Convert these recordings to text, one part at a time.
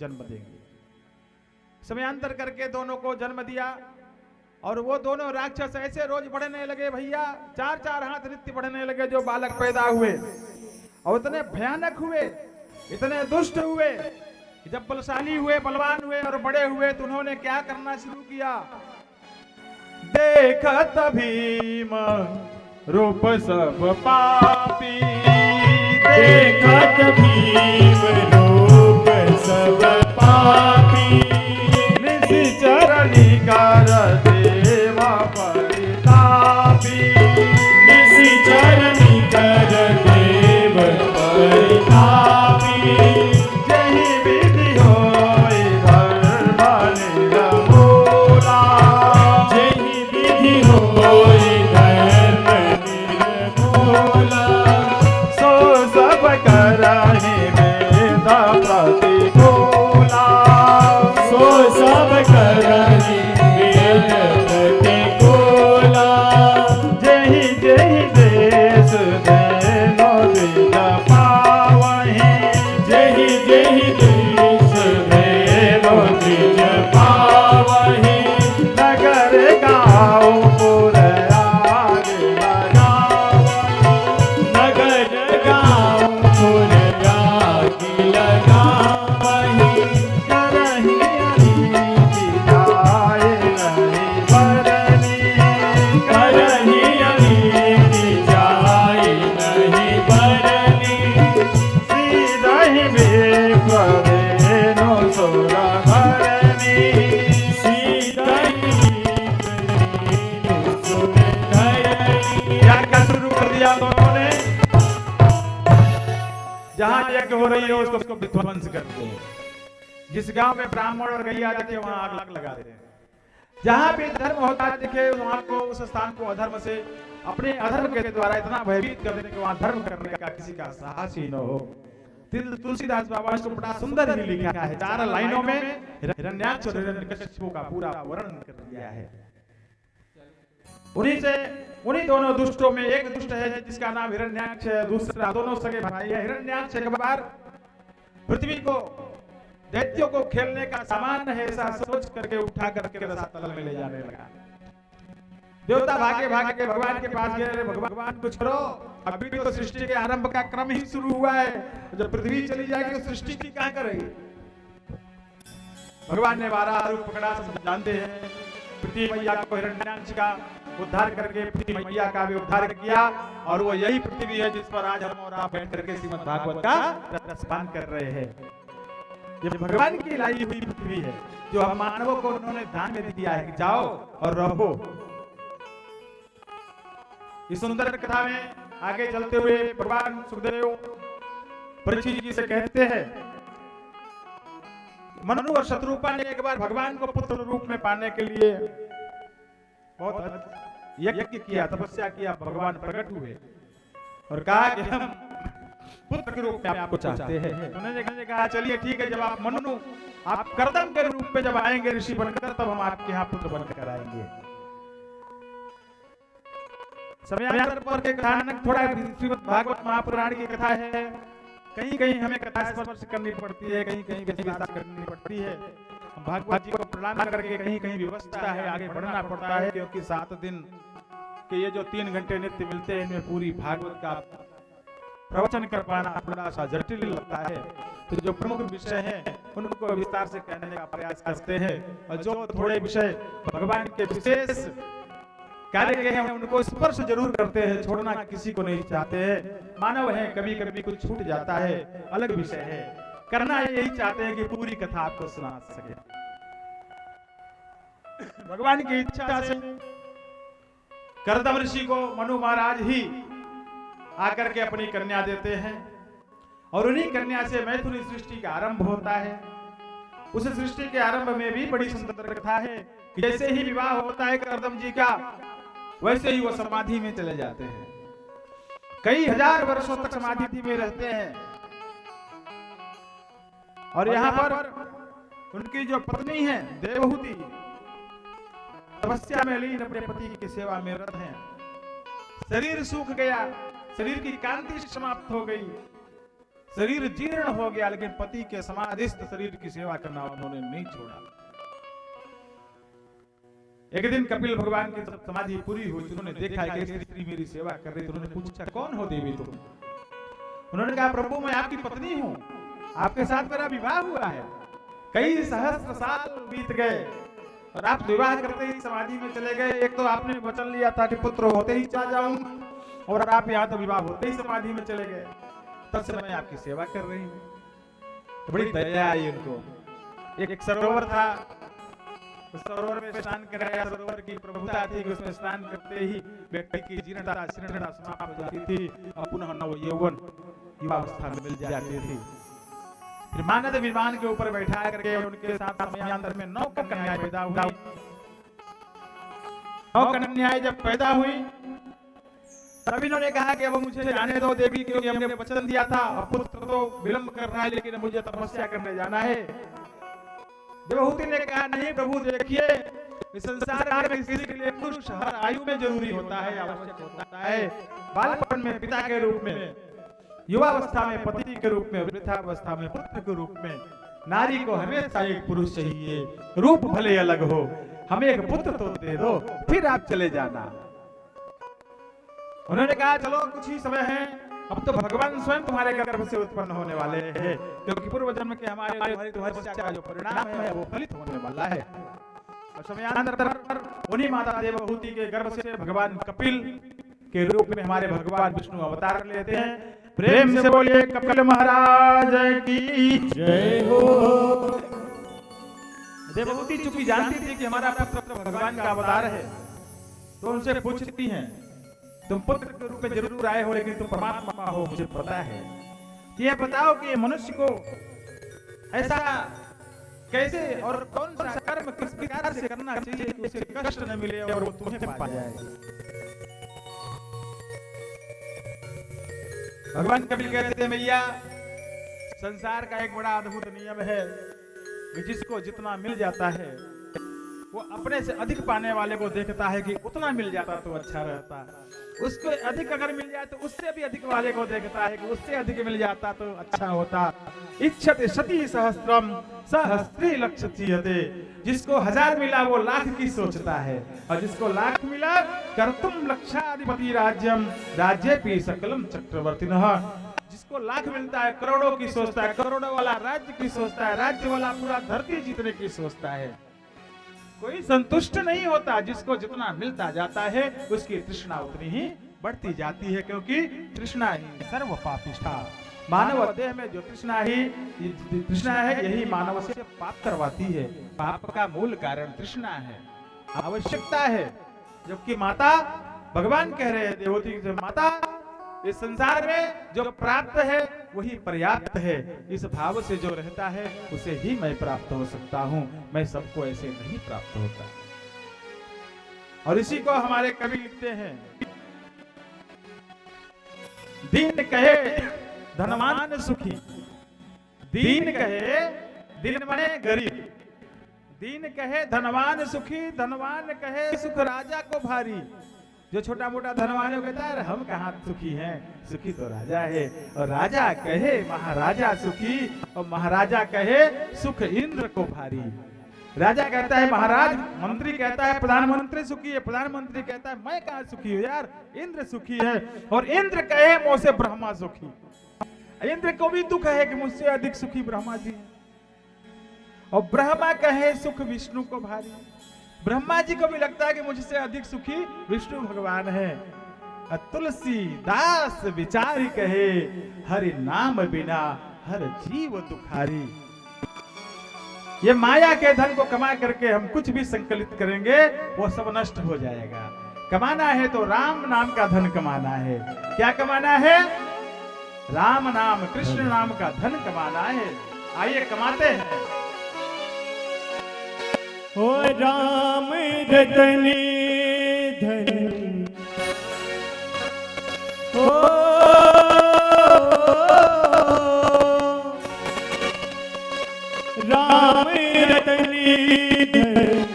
जन्म देंगे। समयांतर करके दोनों को जन्म दिया और वो दोनों राक्षस ऐसे रोज बढ़ने लगे भैया, 4-4 हाथ नित्य बढ़ने लगे जो बालक पैदा हुए, और इतने भयानक हुए, इतने दुष्ट हुए, जब बलशाली हुए, बलवान हुए और बड़े हुए तो उन्होंने क्या करना शुरू किया। देखत भीम रूप सब पापी, देखत भीम रूप सब पापी, निशिचर निकर देवा परितापी, निशिचर निकर देव परितापी, जहि विधि होय धर्म निर्मूला, जहि विधि होय धर्म निर्मूला, सो सब करहि वेद प्रतिकूला, सो सब करहि वेद प्रतिकूला, जहि जहि देश देनो द्विज पावहि, जहि जहि देश देनो द्विज पावहि, नगर गाँव पुर आग लगावहि, नगर गाँव पुर आग लगावहि, करहि अनीति जाय नहीं बरनी, करहि अनीति जाय नहीं बरनी, सीधहि विप्र देनो सुर भरनी, सीधहि सुर धरनी। क्या शुरू कर दिया दोनों ने। जहां यज्ञ हो रही है उसको विध्वंस करते हैं। जिस गांव में ब्राह्मण और गैया रहते हैं वहां आग लगा देते हैं। जहां भी धर्म होता है देखिए वहां को, उस स्थान को अधर्म से, अपने अधर्म के द्वारा इतना भयभीत कर देने कि वहां धर्म करने का किसी का साहस ही न हो। तुलसीदास बाबा ने इसको बड़ा सुंदर ही लिखा है, 4 लाइनों में हिरण्याक्ष और हिरण्यकशिपु का पूरा वर्णन कर दिया है। उन्हीं दोनों दुष्टों में एक दुष्ट है जिसका नाम हिरण्याक्ष है, दूसरा, दोनों सगे भाई है। हिरण्याक्ष एक बार पृथ्वी को, दैत्यों को खेलने का सामान है ऐसा सोच करके उठा करके रसातल में ले जाने लगा। देवता भागे भागे भगवान के पास गए, अरे भगवान कुछ करो, अभी तो सृष्टि के आरंभ का क्रम ही शुरू हुआ है, जब पृथ्वी चली जाएगी तो सृष्टि की क्या करेगी। भगवान ने 12 रूप पकड़ा, सब जानते हैं। पृथ्वी मैया को, हिरण्याक्ष का उद्धार करके पृथ्वी मैया का भी उद्धार किया, और वो यही पृथ्वी है जिस पर आज हम और आप बैठ करके श्रीमद् भागवत का रसपान कर रहे हैं। ये भगवान की लाई हुई पृथ्वी है जो हम मानवों को उन्होंने दान में दिया है कि जाओ और रहो। इस सुंदर कथा में आगे चलते हुए भगवान सुखदेव परीक्षित जी से कहते हैं, मनु और शत्रुपा ने एक बार भगवान को पुत्र रूप में पाने के लिए बहुत यज्ञ किया, तपस्या किया। भगवान प्रकट हुए और कहा कि हम पुत्र के रूप में आपको चाहते हैं। उन्होंने कहा चलिए ठीक है, जब आप मनु, आप कर्दम के रूप में जब आएंगे ऋषि बनकर, तब हम आपके यहाँ पुत्र बनकर आएंगे। समयांतर पर के कथानक थोड़ा श्रीमद् भागवत महापुराण की कथा है, कहीं कहीं हमें कथा स्पर्श करनी पड़ती है, कहीं कहीं विस्तार करनी पड़ती है। भागवत जी को प्रणाम करके कहीं कहीं व्यवस्था है, आगे बढ़ना पड़ता है, क्योंकि 7 दिन के ये जो 3 घंटे नित्य मिलते हैं इनमें पूरी भागवत का प्रवचन कर पाना थोड़ा सा जटिल लगता है। तो जो प्रमुख विषय हैं उनको विस्तार से कहने का प्रयास करते हैं, और जो थोड़े विषय भगवान के विशेष कार्य के हैं उनको स्पर्श जरूर करते हैं, छोड़ना किसी को नहीं चाहते हैं। मानव है, कभी कभी कुछ छूट जाता है, अलग विषय है। करना यही चाहते हैं कि पूरी कथा आपको सुना सके। भगवान की इच्छा से कर्दम ऋषि को मनु महाराज ही आकर के अपनी कन्या देते हैं, और उन्हीं कन्या से मैथुनी सृष्टि का आरंभ होता है। उस सृष्टि के आरंभ में भी बड़ी सुंदर कथा है कि जैसे ही विवाह होता है कर्दम जी का, वैसे ही वो समाधि में चले जाते हैं। कई हजार वर्षों तक समाधि में रहते हैं, और यहाँ पर उनकी जो पत्नी है देवहूति, तपस्या में लीन अपने पति की सेवा में रत हैं। शरीर सूख गया, शरीर की कांति समाप्त हो गई, शरीर जीर्ण हो गया, लेकिन पति के समाधिस्थ शरीर की सेवा करना उन्होंने नहीं छोड़ा। एक दिन कपिल भगवान की समाधि पूरी हुई, उन्होंने देखा कि स्त्री मेरी सेवा कर रही, तो उन्होंने पूछा कौन हो देवी तुम? उन्होंने कहा प्रभु मैं आपकी पत्नी हूँ, आपके साथ मेरा विवाह हुआ है, कई सहस्त्र साल बीत गए और आप विवाह करते ही समाधि में चले गए। एक तो आपने वचन लिया था कि पुत्र होते ही चला जाऊंगा, और आप यहाँ तो विवाह होते ही समाधि में चले गए, तब से मैं आपकी सेवा कर रही हूँ। तो बड़ी दया आई उनको। एक सरोवर था, उस सरोवर में स्नान कराया, सरोवर की प्रभुता थी कि उसमें स्नान करते ही व्यक्ति की जीर्णता शीर्णता समाप्त हो जाती थी और पुनः नव यौवन युवावस्था में मिल जाती थी। फिर मानद विमान के ऊपर बैठा करके उनके साथ समयांतर में 9 कन्याएं पैदा हुई। 9 कन्याएं जब पैदा हुई तब इन्होंने कहा कि अब मुझे जाने दो देवी, क्योंकि हमने वचन दिया था, अब पुत्र तो विलंब कर रहा है लेकिन मुझे तपस्या करने जाना है। देवहूति ने कहा नहीं प्रभु, देखिए इस संसार में किसी के लिए पुरुष हर आयु में जरूरी होता है, आवश्यक होता है। बालपन में पिता के रूप में, युवावस्था में पति के रूप में, वृद्धावस्था में पुत्र के रूप में। नारी को हमेशा एक पुरुष चाहिए, रूप भले अलग हो, हमें एक पुत्र तो दे दो, फिर आप चले जाना। उन्होंने कहा चलो कुछ ही समय है, अब तो भगवान स्वयं तुम्हारे गर्भ से उत्पन्न होने वाले हैं, क्योंकि पूर्व जन्म के हमारे तुम्हारी तपस्या का जो परिणाम है वो फलित होने वाला है। और समयांतर उन्हीं माता देवहूति के गर्भ से भगवान कपिल के रूप में हमारे भगवान विष्णु अवतार लेते हैं। प्रेम से बोलिए कपिल महाराज की जय हो। देवहूति चूंकि जानती थी कि हमारा पुत्र भगवान का अवतार है, तो उनसे पूछती हैं तुम पुत्र के रूप में जरूर आए हो, लेकिन तुम परमात्मा हो मुझे पता है। ये बताओ कि मनुष्य को ऐसा कैसे और कौन सा कर्म किस प्रकार से करना चाहिए कि उसे कष्ट न मिले और वो तुम्हें पा जाए। भगवान कपिल कहते थे मैया, संसार का एक बड़ा अद्भुत नियम है कि जिसको जितना मिल जाता है वो अपने से अधिक पाने वाले को देखता है कि उतना मिल जाता तो अच्छा रहता, उसको अधिक अगर मिल जाए तो उससे भी अधिक वाले को देखता है कि उससे अधिक मिल जाता तो अच्छा होता। इच्छते शती सहस्त्रम सहस्त्री लक्षते, जिसको 1000 मिला वो लाख की सोचता है, और जिसको लाख मिला कर्तुम लक्षाधिपति राज्यम राज्येपि सकलम चक्रवर्तिनः, जिसको लाख मिलता है करोड़ों की सोचता है, करोड़ों वाला राज्य की सोचता है, राज्य वाला पूरा धरती जीतने की सोचता है। कोई संतुष्ट नहीं होता, जिसको जितना मिलता जाता है उसकी तृष्णा उतनी ही बढ़ती जाती है, क्योंकि तृष्णा ही सर्व पापिष्ठा। मानव देह में जो तृष्णा है यही मानव से पाप करवाती है। पाप का मूल कारण तृष्णा है, आवश्यकता है। जबकि माता, भगवान कह रहे हैं देवहूति से, माता इस संसार में जो प्राप्त है वही पर्याप्त है, इस भाव से जो रहता है उसे ही मैं प्राप्त हो सकता हूँ, मैं सबको ऐसे नहीं प्राप्त होता। और इसी को हमारे कवि लिखते हैं, दीन कहे धनवान सुखी, दीन कहे, दीन माने गरीब, दीन कहे धनवान सुखी, धनवान कहे सुख राजा को भारी। जो छोटा मोटा धनवान कहता है हम कहाँ सुखी हैं, सुखी तो राजा है। और राजा कहे महाराजा सुखी, और महाराजा कहे सुख इंद्र को भारी। राजा कहता है महाराज, मंत्री कहता है प्रधानमंत्री सुखी है, प्रधानमंत्री कहता है मैं कहाँ सुखी हूँ यार, इंद्र सुखी है। और इंद्र कहे मुझसे ब्रह्मा सुखी, इंद्र को भी दुख है कि मुझसे अधिक सुखी ब्रह्मा जी है। और ब्रह्मा कहे सुख विष्णु को भारी, ब्रह्मा जी को भी लगता है कि मुझसे अधिक सुखी विष्णु भगवान है। तुलसीदास विचारी कहे, हरि नाम बिना हर जीव दुखारी। ये माया के धन को कमा करके हम कुछ भी संकलित करेंगे वो सब नष्ट हो जाएगा। कमाना है तो राम नाम का धन कमाना है। क्या कमाना है? राम नाम, कृष्ण नाम का धन कमाना है। आइए कमाते हैं। ओ राम रतनी धन, ओ राम रतनी धन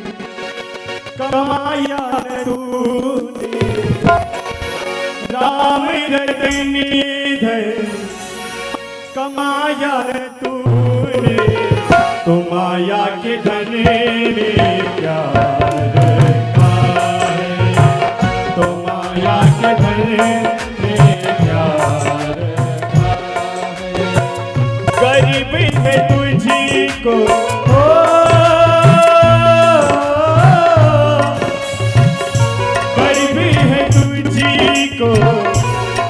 कमाया तूने, राम रतनी धन कमाया रे तूने तो माया के धन में क्या रखा है, तो माया के धन में क्या रखा है। गरीब है तुझी को गरीब है तुझी को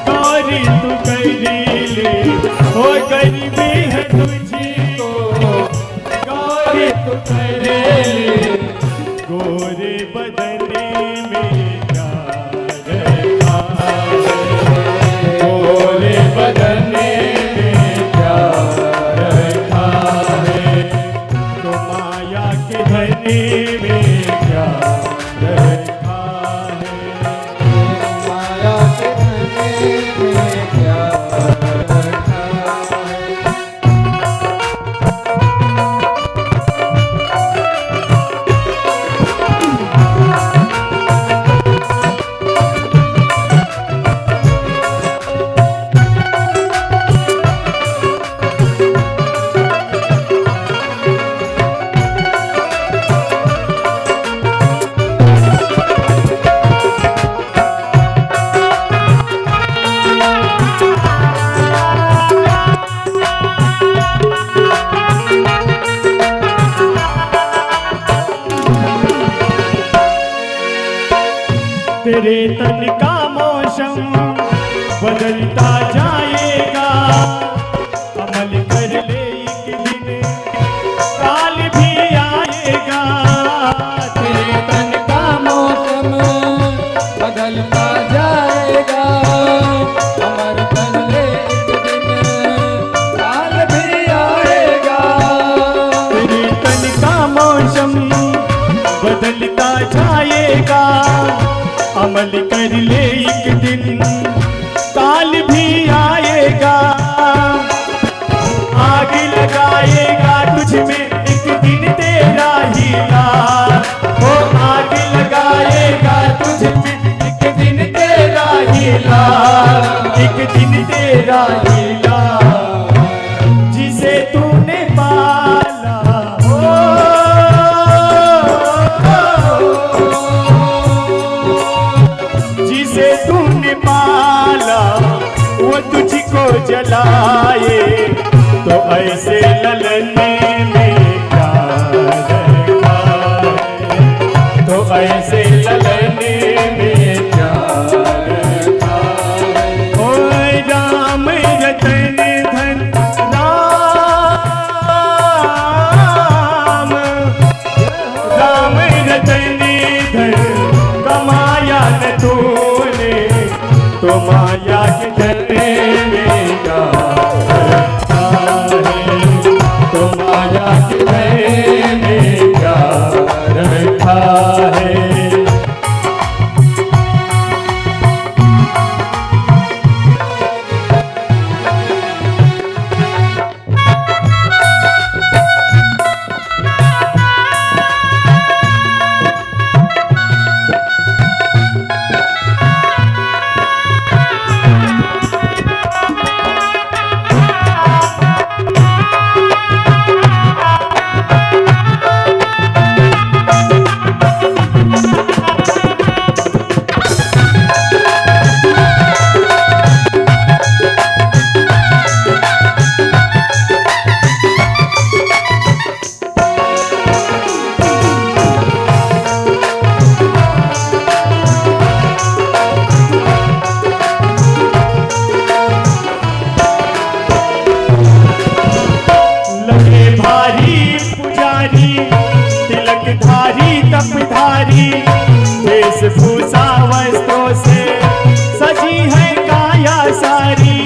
गौरी तू करी ले, ओ गरीबी है तुझी को गौरी तू करे ले। गोरे बदने में क्या रखा है, गोरे बदने में क्या रखा है, तो माया के धने में क्या रखा है, माया के धने में क्या रखा है। तेरे तन का मौसम बदलता जाएगा, अमल कर ले एक दिन काल भी आएगा। तेरे तन का मौसम बदलता जाएगा, अमर कर ले एक दिन काल भी आएगा। तेरे तन का मौसम बदलता जाएगा, अमल कर ले एक दिन काल भी आएगा। आग लगाएगा तुझ में एक दिन तेरा हीला, वो आग लगाएगा तुझ में एक दिन तेरा हीला, एक दिन तेरा हीला। जिसे तूने पाला जिसे तूने पाला वो तुझको जलाए, तो ऐसे ललन में क्या रखा है, तो ऐसे ललन में क्या रखा है। ओ राम रतन धन राम, राम रतन धन कमाया न तूने, तो माया के धने में क्या रखा है, तो माया के धने में क्या रखा है। तपधारी वेशभूषा वस्त्रों से सजी है काया सारी।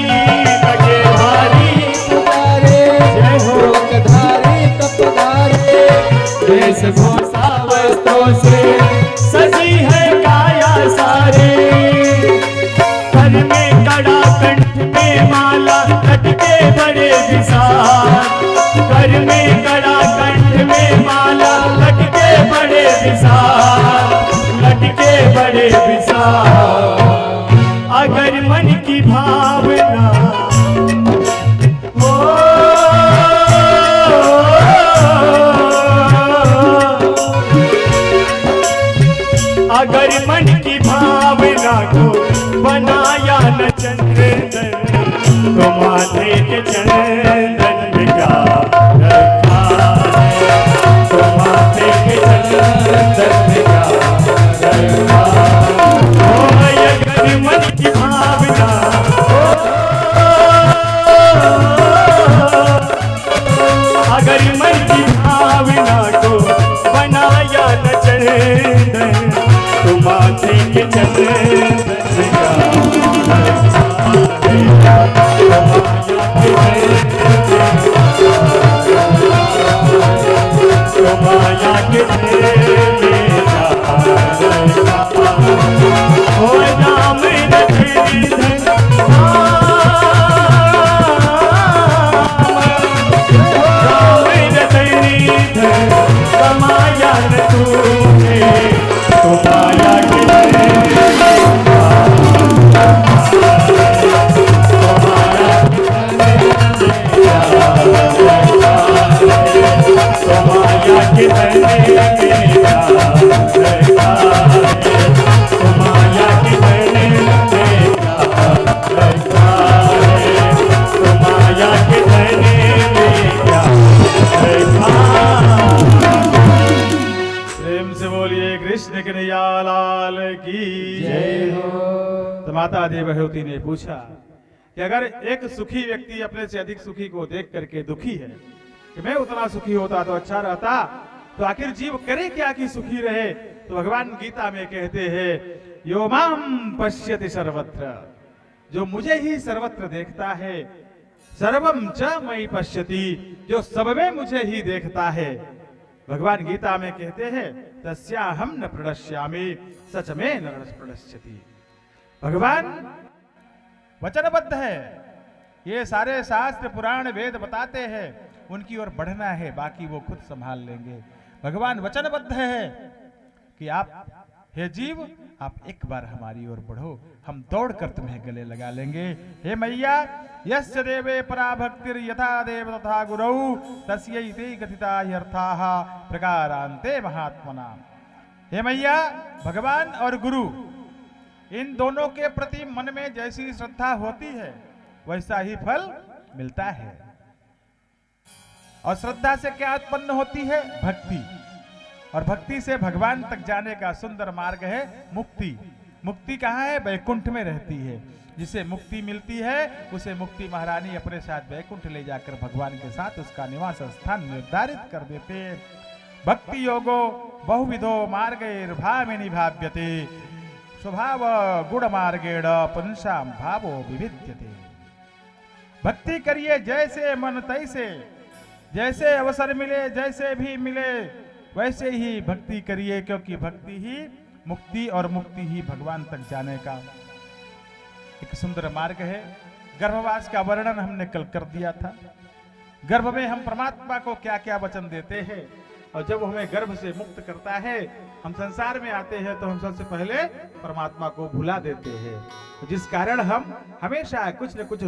लगे भारी पुकारे जय हो धारी तपधारे वेशभूषा वस्त्रों से सजी है काया सारी। कर में कड़ा कंठ में माला लटके बड़े विशाल, कर में कड़ा कंठ में माला लटके बड़े विशाल, लटके बड़े विशाल। अगर मन की भावना हो मन की भावना को बनाया न चंदन, तो माथे के चंदन में क्या रखा है, तो माथे के चंदन में क्या रखा है। अगर मन की भावना अगर मन की भावना को बनाया न चंदन, तो माथे के चंदन में क्या माया के हो राम रखी धन राम रखी धन कमाया न तूने, तो माया के प्रेम से बोलिए कृष्ण कन्हैया लाल की जय हो। तो माता देवहूति ने पूछा कि अगर एक सुखी व्यक्ति अपने से अधिक सुखी को देख करके दुखी है कि मैं उतना सुखी होता तो अच्छा रहता, तो आखिर जीव करे क्या कि सुखी रहे। तो भगवान गीता में कहते हैं यो माम पश्यति सर्वत्र, जो मुझे ही सर्वत्र देखता है, सर्वम च मयि पश्यति, जो सब में मुझे ही देखता है। भगवान गीता में कहते हैं तस्याहम न प्रणश्यामि सच में न प्रणश्यति। भगवान वचनबद्ध है, ये सारे शास्त्र पुराण वेद बताते हैं उनकी ओर बढ़ना है, बाकी वो खुद संभाल लेंगे। भगवान वचनबद्ध है कि आप हे जीव आप एक बार हमारी ओर बढ़ो, हम दौड़कर तुम्हें गले लगा लेंगे। हे मैया यस्य देवे परा भक्तिर यथा देव तथा गुरौ तस्यैते कथिता ह्यर्थाः प्रकारान्ते महात्मना। हे मैया भगवान और गुरु इन दोनों के प्रति मन में जैसी श्रद्धा होती है वैसा ही फल मिलता है। और श्रद्धा से क्या उत्पन्न होती है? भक्ति। और भक्ति से भगवान तक जाने का सुंदर मार्ग है मुक्ति। मुक्ति कहाँ है? वैकुंठ में रहती है। जिसे मुक्ति मिलती है उसे मुक्ति महारानी अपने साथ वैकुंठ ले जाकर भगवान के साथ उसका निवास स्थान निर्धारित कर देते हैं। भक्ति योगो बहुविधो मार्गैर्भामिनी भाव्यते स्वभाव गुण मार्गेण पुंसाम भावो विविध्यते। भक्ति करिए जैसे मन तैसे, जैसे अवसर मिले जैसे भी मिले वैसे ही भक्ति करिए, क्योंकि भक्ति ही मुक्ति और मुक्ति ही भगवान तक जाने का एक सुंदर मार्ग है। गर्भवास का वर्णन हमने कल कर दिया था। गर्भ में हम परमात्मा को क्या क्या वचन देते हैं, और जब हमें गर्भ से मुक्त करता है हम संसार में आते हैं तो हम सबसे पहले परमात्मा को भुला देते हैं, जिस कारण हम हमेशा कुछ न कुछ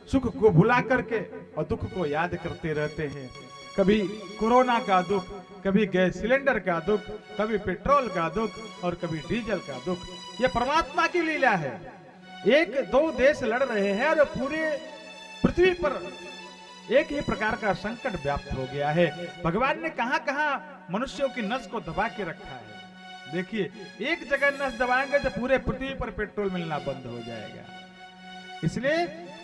सुख को भुला करके और दुख को याद करते रहते हैं। कभी कोरोना का दुख, कभी गैस सिलेंडर का दुख, कभी पेट्रोल का दुख और कभी डीजल का दुख। ये परमात्मा की लीला है। एक दो देश लड़ रहे हैं और पूरे पृथ्वी पर एक ही प्रकार का संकट व्याप्त हो गया है। भगवान ने कहां कहां मनुष्यों की नस को दबा के रखा है। देखिए, एक जगह नस दबाएंगे तो पूरे पृथ्वी पर पेट्रोल मिलना बंद हो जाएगा। इसलिए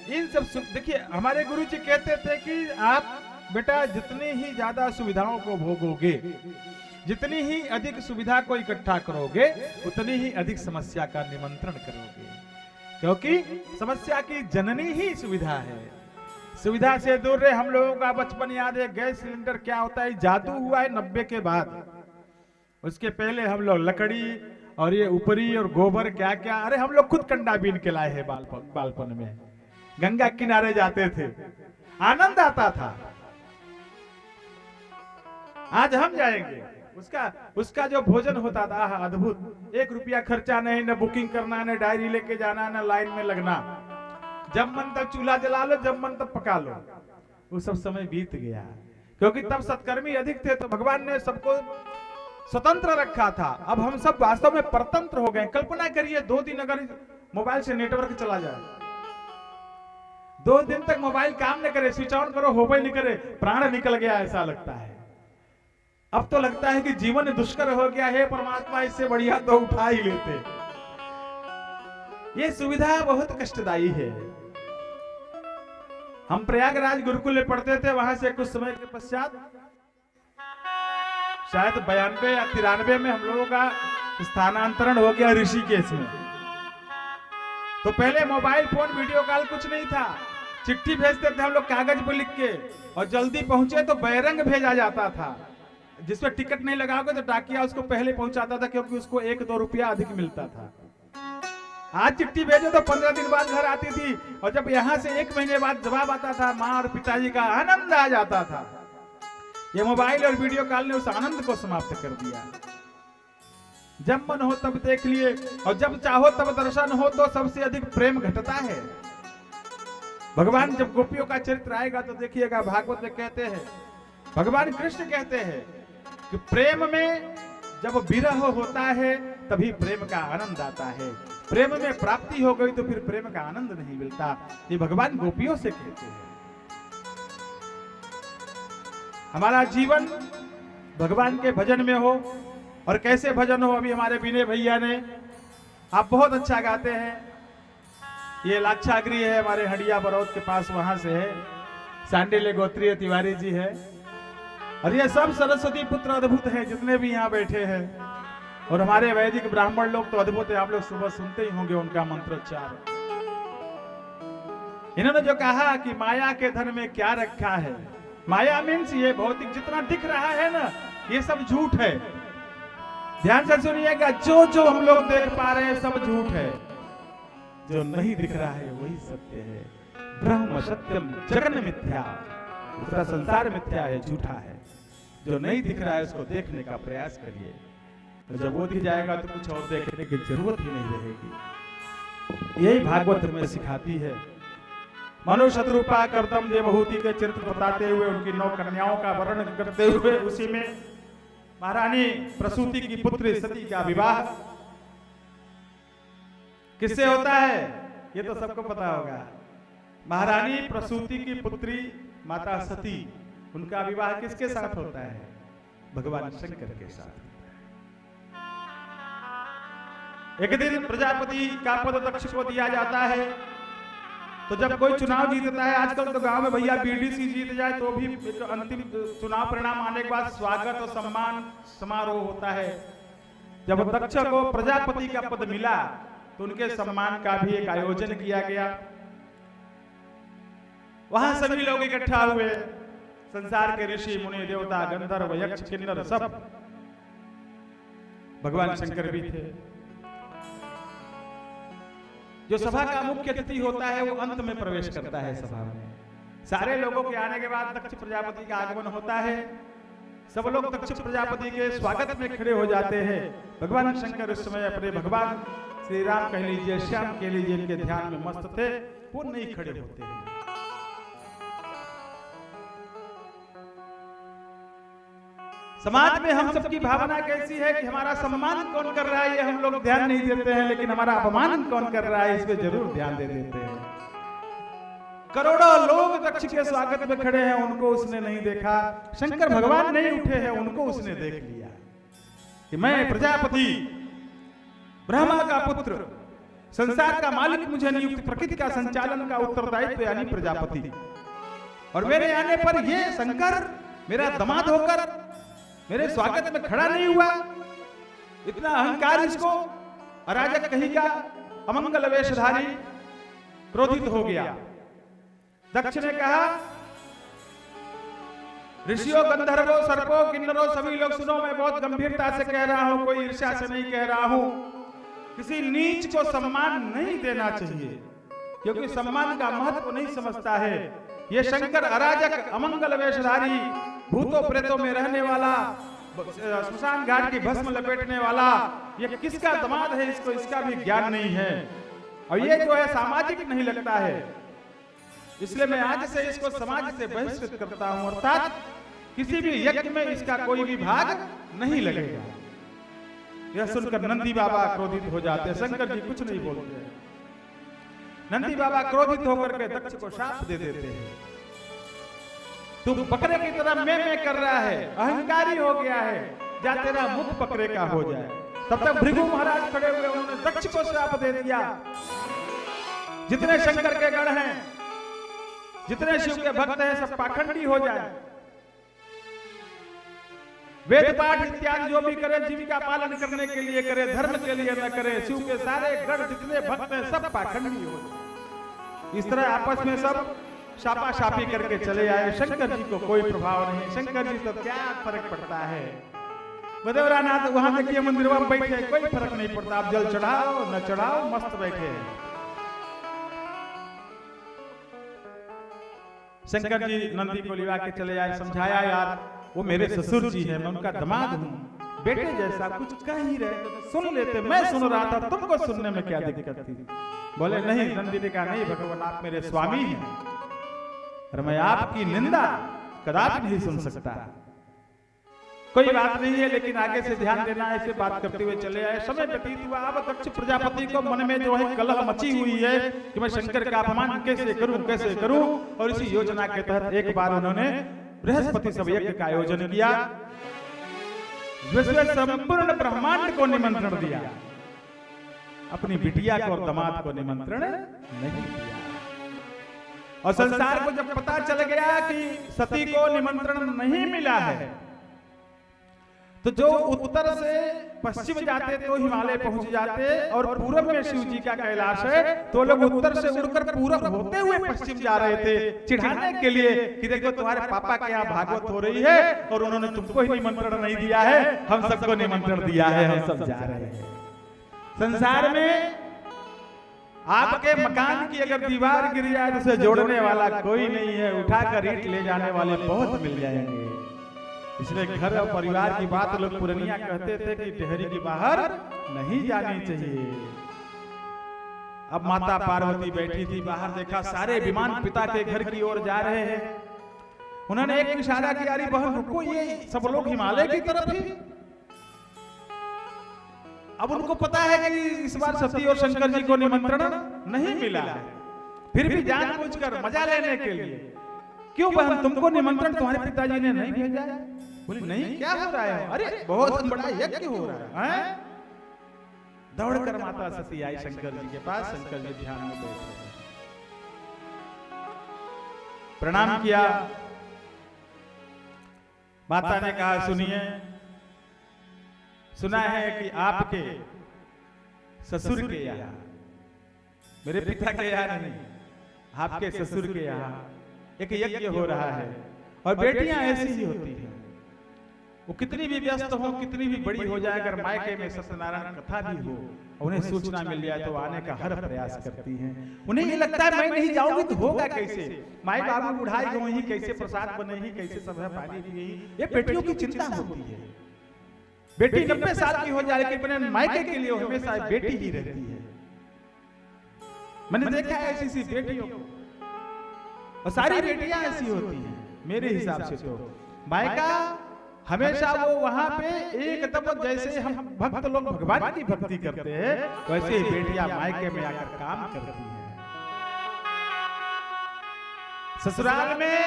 इन सब देखिए, हमारे गुरु जी कहते थे कि आप बेटा जितनी ही ज्यादा सुविधाओं को भोगोगे, जितनी ही अधिक सुविधा को इकट्ठा करोगे, उतनी ही अधिक समस्या का निमंत्रण करोगे, क्योंकि समस्या की जननी ही सुविधा है। सुविधा से दूर रहे। हम लोगों का बचपन याद है, गैस सिलेंडर क्या होता है जादू हुआ है 90 के बाद। उसके पहले हम लोग लकड़ी और ये ऊपरी और गोबर क्या क्या, अरे हम लोग खुद कंडा बीन के लाए हैं बालपन में। गंगा किनारे जाते थे, आनंद आता था। आज हम जाएंगे, उसका जो भोजन होता था अद्भुत। 1 रुपया खर्चा नहीं, न बुकिंग करना, न डायरी लेके जाना, न लाइन में लगना। जब मन तक चूल्हा जला लो, जब मन तक पका लो। वो सब समय बीत गया, क्योंकि तब सत्कर्मी अधिक थे। तो भगवान ने सबको स्वतंत्र रखा था। अब हम सब वास्तव में परतंत्र हो गए। कल्पना करिए 2 दिन अगर मोबाइल से नेटवर्क चला जाए, 2 दिन तक मोबाइल काम न करे, स्विच ऑन करो हो नहीं करे, प्राण निकल गया ऐसा लगता है। अब तो लगता है कि जीवन दुष्कर हो गया है, परमात्मा इससे बढ़िया तो उठा ही लेते। ये सुविधा बहुत कष्टदायी है। हम प्रयागराज गुरुकुल में पढ़ते थे, वहां से कुछ समय के पश्चात शायद 92 या 93 में हम लोगों का स्थानांतरण हो गया ऋषिकेश में। तो पहले मोबाइल फोन वीडियो कॉल कुछ नहीं था, चिट्ठी भेजते थे हम लोग कागज पर लिख के, और जल्दी पहुंचे तो बैरंग भेजा जाता था, जिसमें टिकट नहीं लगाओगे तो डाकिया उसको पहले पहुंचाता था, क्योंकि उसको 1-2 रुपया अधिक मिलता था। आज चिट्ठी भेजो तो 15 दिन बाद घर आती थी, और जब यहां से 1 महीने बाद जवाब आता था, माँ और पिताजी का आनंद आ जाता था। ये मोबाइल और वीडियो कॉल ने उस आनंद को समाप्त कर दिया। जब मन हो तब देख लिए, और जब चाहो तब दर्शन हो, तो सबसे अधिक प्रेम घटता है। भगवान जब गोपियों का चरित्र आएगा तो देखिएगा, भागवत में कहते हैं, भगवान कृष्ण कहते हैं कि प्रेम में जब विरह होता है तभी प्रेम का आनंद आता है। प्रेम में प्राप्ति हो गई तो फिर प्रेम का आनंद नहीं मिलता। ये भगवान गोपियों से कहते हैं। हमारा जीवन भगवान के भजन में हो, और कैसे भजन हो। अभी हमारे विनय भैया ने, आप बहुत अच्छा गाते हैं। ये लाक्षागृह है हमारे हंडिया बरौद के पास, वहां से है। सांडिल्य गोत्रीय तिवारी जी है, और ये सब सरस्वती पुत्र अद्भुत हैं जितने भी यहाँ बैठे हैं। और हमारे वैदिक ब्राह्मण लोग तो अद्भुत है, आप लोग सुबह सुनते ही होंगे उनका मंत्रोच्चार। इन्होंने जो कहा कि माया के धन में क्या रखा है, माया मीन्स ये भौतिक जितना दिख रहा है ना, ये सब झूठ है। ध्यान से सुनिएगा, जो जो हम लोग देख पा रहे हैं सब झूठ है, जो नहीं दिख रहा है वही सत्य है। ब्रह्म सत्यम जगन मिथ्या, पूरा संसार मिथ्या है, झूठा है। जो नहीं दिख रहा है उसको देखने का प्रयास करिए, तो जब वो दिख जाएगा तो कुछ और देखने की जरूरत ही नहीं रहेगी। यही भागवत में सिखाती है। मनु शत्रुपा कर्तम देवहूति के चरित्र बताते हुए, उनकी 9 कन्याओं का वर्णन करते हुए, उसी में महारानी प्रसूति की पुत्री सती का विवाह किससे होता है ये तो सबको पता होगा। महारानी प्रसूति की पुत्री माता सती, उनका विवाह किसके साथ होता है? भगवान शंकर के साथ। एक दिन प्रजापति का पद दक्ष को दिया जाता है। तो जब कोई चुनाव जीतता है, आजकल तो गांव में भैया बीडीसी जीत जाए तो भी एक अंतिम चुनाव परिणाम आने के बाद स्वागत और सम्मान समारोह होता है। जब दक्ष को प्रजापति का पद मिला तो उनके सम्मान का भी एक आयोजन किया गया। वहां सभी लोग इकट्ठा हुए, संसार के ऋषि मुनि देवता गंधर्व यक्ष किन्नर सब, भगवान शंकर भी थे। जो सभा का मुख्य अतिथि होता है वो अंत में प्रवेश करता है सभा में। सारे लोगों के आने के बाद दक्ष प्रजापति का आगमन होता है। सब लोग दक्ष प्रजापति के स्वागत में खड़े हो जाते हैं। भगवान शंकर उस समय अपने भगवान श्री राम कह लीजिए, श्याम कह लीजिए, इनके ध्यान में मस्त थे, वो नहीं खड़े होते हैं। समाज में हम सबकी भावना कैसी है कि हमारा सम्मान कौन कर रहा है ये हम लोग ध्यान नहीं देते हैं, लेकिन हमारा अपमान कौन कर रहा है इस पे जरूर ध्यान दे देते हैं। करोड़ों लोग दक्ष के स्वागत में खड़े हैं, उनको उसने नहीं देखा। शंकर भगवान नहीं उठे हैं, उनको उसने देख लिया कि मैं प्रजापति, ब्रह्मा का पुत्र, संसार का मालिक मुझे नियुक्त, प्रकृति का संचालन का उत्तरदायित्व यानी प्रजापति, और मेरे आने पर ये शंकर मेरा दामाद होकर मेरे स्वागत में खड़ा नहीं हुआ। इतना अहंकार इसको, अराजक कहीं का अमंगल वेशधारी क्रोधित हो गया। दक्ष ने कहा, ऋषियों गंधर्वों सर्पों किन्नरों सभी लोग सुनो, मैं बहुत गंभीरता से कह रहा हूं, कोई ईर्ष्या से नहीं कह रहा हूं। किसी नीच को सम्मान नहीं देना चाहिए, क्योंकि सम्मान का महत्व नहीं समझता है। ये शंकर अराजक अमंगल वेशधारी, भूतों प्रेतों में रहने वाला, श्मशान घाट की भस्म लपेटने वाला, ये किसका दामाद है इसको इसका भी ज्ञान नहीं है, और ये जो है सामाजिक नहीं लगता है। इसलिए मैं आज से इसको समाज से बहिष्कृत करता हूं, अर्थात किसी भी यज्ञ में इसका कोई भी भाग नहीं लगेगा। यह सुनकर नंदी बाबा क्रोधित हो जाते हैं। शंकर जी कुछ नहीं बोलते। नंदी बाबा क्रोधित होकर के दक्ष को शाप दे देते हैं, तू बकरे की तरह मैं कर रहा है, अहंकारी हो गया है, जा तेरा मुख बकरे का हो जाए। तब तक भृगु महाराज खड़े हुए, उन्होंने दक्ष को श्राप दे दिया, जितने शंकर के गण हैं, जितने शिव के भक्त हैं, सब पाखंडी हो जाए। वेद पाठ इत्यादि जो भी करे, जीविका पालन करने के लिए करे, धर्म के लिए न करे, शिव के सारे गण जितने भक्त हैं सब पाखंडी हो जाए। इस तरह आपस में सब शापा शापी करके चले आए। शंकर जी को कोई प्रभाव नहीं। शंकर जी तो क्या फर्क पड़ता है, बदेवरानाथ वहां देखिए मंदिर में बैठे, कोई फर्क नहीं पड़ता। आप जल चढ़ाओ न चढ़ाओ, मस्त बैठे। शंकर जी नंदी को लिवा के चले आए, समझाया यार वो मेरे ससुर जी हैं, मैं उनका दामाद हूँ, बेटे जैसा कुछ कह ही रहे, सुन लेते। मैं सुन रहा था, तुमको सुनने में क्या दिक्कत थी? बोले नहीं। नंदी ने कहा नहीं भगवान, आप मेरे स्वामी हैं और मैं आपकी निंदा कदापि नहीं सुन सकता। कोई बात नहीं है, लेकिन आगे से ध्यान देना। ऐसे बात करते हुए चले आए। समय व्यतीत हुआ। अब दक्ष प्रजापति को मन में जो है कलह मची हुई है कि मैं शंकर का अपमान कैसे करूं। और इसी योजना के तहत एक बार उन्होंने बृहस्पति सब यज्ञ का आयोजन किया, जिसमें संपूर्ण ब्रह्मांड को निमंत्रण दिया, अपनी बिटिया को और दामाद को निमंत्रण नहीं दिया। और संसार को जब पता चल गया कि सती को निमंत्रण नहीं मिला है, तो जो उत्तर से पश्चिम जाते तो हिमालय पहुंच जाते, और पूरब में शिव जी का कैलाश है, तो लोग उत्तर से उड़कर पूरब होते हुए पश्चिम जा रहे थे, चिढ़ाने के लिए कि देखो तुम्हारे पापा के यहाँ भागवत हो रही है और उन्होंने तुमको ही निमंत्रण नहीं दिया है, हम सबको निमंत्रण दिया है, हम सब जा रहे हैं। संसार में आपके मकान की अगर दीवार गिर जाए तो उसे जोड़ने वाला कोई नहीं है, उठाकर ईंट ले जाने वाले बहुत मिल जाएंगे। इसलिए घर और परिवार की बात लोग पुरनिया कहते थे कि डेहरी के बाहर नहीं जानी चाहिए। अब माता पार्वती बैठी थी बाहर, देखा सारे विमान पिता के घर की ओर जा रहे हैं। उन्होंने एक इशारा किया, अरे बहन रुको, ये सब लोग हिमालय की तरफ ही। अब उनको पता है कि इस बार सती और शंकर जी को निमंत्रण नहीं मिला है, फिर भी जानबूझकर मजा लेने के लिए, क्यों बहन तुमको निमंत्रण तुम्हारे पिताजी ने नहीं भेजा है? बोले नहीं, क्या हो रहा है? अरे बहुत बड़ा यज्ञ हो रहा है। दौड़कर माता सती आई शंकर जी के पास। शंकर जी ध्यान में बैठे, प्रणाम किया। माता ने कहा सुनिए, सुना है कि आपके ससुर के यहाँ, मेरे पिता के यहाँ नहीं, आपके ससुर के यहाँ एक यज्ञ हो रहा है, और बेटियां ऐसी ही होती हैं, वो कितनी भी व्यस्त हो, कितनी भी बड़ी हो जाए, अगर मायके में सत्यनारायण कथा भी हो, उन्हें सूचना मिल जाए तो आने का हर प्रयास करती हैं। उन्हें ये लगता है मैं नहीं जाऊंगी तो होगा कैसे, माई बाबू बुढ़ाई गई, कैसे प्रसाद बनेगी, कैसे सब पानी पिएगी, ये बेटियों की चिंता होती है। बेटी 90 साल की हो जाए, लेकिन अपने मायके के लिए हमेशा बेटी ही रहती है। मैंने देखा है ऐसी बेटियों को, और सारी बेटियां ऐसी होती हैं। मेरे हिसाब से तो मायका हमेशा वो वहां पे एकदम जैसे हम भक्त लोग भगवान की भक्ति करते हैं, वैसे ही बेटियां मायके में आकर काम करती हैं। ससुराल में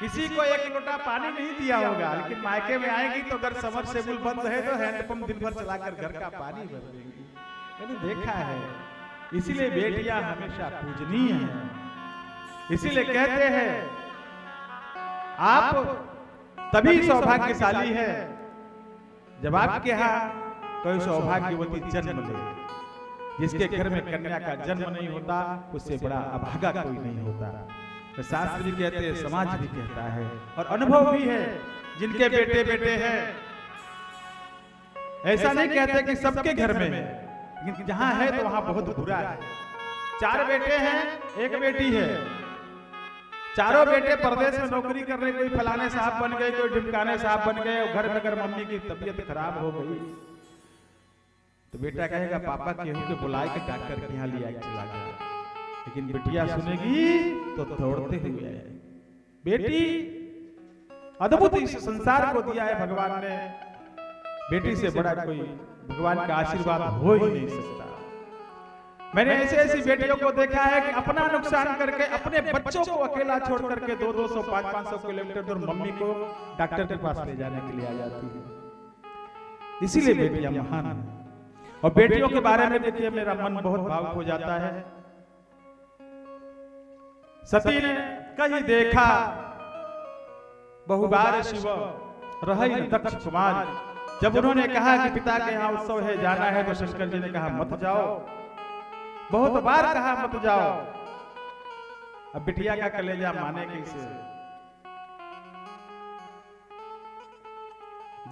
किसी को एक लोटा पानी नहीं दिया होगा, लेकिन मायके में आएगी तो अगर समरसेबुल बंद है तो हैंडपंप दिन भर चलाकर घर का पानी भर देंगी। मैंने देखा है। इसीलिए बेटियां हमेशा पूजनीय हैं। इसीलिए कहते हैं आप तभी सौभाग्यशाली है जब आपके यहाँ कोई सौभाग्यवती जन्म ले। जिसके घर में कन्या का जन्म नहीं होता, उससे बड़ा अभागा कोई नहीं होता। तो शास्त्र भी कहते हैं, समाज भी कहता है, और अनुभव भी है। जिनके बेटे बेटे हैं, ऐसा नहीं कहते कि सबके घर में, लेकिन जहां है तो वहां बहुत बुरा है। 4 बेटे हैं, 1 बेटी है, चारों बेटे परदेश में नौकरी कर रहे, कोई फलाने साहब बन गए, कोई ढिमकाने साहब बन गए, और घर में अगर मम्मी की तबीयत खराब हो गई तो बेटा कहेगा पापा केहू के बुलाए के डॉक्टर के यहाँ लिया चला गया। लेकिन बेटिया सुनेगी तो दौड़ते हुए आएगी। बेटी अद्भुत इस संसार को दिया है भगवान ने। बेटी से बड़ा कोई भगवान का आशीर्वाद हो ही नहीं सकता। मैंने ऐसी ऐसी बेटियों को देखा है कि अपना नुकसान करके अपने बच्चों को अकेला छोड़ करके 200 500 किलोमीटर दूर मम्मी को डॉक्टर के पास ले जाने के लिए आ जाती है। इसीलिए बेटियां महान हैं। और बेटियों के बारे में देखिए मेरा मन बहुत भावुक हो जाता है। सती ने कहीं देखा बहुबार शिव रही दक्ष कुमार। जब उन्होंने कहा कि पिता के यहाँ उत्सव है जाना है, तो शंकर जी ने कहा मत जाओ। बहुत बार कहा मत जाओ। अब बिटिया का कलेजा माने कैसे?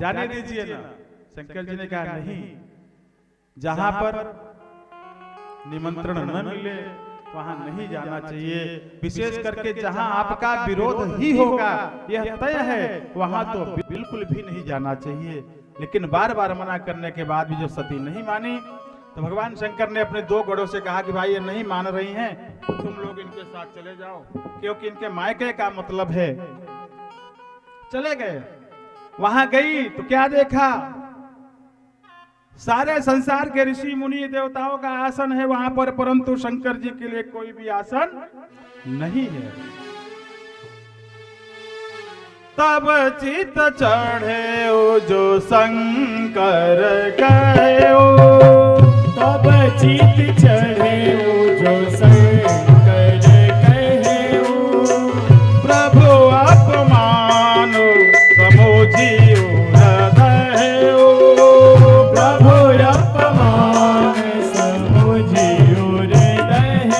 जाने दीजिए ना। शंकर जी ने कहा नहीं, जहां पर निमंत्रण न मिले वहां नहीं जाना चाहिए। विशेष करके जहां आपका विरोध ही होगा, यह तय है, वहां तो बिल्कुल भी नहीं जाना चाहिए। लेकिन बार बार मना करने के बाद भी जब सती नहीं मानी, तो भगवान शंकर ने अपने 2 गढ़ों से कहा कि भाई ये नहीं मान रही हैं, तुम लोग इनके साथ चले जाओ, क्योंकि इनके मायके का मतलब है। चले गए। वहां गई तो क्या देखा? सारे संसार के ऋषि मुनि देवताओं का आसन है वहां पर, परंतु शंकर जी के लिए कोई भी आसन नहीं है। तब चित चढ़े जो शंकर गए, तब चित चढ़े जो शंकर कहे, प्रभु अपमान समोझियो हृदय, प्रभु अपमान समोझियो हृदय।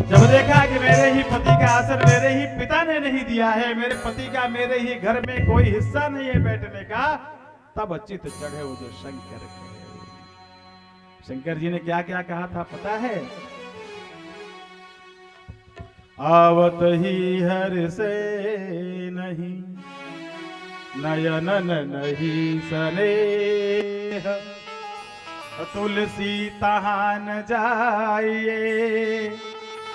जब देखा कि मेरे ही पति का आसन मेरे ही पिता ने नहीं दिया है, मेरे पति का मेरे ही घर में कोई हिस्सा नहीं है बैठने का, तब चित चढ़े वो जो शंकर। शंकर जी ने क्या क्या कहा था पता है? आवत ही हर से नहीं नयन नहीं सनेह, तुलसी तहां न जाइए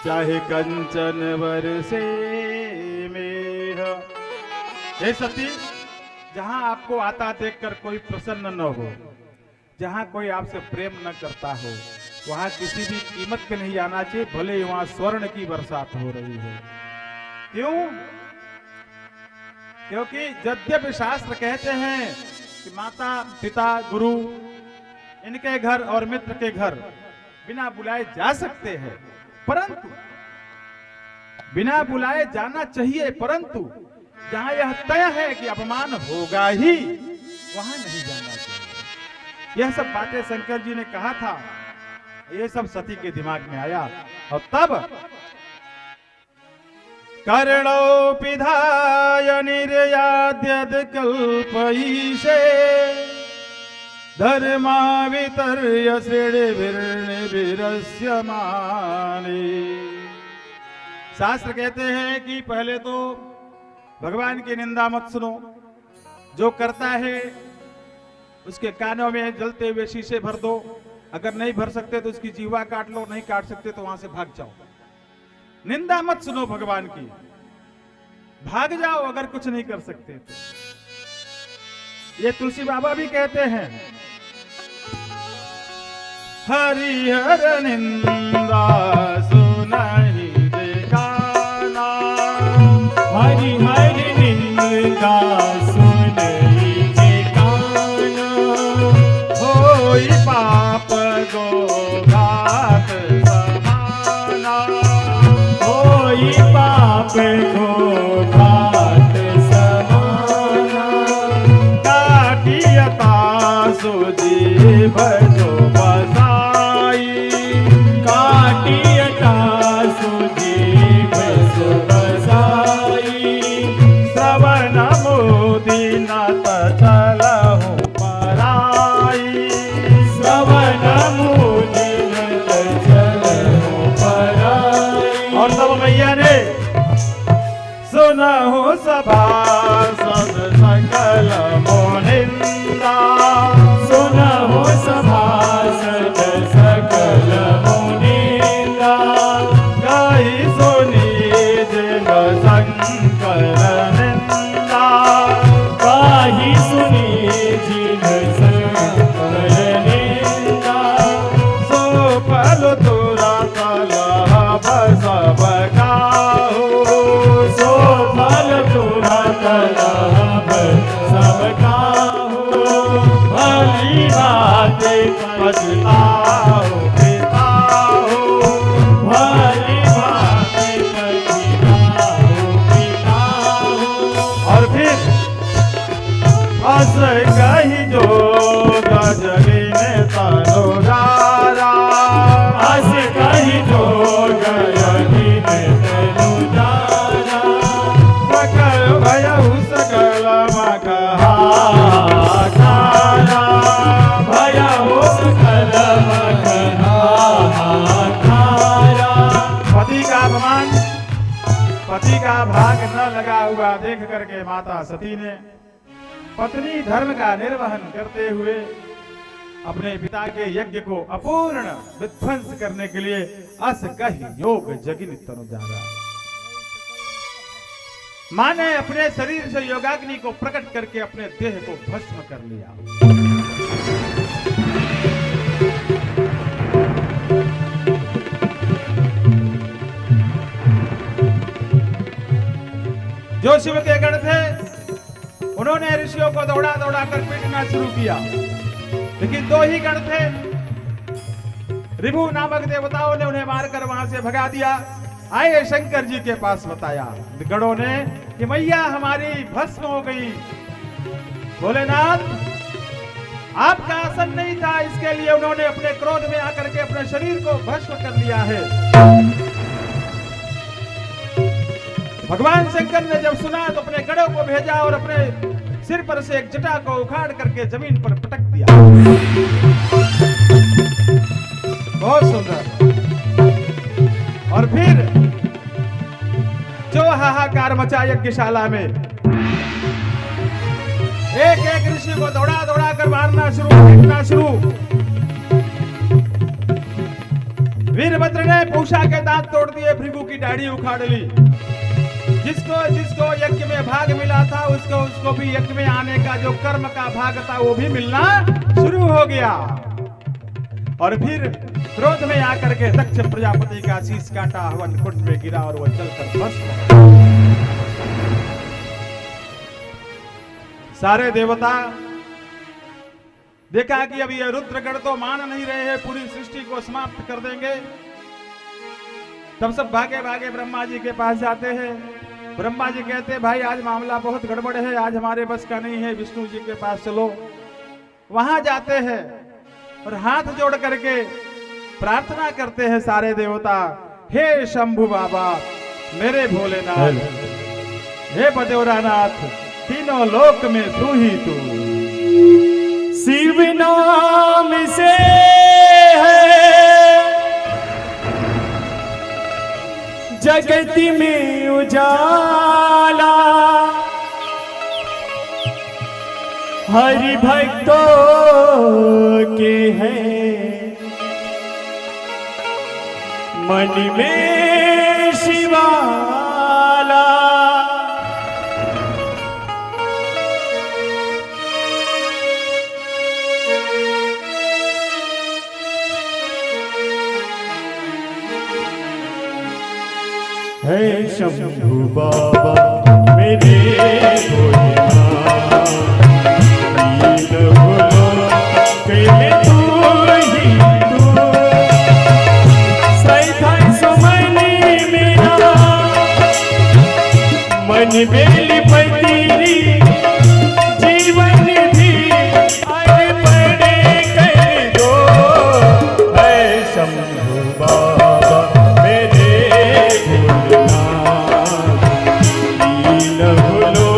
चाहे कंचन बरसे मेह। हे सती, जहां आपको आता देखकर कोई प्रसन्न न हो, जहां कोई आपसे प्रेम न करता हो, वहां किसी भी कीमत पे नहीं जाना चाहिए, भले ही वहां स्वर्ण की बरसात हो रही हो। क्यों? क्योंकि यद्यपि शास्त्र कहते हैं कि माता पिता गुरु इनके घर और मित्र के घर बिना बुलाए जा सकते हैं, परंतु बिना बुलाए जाना चाहिए, परंतु जहां यह तय है कि अपमान होगा ही, वहां नहीं जाना चाहिए। यह सब बातें शंकर जी ने कहा था, ये सब सती के दिमाग में आया। और तब कर्णो पिधाय निर्याद्यद कल्पईशे, धर्मा वितर्य श्रेणिभिर्न विरस्यमाने। शास्त्र कहते हैं कि पहले तो भगवान की निंदा मत सुनो। जो करता है उसके कानों में जलते हुए शीशे भर दो। अगर नहीं भर सकते तो उसकी जीवा काट लो, नहीं काट सकते तो वहां से भाग जाओ। निंदा मत सुनो भगवान की, भाग जाओ अगर कुछ नहीं कर सकते तो। ये तुलसी बाबा भी कहते हैं, हरिहर निंदा सुनाहि दे गाना, हरिहर निंदा सुनाहि दे गाना, होई पाप गो घात समाना, होई पाप गो घात समाना, काटियता सुजीव जो बसाई, काटियता सुजीव जो बसाई, श्रवण मोदी न चलहु पराई, श्रवण मोदी न चलहु पराई। और सब मैया ने सुनहु सभासद सकल मोहिंदा, सुनहु सभासद सकल निंदा। सो फल तुरंत लाभ सब काहू। सो फल तुरंत लाभ सब काहू। भली बात पछताओ पिताओ। भली बात पछताओ पिताओ। और फिर अस कही जो गजली में तनुजारा। अस कही जो गजली में तनुजारा। सकल भयउ सकल मगहारा। भयउ सकल मगहारा। पति का अपमान, पति का भाग न लगा हुआ देख करके माता सती ने पत्नी धर्म का निर्वहन करते हुए अपने पिता के यज्ञ को अपूर्ण विध्वंस करने के लिए अस कही योग जगिन तनुजारा। मां ने अपने शरीर से योगाग्नि को प्रकट करके अपने देह को भस्म कर लिया। जो शिव के गण थे उन्होंने ऋषियों को दौड़ा दौड़ा कर पीटना शुरू किया, लेकिन दो ही गण थे। रिभु नामक देवताओं ने उन्हें मारकर वहां से भगा दिया। आए शंकर जी के पास बताया गणों ने कि मैया हमारी भस्म हो गई। भोलेनाथ आपका आसन नहीं था, इसके लिए उन्होंने अपने क्रोध में आकर के अपने शरीर को भस्म कर लिया है। भगवान शंकर ने जब सुना तो अपने गणों को भेजा और अपने सिर पर से एक जटा को उखाड़ करके जमीन पर पटक दिया। बहुत सुंदर। और फिर जो हाहाकार मचा यज्ञशाला में, एक एक ऋषि को दौड़ा दौड़ा कर मारना शुरू, पीटना शुरू। वीरभद्र ने पूषा के दांत तोड़ दिए, भृगु की दाढ़ी उखाड़ ली। जिसको जिसको यज्ञ में भाग मिला था उसको भी यज्ञ में आने का जो कर्म का भाग था वो भी मिलना शुरू हो गया। और फिर क्रोध में आकर के दक्ष प्रजापति का शीश काटा, हवन कुंड में गिरा और वह जलकर भस्म। सारे देवता देखा कि अब ये रुद्रगण तो मान नहीं रहे हैं, पूरी सृष्टि को समाप्त कर देंगे। तब सब भागे भागे ब्रह्मा जी के पास जाते हैं। ब्रह्मा जी कहते हैं भाई आज मामला बहुत गड़बड़ है, आज हमारे बस का नहीं है, विष्णु जी के पास चलो। वहां जाते हैं और हाथ जोड़ करके प्रार्थना करते हैं सारे देवता, हे शंभु बाबा, मेरे भोलेनाथ, हे बदेवरानाथ, तीनों लोक में तू ही तू। शिव नाम से है जगत में उजाला। हरि भक्तों के हैं मन में शिवाला। है शंभु बाबा मेरे भोलेनाथ, दीन भोलो के तू ही तू। सैथा सुमन मेरा मन बेली पतिरी, जीवन भी अर्पण कर दो। है शंभु बाबा मेरे भोलेनाथ, दीन भोलो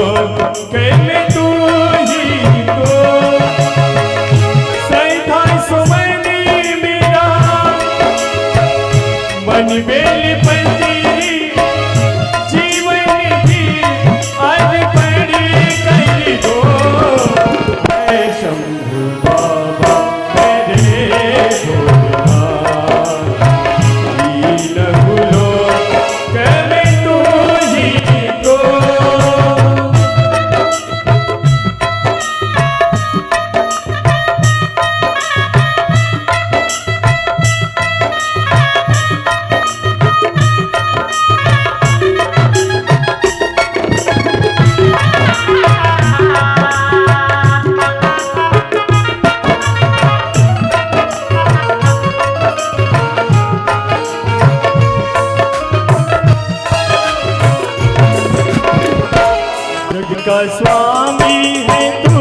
स्वामी है तू,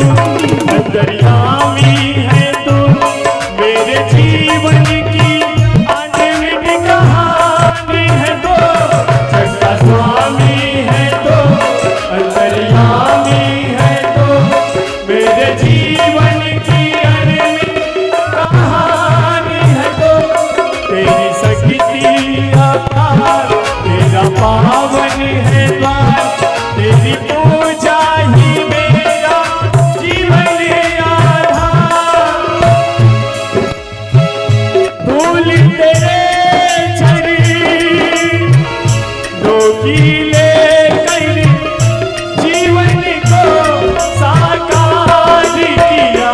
अंतर्यामी है तू, मेरे जीवन की अनमित कहानी है तो। सच्चा स्वामी है तो, अंतर्यामी है तो, मेरे जीवन की अनमित कहानी है तो। तेरी शक्ति अपार, तेरा पावन है द्वार, तेरी पूजा ही मेरा जीवन आधार। धूल तेरे शरीर रोकीले कर जीवन को साकार किया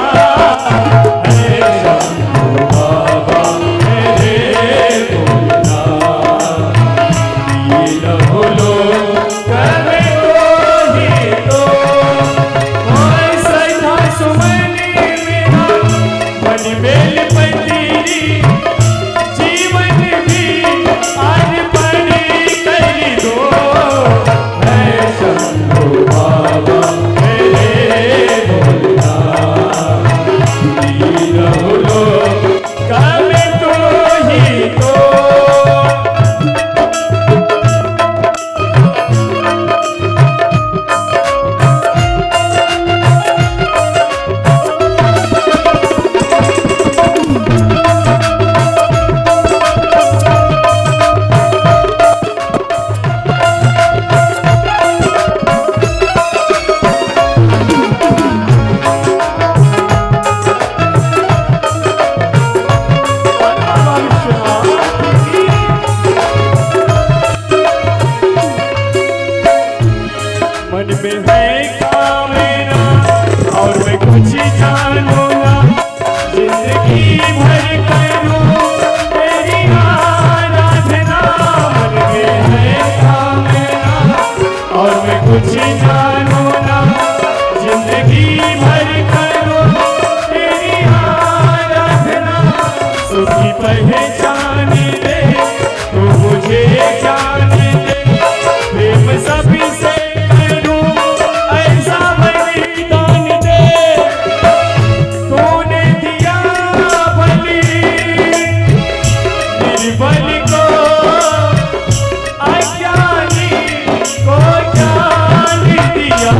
है शंभू बाबा मेरे दीन भोलो करे तो ही तो। ओए सदा सुमन मेरा मन बेल पतीरी, जीवन भी अर्पण कर दो है शंभू बाबा मेरे भोलेनाथ। दीन भोलो करे तो ही तो। मन में है कामना और मैं कुछ जानूंगा, जिंदगी भर करूं तेरी आराधना। मन में है कामना और मैं कुछ जानूंगा, जिंदगी भर करूं तेरी आराधना। सुखी पहचान दे तू मुझे, ज्ञान दे प्रेम सभी से करूं ऐसा बलिदान दे। तूने दिया बलि निर्बल को, अज्ञानी को ज्ञान दिया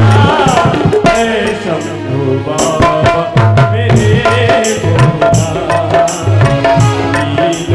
है शंभू बाबा मेरे भोलेनाथ। दीन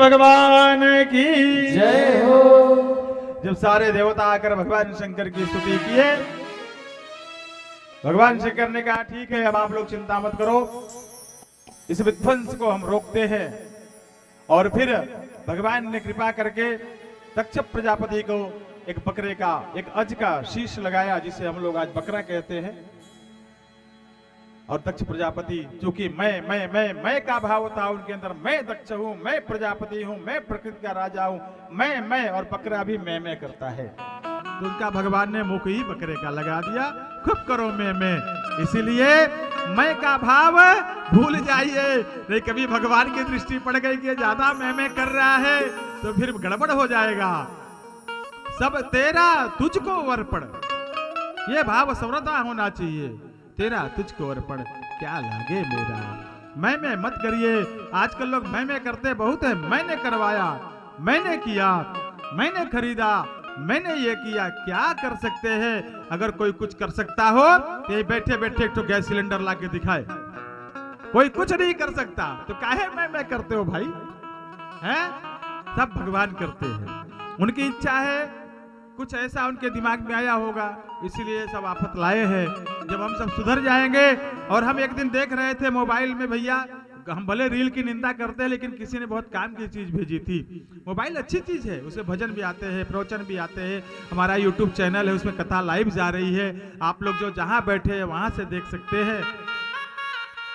भगवान की जय हो। जब सारे देवता आकर भगवान शंकर की स्तुति किए, भगवान शंकर ने कहा ठीक है, अब आप लोग चिंता मत करो, इस विध्वंस को हम रोकते हैं। और फिर भगवान ने कृपा करके दक्ष प्रजापति को एक बकरे का, एक अज का शीश लगाया, जिसे हम लोग आज बकरा कहते हैं। और दक्ष प्रजापति, चूंकि मैं का भाव था उनके अंदर, मैं दक्ष हूं, मैं प्रजापति हूं, मैं प्रकृति का राजा हूं, मैं और बकरा भी मैं करता है, तो उनका भगवान ने मुख ही बकरे का लगा दिया, खूब करो मैं। इसीलिए मैं का भाव भूल जाइए, नहीं कभी भगवान की दृष्टि पड़ गई कि ज्यादा मैं कर रहा है तो फिर गड़बड़ हो जाएगा। सब तेरा तुझको अर्पण, ये भाव सर्वदा होना चाहिए, तेरा तुझको अर्पण क्या लागे मेरा। मैं मत करिए, आजकल लोग मैं करते बहुत है, मैंने करवाया, मैंने किया, मैंने खरीदा, मैंने ये किया, क्या कर सकते हैं। अगर कोई कुछ कर सकता हो तो ये बैठे बैठे एक तो गैस सिलेंडर ला के दिखाए, कोई कुछ नहीं कर सकता तो काहे मैं करते हो भाई, हैं? सब भगवान करते हैं, उनकी इच्छा है, कुछ ऐसा उनके दिमाग में आया होगा, इसीलिए सब आफत लाए हैं। जब हम सब सुधर जाएंगे, और हम एक दिन देख रहे थे मोबाइल में, भैया हम भले रील की निंदा करते हैं लेकिन किसी ने बहुत काम की चीज भेजी थी। मोबाइल अच्छी चीज है, उससे भजन भी आते हैं, प्रवचन भी आते हैं, हमारा यूट्यूब चैनल है उसमें कथा लाइव जा रही है, आप लोग जो जहां बैठे हैं वहां से देख सकते हैं।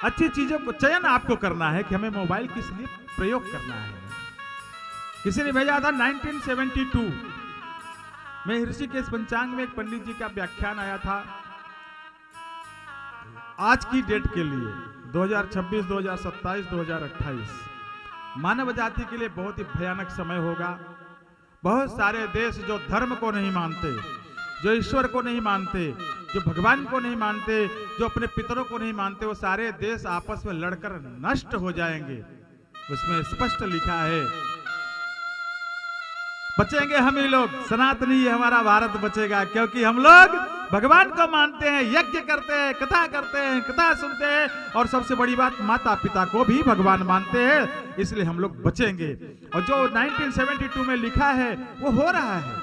अच्छी चीजों को चयन आपको करना है कि हमें मोबाइल किस लिए प्रयोग करना है। किसी ने भेजा था 1972 में ऋषिकेश पंचांग में एक पंडित जी का व्याख्यान आया था आज की डेट के लिए, 2026, 2027, 2028 मानव जाति के लिए बहुत ही भयानक समय होगा। बहुत सारे देश जो धर्म को नहीं मानते, जो ईश्वर को नहीं मानते, जो भगवान को नहीं मानते, जो अपने पितरों को नहीं मानते, वो सारे देश आपस में लड़कर नष्ट हो जाएंगे। उसमें स्पष्ट लिखा है बचेंगे हम ही लोग, सनातनी ही हमारा भारत बचेगा, क्योंकि हम लोग भगवान को मानते हैं, यज्ञ करते हैं, कथा करते हैं, कथा सुनते हैं, और सबसे बड़ी बात माता पिता को भी भगवान मानते हैं, इसलिए हम लोग बचेंगे। और जो 1972 में लिखा है वो हो रहा है,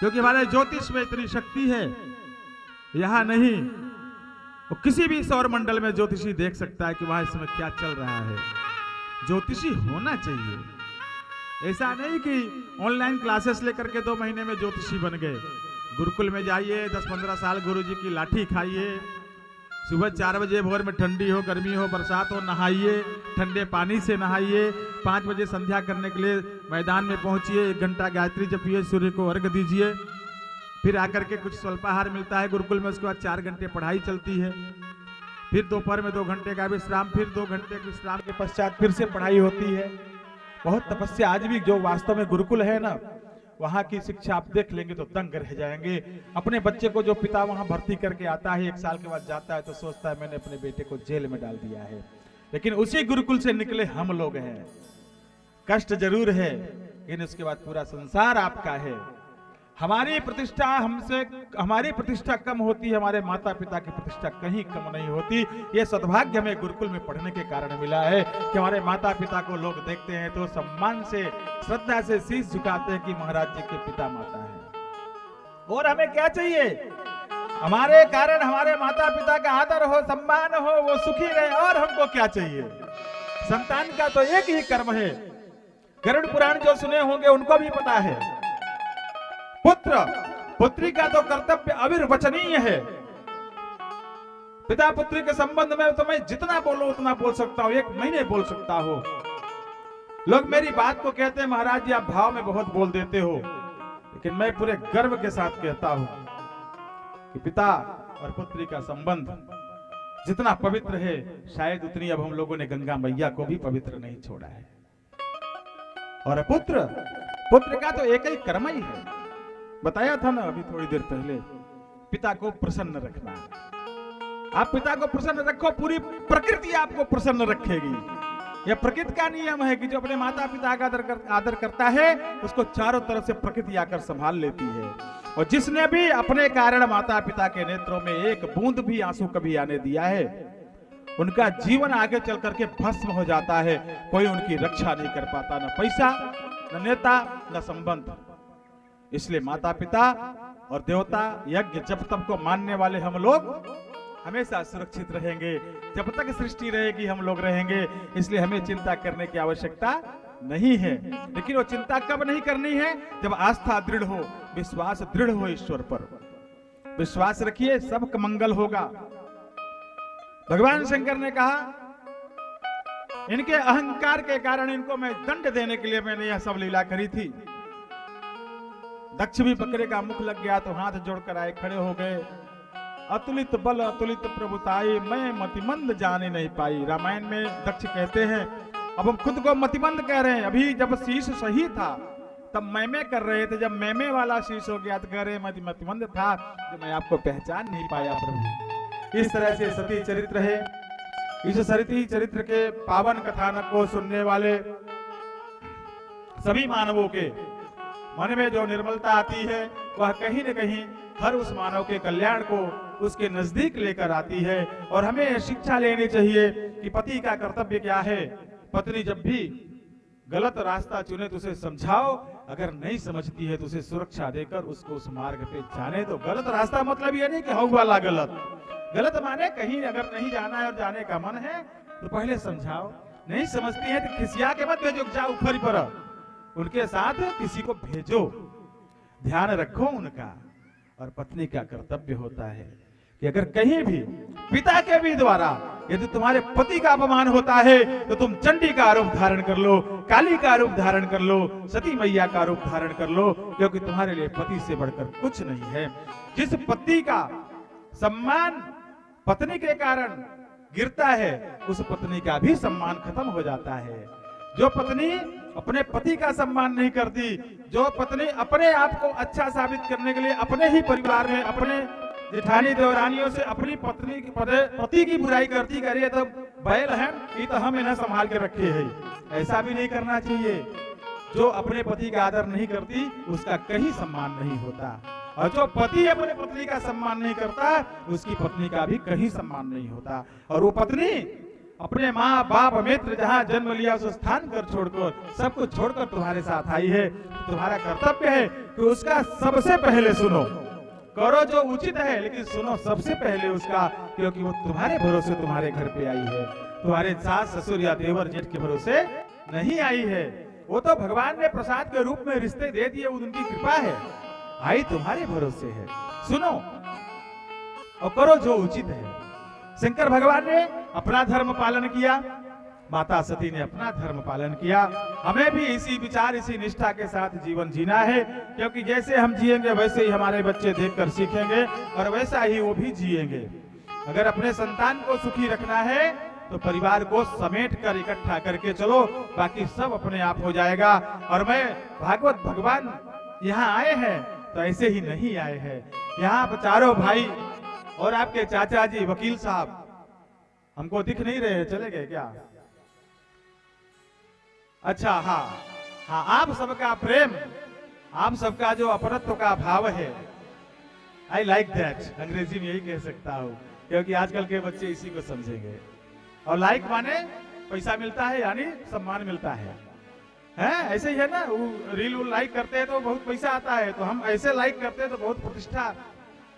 क्योंकि हमारे ज्योतिष में इतनी शक्ति है, यहां नहीं, वो किसी भी सौर मंडल में ज्योतिषी देख सकता है कि वहां इस समय क्या चल रहा है। ज्योतिषी होना चाहिए, ऐसा नहीं कि ऑनलाइन क्लासेस लेकर के 2 महीने में ज्योतिषी बन गए। गुरुकुल में जाइए, 10-15 साल गुरुजी की लाठी खाइए, सुबह 4 बजे भोर में, ठंडी हो गर्मी हो बरसात हो, नहाइए, ठंडे पानी से नहाइए, 5 बजे संध्या करने के लिए मैदान में पहुंचिए, 1 घंटा गायत्री जपिए, सूर्य को अर्घ दीजिए, फिर आकर के कुछ स्वल्पाहार मिलता है गुरुकुल में, उसके बाद 4 घंटे पढ़ाई चलती है, फिर दोपहर में 2 घंटे का विश्राम, फिर 2 घंटे विश्राम के पश्चात फिर से पढ़ाई होती है। बहुत तपस्या, आज भी जो वास्तव में गुरुकुल है ना, वहां की शिक्षा आप देख लेंगे तो दंग रह जाएंगे। अपने बच्चे को जो पिता वहां भर्ती करके आता है, 1 साल के बाद जाता है तो सोचता है मैंने अपने बेटे को जेल में डाल दिया है, लेकिन उसी गुरुकुल से निकले हम लोग हैं। कष्ट जरूर है, लेकिन उसके बाद पूरा संसार आपका है। हमारी प्रतिष्ठा कम होती है, हमारे माता पिता की प्रतिष्ठा कहीं कम नहीं होती। ये सद्भाग्य हमें गुरुकुल में पढ़ने के कारण मिला है कि हमारे माता पिता को लोग देखते हैं तो सम्मान से, श्रद्धा से शीश झुकाते हैं कि महाराज जी के पिता माता है। और हमें क्या चाहिए, हमारे कारण हमारे माता पिता का आदर हो, सम्मान हो, वो सुखी रहे, और हमको क्या चाहिए। संतान का तो एक ही कर्म है, गरुड़ पुराण जो सुने होंगे उनको भी पता है, पुत्र पुत्री का तो कर्तव्य अविर्वचनीय है। पिता पुत्री के संबंध में तो मैं जितना बोलूं उतना बोल सकता हूं, 1 महीने बोल सकता हूं। लोग मेरी बात को कहते हैं महाराज जी आप भाव में बहुत बोल देते हो, लेकिन मैं पूरे गर्व के साथ कहता हूं कि पिता और पुत्री का संबंध जितना पवित्र है, शायद उतनी अब हम लोगों ने गंगा मैया को भी पवित्र नहीं छोड़ा है। और पुत्र का तो एक ही कर्म ही है, बताया था ना अभी थोड़ी देर पहले, पिता को प्रसन्न रखना। आप पिता को प्रसन्न रखो, पूरी प्रकृति आपको प्रसन्न रखेगी। यह प्रकृति का नियम है कि जो अपने माता पिता का आदर करता है उसको चारों तरफ से प्रकृति आकर संभाल लेती है। और जिसने भी अपने कारण माता पिता के नेत्रों में एक बूंद भी आंसू कभी आने दिया है, उनका जीवन आगे चल करके भस्म हो जाता है। कोई उनकी रक्षा नहीं कर पाता, न पैसा, न नेता, न संबंध। इसलिए माता पिता और देवता यज्ञ जब तक को मानने वाले हम लोग हमेशा सुरक्षित रहेंगे। जब तक सृष्टि रहेगी हम लोग रहेंगे। इसलिए हमें चिंता करने की आवश्यकता नहीं है। लेकिन वो चिंता कब नहीं करनी है? जब आस्था दृढ़ हो, विश्वास दृढ़ हो ईश्वर पर। विश्वास रखिए, सबका मंगल होगा। भगवान शंकर ने कहा, इनके अहंकार के कारण इनको मैं दंड देने के लिए मैंने यह सब लीला करी थी। दक्ष भी बकरे का मुख लग गया तो हाथ जोड़कर आए, खड़े हो गए। अतुलित बल अतुलित प्रभुताई, मैं मतिमंद जाने नहीं पाई। रामायण में दक्ष कहते हैं, अब हम खुद को मतिमंद कह रहे हैं। अभी जब शीश सही था तब मैमे कर रहे थे, जब मैमे वाला शीश हो गया तो कह रहे मतिमंद था जो मैं आपको पहचान नहीं पाया प्रभु। इस तरह से सती चरित्र है। इस सती चरित्र के पावन कथानक को सुनने वाले सभी मानवों के मन में जो निर्मलता आती है वह कहीं न कहीं हर उस मानव के कल्याण को उसके नजदीक लेकर आती है। और हमें शिक्षा लेनी चाहिए कि पति का कर्तव्य क्या है। पत्नी जब भी गलत रास्ता चुने तो उसे समझाओ, अगर नहीं समझती है तो उसे सुरक्षा देकर उसको उस मार्ग पे जाने दो। गलत रास्ता मतलब ये नहीं कि हऊ वाला गलत। गलत माने कहीं अगर नहीं जाना है और जाने का मन है तो पहले समझाओ। नहीं समझती है तो खिसिया के मत भेजो, जाओ ऊपर पर, उनके साथ किसी को भेजो, ध्यान रखो उनका। और पत्नी का कर्तव्य होता है कि अगर कहीं भी पिता के भी द्वारा यदि तुम्हारे पति का अपमान होता है तो तुम चंडी का रूप धारण कर लो, काली का रूप धारण कर लो, सती मैया का रूप धारण कर लो, क्योंकि तुम्हारे लिए पति से बढ़कर कुछ नहीं है। जिस पति का सम्मान पत्नी के कारण गिरता है उस पत्नी का भी सम्मान खत्म हो जाता है। जो पत्नी अपने पति का सम्मान नहीं करती, जो पत्नी अपने आप को अच्छा साबित करने के लिए अपने ही परिवार में अपने जेठानी देवरानियों से अपनी पति की बुराई करती, करिए तो बैल है ये तो हम इन्हें संभाल के रखे है, ऐसा भी नहीं करना चाहिए। जो अपने पति का आदर नहीं करती उसका कहीं सम्मान नहीं होता, और जो पति अपने पत्नी का सम्मान नहीं करता उसकी पत्नी का भी कहीं सम्मान नहीं होता। और वो पत्नी अपने माँ बाप मित्र जहाँ जन्म लिया उस स्थान कर छोड़कर सब कुछ छोड़कर तुम्हारे साथ आई है। तुम्हारा कर्तव्य है कि उसका सबसे पहले सुनो, करो जो उचित है, लेकिन सुनो सबसे पहले उसका, क्योंकि वो तुम्हारे भरोसे तुम्हारे घर पे आई है, तुम्हारे सास ससुर या देवर जेठ के भरोसे नहीं आई है। वो तो भगवान ने प्रसाद के रूप में रिश्ते दे दिए, उनकी कृपा है, आई तुम्हारे भरोसे है। सुनो और करो जो उचित है। शंकर भगवान ने अपना धर्म पालन किया, माता सती ने अपना धर्म पालन किया। हमें भी इसी विचार इसी निष्ठा के साथ जीवन जीना है, क्योंकि जैसे हम जिएंगे वैसे ही हमारे बच्चे देखकर सीखेंगे और वैसा ही वो भी जिएंगे। अगर अपने संतान को सुखी रखना है तो परिवार को समेट कर इकट्ठा करके चलो, बाकी सब अपने आप हो जाएगा। और मैं भागवत भगवान यहाँ आए हैं तो ऐसे ही नहीं आए हैं। यहाँ चारों भाई और आपके चाचा जी वकील साहब हमको दिख नहीं रहे, चले गए क्या? अच्छा, हाँ, आप सबका प्रेम, आप सबका जो अपनत्व का भाव है, आई लाइक दैट। अंग्रेजी में यही कह सकता हूँ, क्योंकि आजकल के बच्चे इसी को समझेंगे। और लाइक माने पैसा मिलता है यानी सम्मान मिलता है ऐसे ही है ना। रील लाइक करते हैं तो बहुत पैसा आता है, तो हम ऐसे लाइक करते हैं तो बहुत प्रतिष्ठा,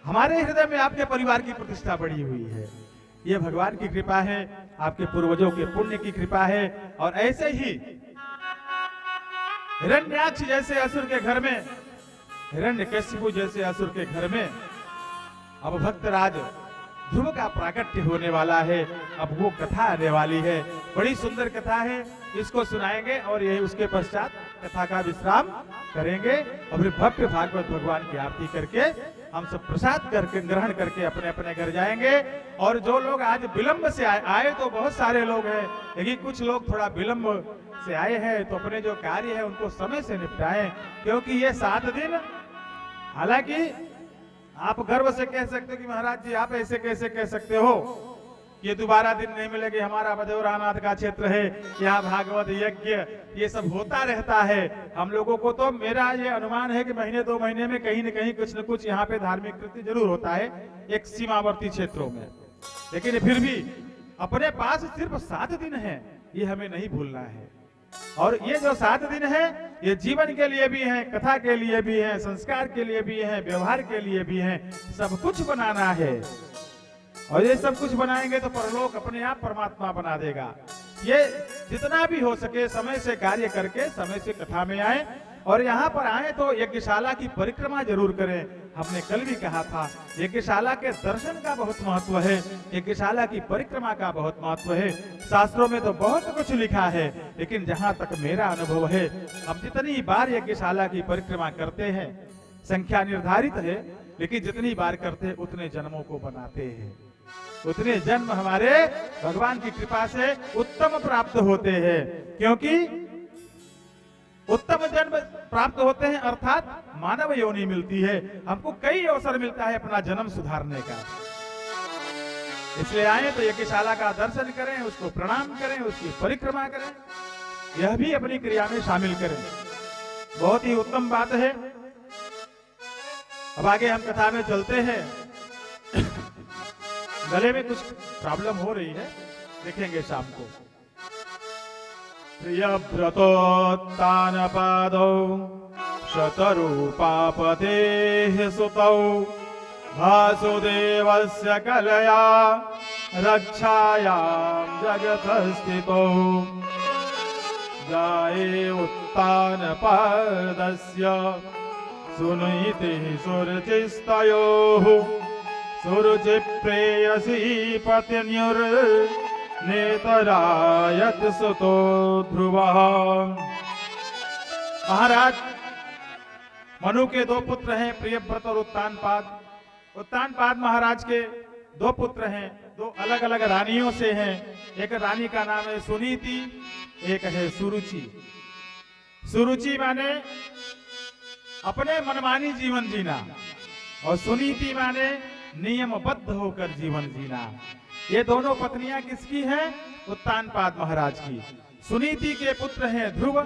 हमारे हृदय में आपके परिवार की प्रतिष्ठा बढ़ी हुई है। ये भगवान की कृपा है, आपके पूर्वजों के पुण्य की कृपा है। और ऐसे ही हिरण्याक्ष जैसे असुर के घर में, हिरण्यकशिपु जैसे असुर के घर में अब भक्तराज ध्रुव का प्राकट्य होने वाला है। अब वो कथा आने वाली है, बड़ी सुंदर कथा है, इसको सुनाएंगे और यही उसके पश्चात कथा का विश्राम करेंगे। और फिर भव्य भागवत भगवान की आरती करके हम सब प्रसाद करके ग्रहण करके अपने अपने घर जाएंगे। और जो लोग आज विलंब से आए तो बहुत सारे लोग हैं, लेकिन कुछ लोग थोड़ा विलंब से आए हैं तो अपने जो कार्य है उनको समय से निपटाएं, क्योंकि ये 7 दिन, हालांकि आप गर्व से कह सकते हो कि महाराज जी आप ऐसे कैसे कह सकते हो, ये दोबारा दिन नहीं मिलेगी। हमारा बजौरानाथ का क्षेत्र है, यहाँ भागवत यज्ञ ये सब होता रहता है। हम लोगों को तो मेरा ये अनुमान है कि महीने 2 महीने में कहीं न कहीं कुछ न कुछ यहाँ पे धार्मिक कृत्य जरूर होता है, एक सीमावर्ती क्षेत्रों में। लेकिन फिर भी अपने पास सिर्फ 7 दिन है, ये हमें नहीं भूलना है। और ये जो 7 दिन है, ये जीवन के लिए भी है, कथा के लिए भी है, संस्कार के लिए भी है, व्यवहार के लिए भी है, सब कुछ बनाना है। और ये सब कुछ बनाएंगे तो परलोक अपने आप परमात्मा बना देगा। ये जितना भी हो सके समय से कार्य करके समय से कथा में आए, और यहाँ पर आए तो यज्ञशाला की परिक्रमा जरूर करें। हमने कल भी कहा था, यज्ञशाला के दर्शन का बहुत महत्व है, यज्ञशाला की परिक्रमा का बहुत महत्व है। शास्त्रों में तो बहुत कुछ लिखा है, लेकिन जहाँ तक मेरा अनुभव है, हम जितनी बार यज्ञशाला की परिक्रमा करते हैं, संख्या निर्धारित है, लेकिन जितनी बार करते हैं उतने जन्मों को बनाते हैं, उतने जन्म हमारे भगवान की कृपा से उत्तम प्राप्त होते हैं। क्योंकि उत्तम जन्म प्राप्त होते हैं अर्थात मानव योनि मिलती है, हमको कई अवसर मिलता है अपना जन्म सुधारने का। इसलिए आए तो यज्ञशाला का दर्शन करें, उसको प्रणाम करें, उसकी परिक्रमा करें, यह भी अपनी क्रिया में शामिल करें। बहुत ही उत्तम बात है। अब आगे हम कथा में चलते हैं। गले में कुछ प्रॉब्लम हो रही है, देखेंगे शाम को। प्रियव्रतोत्तान पादौ शतरूपापतेः सुतौ वासुदेवस्य कलया रक्षायां जगतस्थितौ जाये उत्तानपादस्य सुनीतिः सुरुचिस्तयोः सुरुचि प्रेयसी पत्न्युर्नेतरायत सुतो ध्रुवः। महाराज, मनु के 2 पुत्र हैं, प्रियव्रत और उत्तानपाद। उत्तानपाद महाराज के 2 पुत्र हैं, 2 अलग अलग रानियों से हैं। एक रानी का नाम है सुनीति, एक है सुरुचि। सुरुचि माने अपने मनमानी जीवन जीना, और सुनीति माने नियमबद्ध होकर जीवन जीना। ये दोनों पत्नियां किसकी हैं? उत्तानपाद महाराज की। सुनीति के पुत्र हैं ध्रुव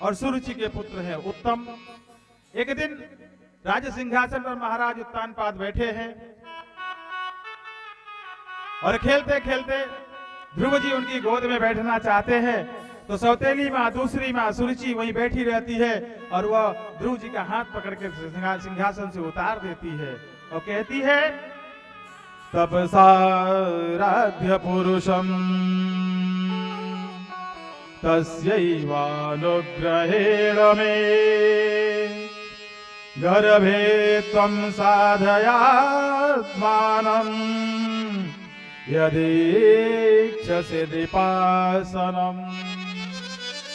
और सुरुचि के पुत्र हैं उत्तम। एक दिन राज सिंहासन पर महाराज उत्तानपाद बैठे हैं, और खेलते खेलते ध्रुव जी उनकी गोद में बैठना चाहते हैं, तो सौतेली माँ, दूसरी माँ सुरुचि वहीं बैठी रहती है, और वह ध्रुव जी का हाथ पकड़ के सिंहासन से उतार देती है और कहती है, तपसाराध्य पुरुषम तस्यैवानुग्रहेण मे गर्भे त्वं साधयात्मानं यदीक्षसे दीपासनम।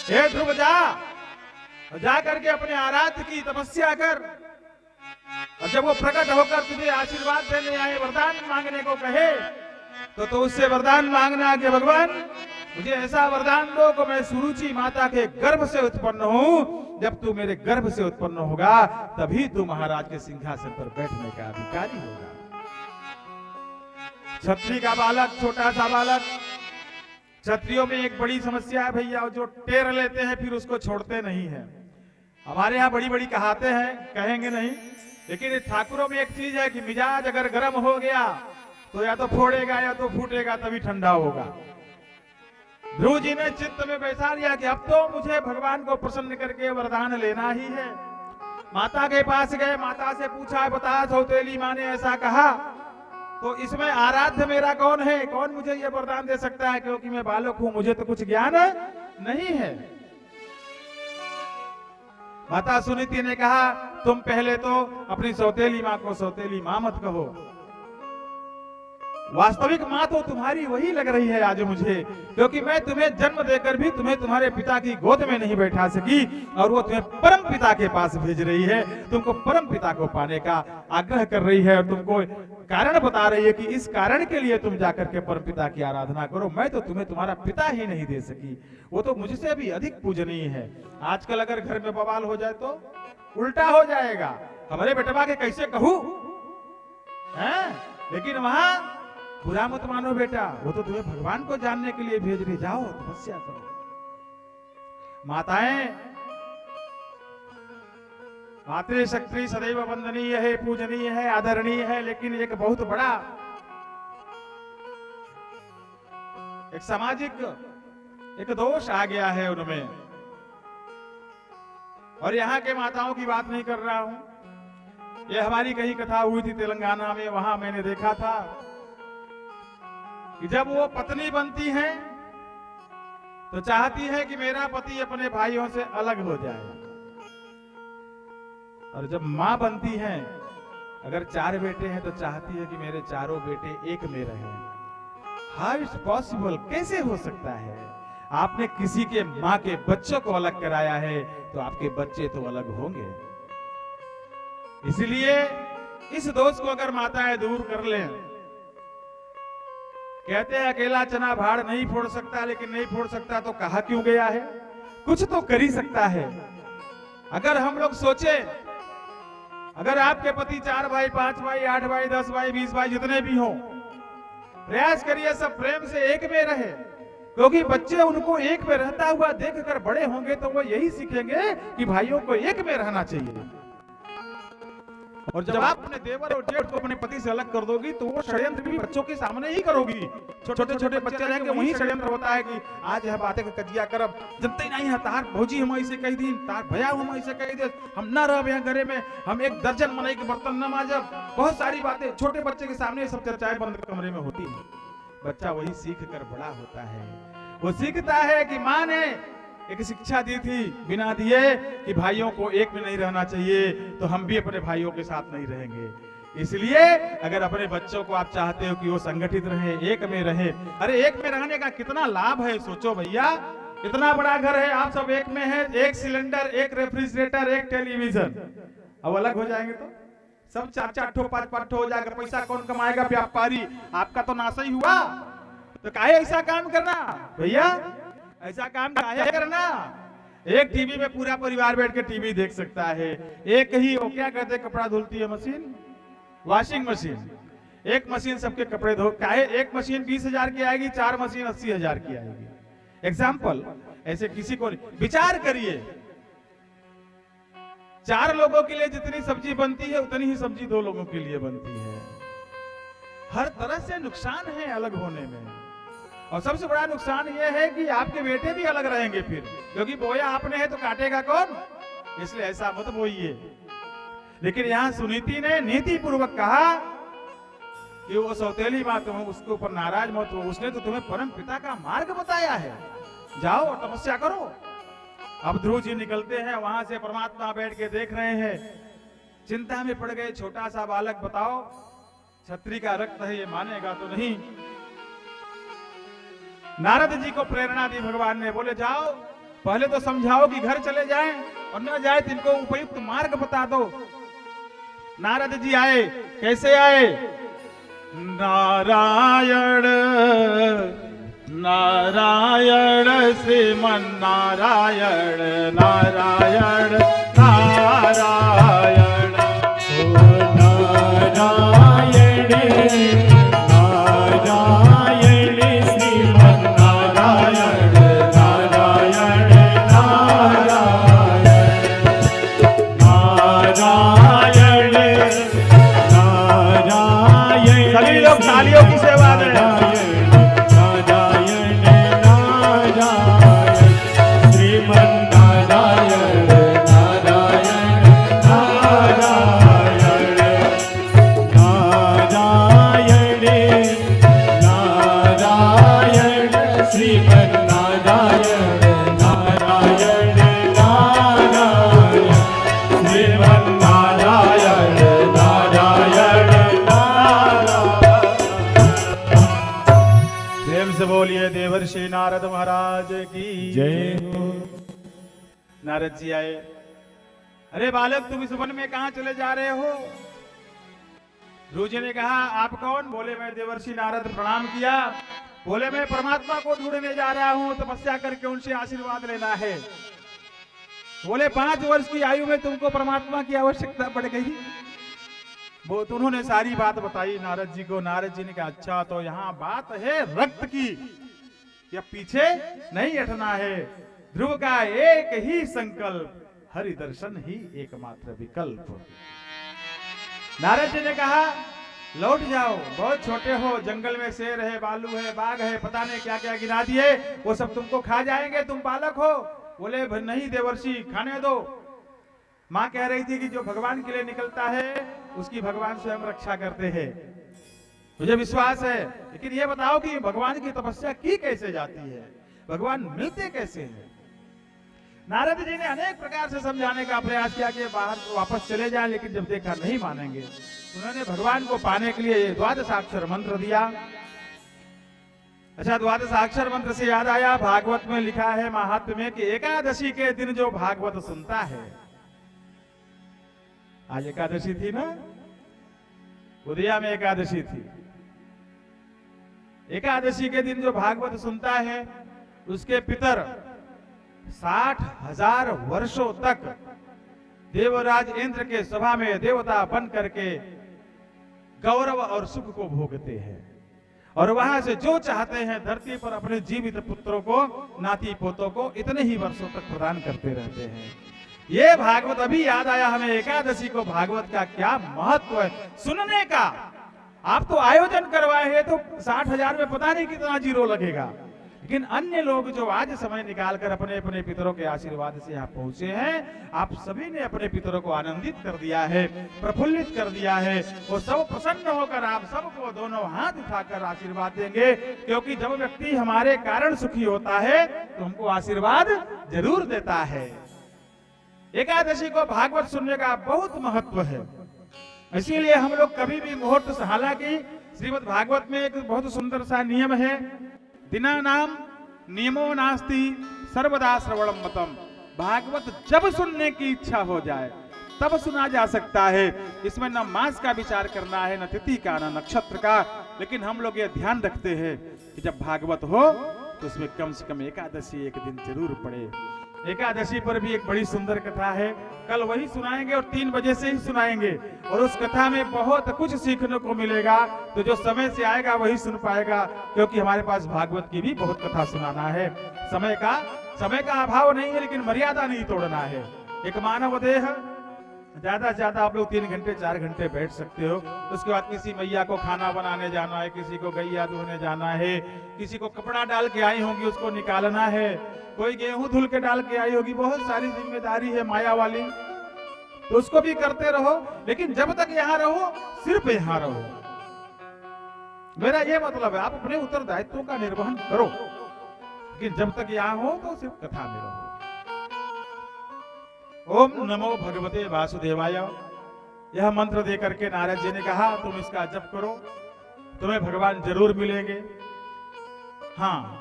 हे ध्रुव, जा करके अपने आराध्य की तपस्या कर, और जब वो प्रकट होकर तुझे आशीर्वाद देने आए, वरदान मांगने को कहे, तो उससे वरदान मांगना कि भगवान मुझे ऐसा वरदान दो कि मैं सुरुचि माता के गर्भ से उत्पन्न हूं। जब तू मेरे गर्भ से उत्पन्न होगा तभी तू महाराज के सिंहासन पर बैठने का अधिकारी होगा। क्षत्रिय का बालक, छोटा सा बालक, क्षत्रियों में एक बड़ी समस्या है भैया, जो टेर लेते हैं फिर उसको छोड़ते नहीं है। हमारे यहाँ बड़ी बड़ी कहाते हैं, कहेंगे नहीं, लेकिन ठाकुरों में एक चीज है कि मिजाज अगर गर्म हो गया तो या तो फोड़ेगा या तो फूटेगा, तभी ठंडा होगा। ध्रुव जी ने चित्त में बैठा लिया कि अब तो मुझे भगवान को प्रसन्न करके वरदान लेना ही है। माता के पास गए, माता से पूछा, बता सौतेली माँ ने ऐसा कहा, तो इसमें आराध्य मेरा कौन है, कौन मुझे ये वरदान दे सकता है, क्योंकि मैं बालक हूं, मुझे तो कुछ ज्ञान नहीं है। माता सुनीति ने कहा, तुम पहले तो अपनी सौतेली माँ को सौतेली माँ मत कहो, वास्तविक माँ तो तुम्हारी वही लग रही है आज मुझे, क्योंकि मैं तुम्हें जन्म देकर भी तुम्हें तुम्हारे पिता की गोद में नहीं बैठा सकी, और वो तुम्हें परम पिता के पास भेज रही है, तुमको परम पिता को पाने का आग्रह कर रही है, और तुमको कारण बता रही है कि इस कारण के लिए तुम जाकर के परम पिता की आराधना करो। मैं तो तुम्हें तुम्हारा पिता ही नहीं दे सकी, वो तो मुझसे भी अधिक पूजनीय है। आजकल अगर घर में बवाल हो जाए तो उल्टा हो जाएगा, हमारे बेटवा के कैसे कहूं, लेकिन वहां बुरा मत मानो बेटा, वो तो तुम्हें भगवान को जानने के लिए भेज रही, जाओ तपस्या करो। माताएं, मातृशक्ति सदैव वंदनीय है, पूजनीय है, आदरणीय है, लेकिन एक बहुत बड़ा सामाजिक एक दोष आ गया है उनमें। और यहाँ के माताओं की बात नहीं कर रहा हूं, ये हमारी कहीं कथा हुई थी तेलंगाना में, वहां मैंने देखा था कि जब वो पत्नी बनती हैं तो चाहती है कि मेरा पति अपने भाइयों से अलग हो जाए, और जब मां बनती हैं, अगर 4 बेटे हैं तो चाहती है कि मेरे चारों बेटे एक में रहें। हाउ इज पॉसिबल, कैसे हो सकता है? आपने किसी के मां के बच्चों को अलग कराया है तो आपके बच्चे तो अलग होंगे। इसलिए इस दोष को अगर माताएं दूर कर लें, कहते हैं अकेला चना भाड़ नहीं फोड़ सकता, लेकिन नहीं फोड़ सकता तो कहा क्यों गया है? कुछ तो कर ही सकता है। अगर हम लोग सोचे, अगर आपके पति 4 भाई, 5 भाई, 8 भाई, 10 भाई, 20 भाई, जितने भी हों, प्रयास करिए सब प्रेम से एक में रहे, क्योंकि बच्चे उनको एक में रहता हुआ देखकर बड़े होंगे तो वो यही सीखेंगे कि भाइयों को एक में रहना चाहिए। और जब आप अपने देवर और जेठ को अपने पति से अलग कर दोगी तो वो षड्यंत्र भी बच्चों के सामने ही करोगी। छोटे छोटे बच्चे रहेंगे, वही षड्यंत्र होता है कि आज यह बातें का कजिया करब, जनते नहीं है तार भौजी हम ऐसे कह दी, तार भैया हम ऐसे कह दे, हम न रह यहाँ घरे में, हम 1 दर्जन मनई के बर्तन न मांजब। बहुत सारी बातें छोटे बच्चे के सामने सब चर्चाएं बंद कमरे में होती है। बच्चा वही सीख कर बड़ा होता है। वो सीखता है कि माँ ने एक शिक्षा दी थी बिना दिए कि भाइयों को एक में नहीं रहना चाहिए, तो हम भी अपने भाइयों के साथ नहीं रहेंगे। इसलिए अगर अपने बच्चों को आप चाहते हो कि वो संगठित रहे, एक में रहे, अरे एक में रहने का कितना लाभ है, सोचो भैया। इतना बड़ा घर है, आप सब एक में है, 1 सिलेंडर, 1 रेफ्रिजरेटर, 1 टेलीविजन। अब अलग हो जाएंगे तो सब 4-4 ठो 5-5 ठो हो जाएगा। पैसा कौन कमाएगा? व्यापारी। आपका तो नाश ही हुआ। तो काहे ऐसा काम करना भैया, ऐसा काम काहे करना? एक टीवी में पूरा परिवार बैठ के टीवी देख सकता है। एक ही वो क्या कहते हैं कपड़ा धुलती है मशीन, वॉशिंग मशीन। एक मशीन सबके कपड़े धो, काहे एक मशीन 20,000 की आएगी, 4 मशीन 80,000 की आएगी। एग्जाम्पल, ऐसे किसी को विचार करिए, 4 लोगों के लिए जितनी सब्जी बनती है उतनी ही सब्जी 2 लोगों के लिए बनती है। हर तरह से नुकसान है अलग होने में। और सबसे बड़ा नुकसान यह है कि आपके बेटे भी अलग रहेंगे फिर, क्योंकि बोया आपने है तो काटेगा कौन? इसलिए ऐसा मत बोइए। लेकिन यहाँ सुनीति ने नीति पूर्वक कहा कि वो सौतेली बात हो, उसके ऊपर नाराज मत हो, उसने तो तुम्हें परम पिता का मार्ग बताया है, जाओ और तपस्या करो। अब ध्रुव जी निकलते हैं वहां से, परमात्मा बैठ के देख रहे हैं, चिंता में पड़ गए। छोटा सा बालक, बताओ छत्री का रक्त है, ये मानेगा तो नहीं। नारद जी को प्रेरणा दी भगवान ने, बोले जाओ पहले तो समझाओ कि घर चले जाएं, और न जाए तो इनको उपयुक्त मार्ग बता दो। नारद जी आए, कैसे आए? नारायण नारायण श्रीमन नारायण नारायण नारायण सभी लोग तालियों की सेवा दें। बोलिए देवर्षि नारद महाराज की जय हो। नारद जी आए, अरे बालक तुम इस वन में कहां चले जा रहे हो? ध्रुव जी ने कहा आप कौन? बोले मैं देवर्षि नारद। प्रणाम किया, बोले मैं परमात्मा को ढूंढने जा रहा हूं, तपस्या करके उनसे आशीर्वाद लेना है। बोले 5 वर्ष की आयु में तुमको परमात्मा की आवश्यकता पड़ गई? वो तो उन्होंने सारी बात बताई नारद जी को। नारद जी ने कहा अच्छा तो यहाँ बात है रक्त की, या पीछे नहीं हटना है। ध्रुव का एक ही संकल्प, हरि दर्शन ही एकमात्र विकल्प। नारद जी ने कहा लौट जाओ, बहुत छोटे हो, जंगल में शेर है, भालू है, बाघ है, पता नहीं क्या क्या गिना दिए, वो सब तुमको खा जाएंगे, तुम बालक हो। बोले नहीं देवर्षि, खाने दो। माँ कह रही थी कि जो भगवान के लिए निकलता है उसकी भगवान स्वयं रक्षा करते हैं, मुझे विश्वास है। लेकिन ये बताओ कि भगवान की तपस्या की कैसे जाती है, भगवान मिलते कैसे हैं? नारद जी ने अनेक प्रकार से समझाने का प्रयास किया कि बाहर वापस चले जाएं, लेकिन जब देखा नहीं मानेंगे, उन्होंने भगवान को पाने के लिए द्वादशाक्षर मंत्र दिया। अच्छा, द्वादशाक्षर मंत्र से याद आया, भागवत में लिखा है महात्म्य में कि एकादशी के दिन जो भागवत सुनता है, आज एकादशी थी ना, उदया में एकादशी थी, एकादशी के दिन जो भागवत सुनता है उसके पितर 60,000 वर्षों तक देवराज इंद्र के सभा में देवता बन करके गौरव और सुख को भोगते हैं, और वहां से जो चाहते हैं धरती पर अपने जीवित पुत्रों को, नाती पोतों को इतने ही वर्षों तक प्रदान करते रहते हैं। ये भागवत अभी याद आया हमें, एकादशी को भागवत का क्या महत्व है सुनने का। आप तो आयोजन करवाए हैं तो 60,000 में पता नहीं कितना जीरो लगेगा, लेकिन अन्य लोग जो आज समय निकालकर अपने अपने पितरों के आशीर्वाद से यहाँ पहुंचे हैं, आप सभी ने अपने पितरों को आनंदित कर दिया है, प्रफुल्लित कर दिया है। वो सब प्रसन्न होकर आप सबको दोनों हाथ उठाकर आशीर्वाद देंगे, क्योंकि जब व्यक्ति हमारे कारण सुखी होता है तो हमको आशीर्वाद जरूर देता है। एकादशी को भागवत सुनने का बहुत महत्व है, इसीलिए हम लोग कभी भी मुहूर्त, हालांकि श्रीमद् भागवत में एक बहुत सुंदर सा नियम है, दिनानाम नियमो नास्ति सर्वदा श्रवणम मतम। भागवत जब सुनने की इच्छा हो जाए तब सुना जा सकता है, इसमें न मास का विचार करना है, न तिथि का, न नक्षत्र का, लेकिन हम लोग ये ध्यान रखते हैं कि जब भागवत हो तो उसमें कम से कम एकादशी एक दिन जरूर पड़े। एकादशी पर भी एक बड़ी सुंदर कथा है, कल वही सुनाएंगे और 3 बजे से ही सुनाएंगे, और उस कथा में बहुत कुछ सीखने को मिलेगा। तो जो समय से आएगा वही सुन पाएगा, क्योंकि हमारे पास भागवत की भी बहुत कथा सुनाना है। समय का अभाव नहीं है, लेकिन मर्यादा नहीं तोड़ना है। एक मानव देह, ज्यादा से ज्यादा आप लोग 3 घंटे 4 घंटे बैठ सकते हो। उसके बाद किसी मैया को खाना बनाने जाना है, किसी को गैया धोने जाना है, किसी को कपड़ा डाल के आई होगी उसको निकालना है, कोई गेहूं धुल के डाल के आई होगी, बहुत सारी जिम्मेदारी है माया वाली, तो उसको भी करते रहो। लेकिन जब तक यहाँ रहो सिर्फ यहाँ रहो, मेरा ये मतलब है आप अपने उत्तरदायित्वों का निर्वहन करो, लेकिन जब तक यहाँ हो तो सिर्फ कथा में रहो। ओम नमो भगवते वासुदेवाय, यह मंत्र दे करके नारद जी ने कहा तुम इसका जप करो, तुम्हें भगवान जरूर मिलेंगे। हाँ,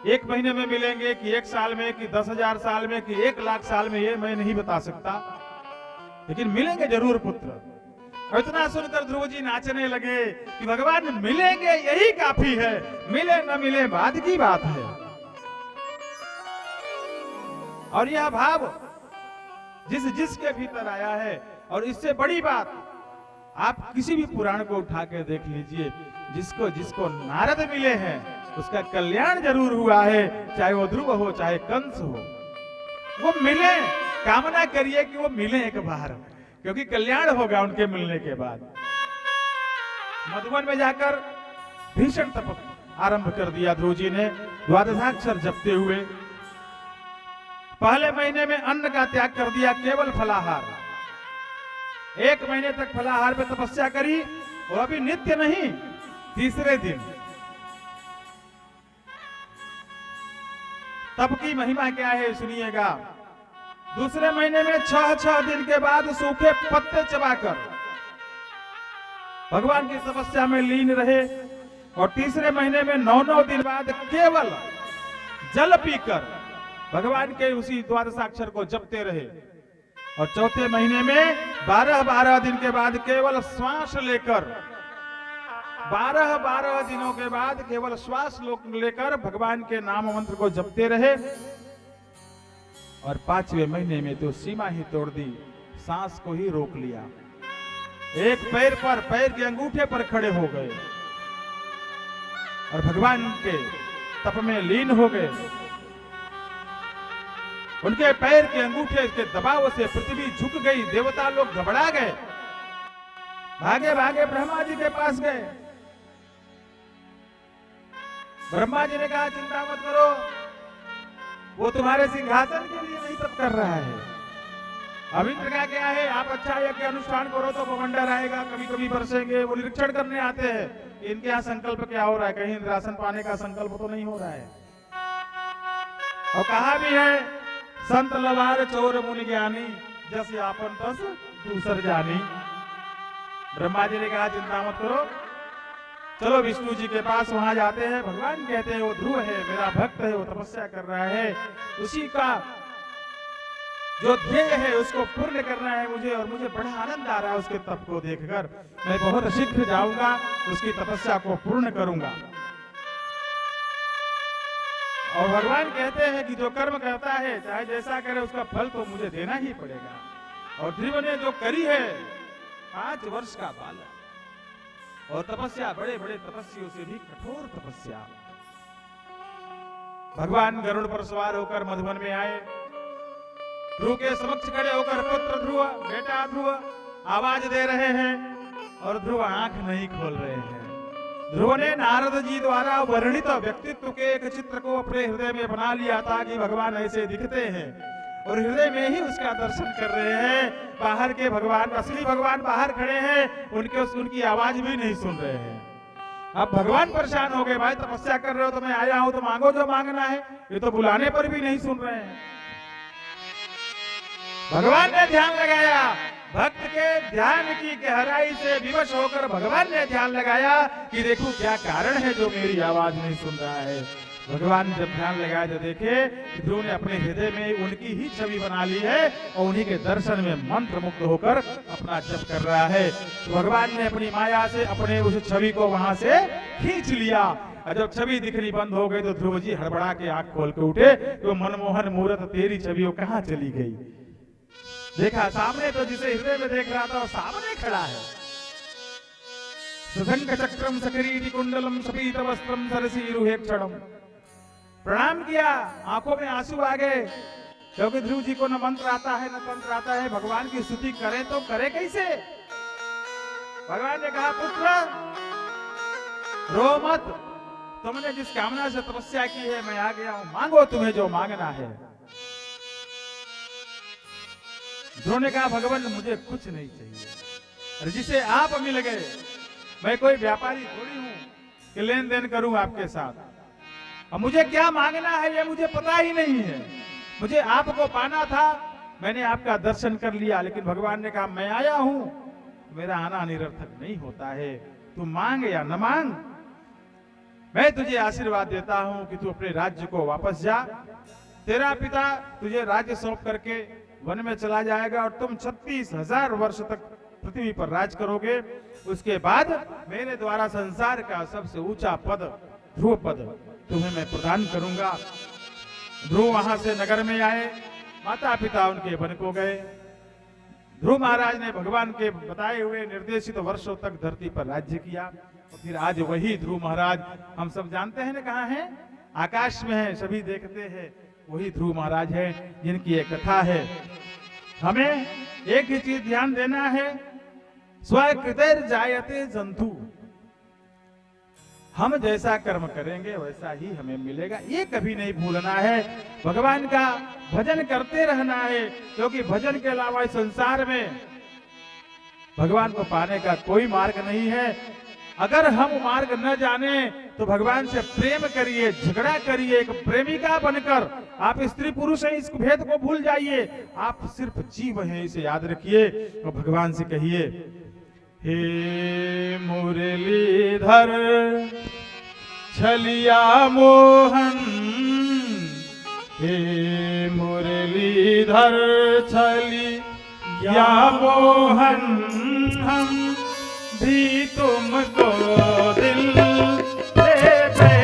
1 महीने में मिलेंगे कि 1 साल में कि 10,000 साल में कि 1,00,000 साल में, ये मैं नहीं बता सकता, लेकिन मिलेंगे जरूर पुत्र। और इतना सुनकर ध्रुव जी नाचने लगे कि भगवान मिलेंगे यही काफी है, मिले न मिले बाद की बात है। और यह भाव जिसके भीतर आया है, और इससे बड़ी बात आप किसी भी पुराण को उठा के देख लीजिए, जिसको जिसको नारद मिले हैं उसका कल्याण जरूर हुआ है, चाहे वो ध्रुव हो चाहे कंस हो, वो मिले। कामना करिए कि वो मिले एक बार, क्योंकि कल्याण होगा उनके मिलने के बाद। मधुवन में जाकर भीषण तप आरंभ कर दिया ध्रुव जी ने, द्वादशाक्षर जपते हुए। पहले महीने में अन्न का त्याग कर दिया, केवल फलाहार। 1 महीने तक फलाहार पे तपस्या करी, और अभी नित्य नहीं, तीसरे दिन। तप की महिमा क्या है सुनिएगा। दूसरे महीने में 6 दिन के बाद सूखे पत्ते चबाकर भगवान की तपस्या में लीन रहे, और तीसरे महीने में 9 दिन बाद केवल जल पीकर भगवान के उसी द्वादशाक्षर को जपते रहे। और चौथे महीने में 12 दिन के बाद केवल श्वास लेकर, 12 दिनों के बाद केवल श्वास लेकर भगवान के नाम मंत्र को जपते रहे। और 5वें महीने में तो सीमा ही तोड़ दी, सांस को ही रोक लिया, एक पैर के अंगूठे पर खड़े हो गए और भगवान के तप में लीन हो गए। उनके पैर के अंगूठे के दबाव से पृथ्वी झुक गई, देवता लोग घबरा गए। भागे भागे ब्रह्मा जी के पास गए। ब्रह्मा जी ने कहा चिंता मत करो, वो तुम्हारे सिंहासन के लिए नहीं तप कर रहा है। अब इंद्र का क्या है, आप अच्छा यज्ञ अनुष्ठान करो तो बवंडर आएगा, कभी कभी बरसेंगे, वो निरीक्षण करने आते हैं इनके यहाँ संकल्प क्या हो रहा है, कहीं इंद्रासन पाने का संकल्प तो नहीं हो रहा है। और कहा भी है संत लवार चोर मुनि ज्ञानी जस यापन तस दूसर जानी। ब्रह्मा जी ने कहा चिंता मत करो, चलो विष्णु जी के पास वहां जाते हैं। भगवान कहते हैं वो ध्रुव है, मेरा भक्त है, वो तपस्या कर रहा है, उसी का जो ध्येय है उसको पूर्ण करना है मुझे, और मुझे बड़ा आनंद आ रहा है उसके तप को देखकर। मैं बहुत शीघ्र जाऊंगा, उसकी तपस्या को पूर्ण करूंगा। और भगवान कहते हैं कि जो कर्म करता है चाहे जैसा करे उसका फल तो मुझे देना ही पड़ेगा। और ध्रुव ने जो करी है 5 वर्ष का बालक, और तपस्या बड़े बड़े तपस्वियों से भी कठोर तपस्या। भगवान गरुड़ पर सवार होकर मधुवन में आए। ध्रुव के समक्ष खड़े होकर पुत्र ध्रुव, बेटा ध्रुव आवाज दे रहे हैं, और ध्रुव आंख नहीं खोल रहे हैं। ध्रुव ने नारद जी द्वारा वर्णित व्यक्तित्व के एक चित्र को अपने हृदय में बना लिया था कि भगवान ऐसे दिखते हैं, और हृदय में ही उसका दर्शन कर रहे हैं। बाहर के भगवान, असली भगवान बाहर खड़े हैं, उनकी आवाज भी नहीं सुन रहे हैं। अब भगवान परेशान हो गए, भाई तपस्या कर रहे हो तो मैं आया हूं तो मांगो जो मांगना है, ये तो बुलाने पर भी नहीं सुन रहे हैं। भगवान ने ध्यान लगाया, भक्त के ध्यान की गहराई से विवश होकर भगवान ने ध्यान लगाया कि देखो क्या कारण है जो मेरी आवाज नहीं सुन रहा है। भगवान जब ध्यान लगाया तो देखे ध्रुव ने अपने हृदय में उनकी ही छवि बना ली है, और उन्हीं के दर्शन में मंत्र मुक्त होकर अपना जप कर रहा है। तो भगवान ने अपनी माया से अपने उस छवि को वहां से खींच लिया, और जब छवि दिखनी बंद हो गई तो ध्रुव जी हड़बड़ा के आंख खोल के उठे, तो मनमोहन मूर्त तेरी छवि वो कहाँ चली गई। देखा सामने, तो जिसे हृदय में देख रहा था वो सामने खड़ा है। सुशंख चक्रम सकरीटी कुंडलम सपीत वस्त्रम सरसीरुहे क्षणम। प्रणाम किया, आंखों में आंसू आ गए, क्योंकि ध्रुव जी को न मंत्र आता है न तंत्र आता है। भगवान की स्तुति करे तो करे कैसे। भगवान ने कहा पुत्र रो मत, तुमने जिस कामना से तपस्या की है मैं आ गया हूं, मांगो तुम्हें जो मांगना है। ध्रुव ने कहा भगवान मुझे कुछ नहीं चाहिए, और जिसे आप मिल गए, मैं कोई व्यापारी थोड़ी हूं कि लेन देन करूं आपके साथ। अब मुझे क्या मांगना है ये मुझे पता ही नहीं है। मुझे आपको पाना था, मैंने आपका दर्शन कर लिया, लेकिन भगवान ने कहा मैं आया हूं, मेरा आना निरर्थक नहीं होता है, तू मांग या न मांग, मैं तुझे आशीर्वाद देता हूं कि तू अपने राज्य को वापस जा। तेरा पिता तुझे राज्य सौंप करके वन में चला जाएगा, और तुम 36,000 वर्ष तक पृथ्वी पर राज करोगे। उसके बाद मेरे द्वारा संसार का सबसे ऊंचा पद, ध्रुव पद, तुम्हें मैं प्रदान करूंगा। ध्रुव वहां से नगर में आए, माता पिता उनके वन को गए। ध्रुव महाराज ने भगवान के बताए हुए निर्देशित वर्षों तक धरती पर राज्य किया। और फिर आज वही ध्रुव महाराज, हम सब जानते हैं ना कहाँ हैं, आकाश में है, सभी देखते हैं, वही ध्रुव महाराज है जिनकी एक कथा है। हमें एक ही चीज ध्यान देना है, स्वकृतेर जायते जंतु। हम जैसा कर्म करेंगे वैसा ही हमें मिलेगा, ये कभी नहीं भूलना है। भगवान का भजन करते रहना है, क्योंकि भजन के अलावा इस संसार में भगवान को पाने का कोई मार्ग नहीं है। अगर हम मार्ग न जाने तो भगवान से प्रेम करिए, झगड़ा करिए, एक प्रेमिका बनकर। आप स्त्री पुरुष हैं, इस भेद को भूल जाइए, आप सिर्फ जीव हैं, इसे याद रखिए। और भगवान से कहिए, हे मुरलीधर छलिया मोहन, हे मुरलीधर छलिया मोहन, हम भी तुमको दिल दे बैठे।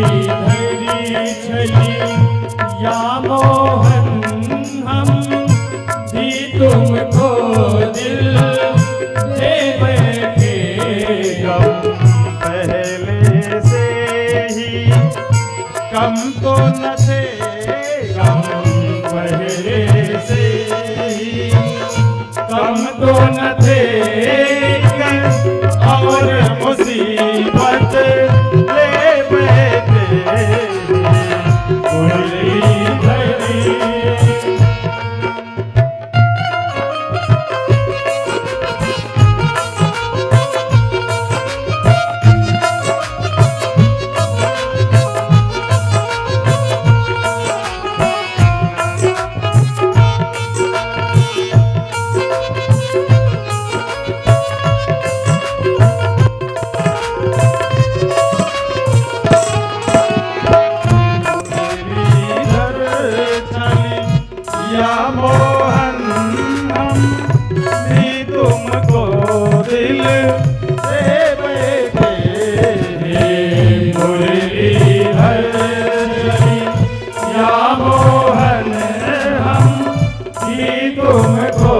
मुरलीधरी छलिया मोहन, हम भी तुमको दिल दे बैठे। गम पहले से ही कम तो न थे, गम पहले से ही या मोहन हम भी तुमको दिल दे बैठे। मुरलीधर चली या मोहन हम भी तुमको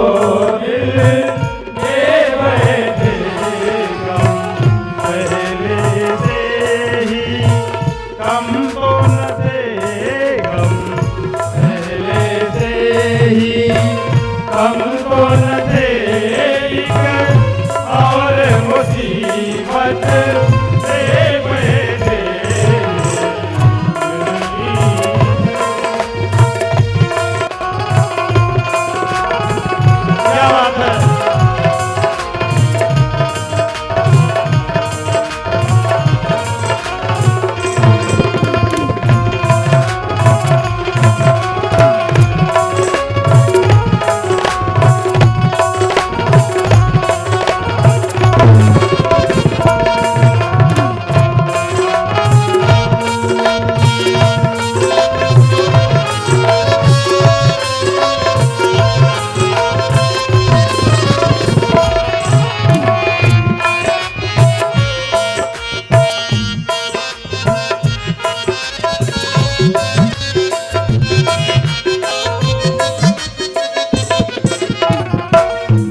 दिल दे बैठे। पहले से ही कम तो न थे गम, पहले से ही कम तो न थे और मुसीबत दे बैठे। क्या बात है।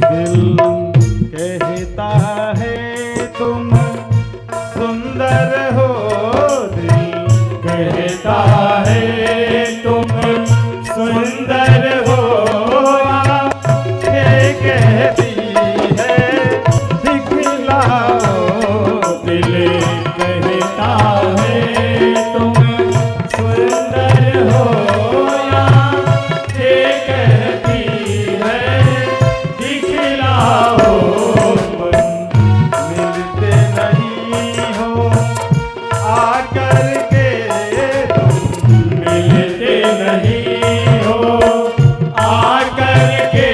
दिल कहता है तुम सुंदर हो, दिल कहता है तुम सुंदर हो, ये कहती है दिखलाओ। दिल कहता है तुम सुंदर हो, या ये कहती है दिखलाओ। मिलते नहीं हो आकर के तुम, मिलते नहीं हो आकर के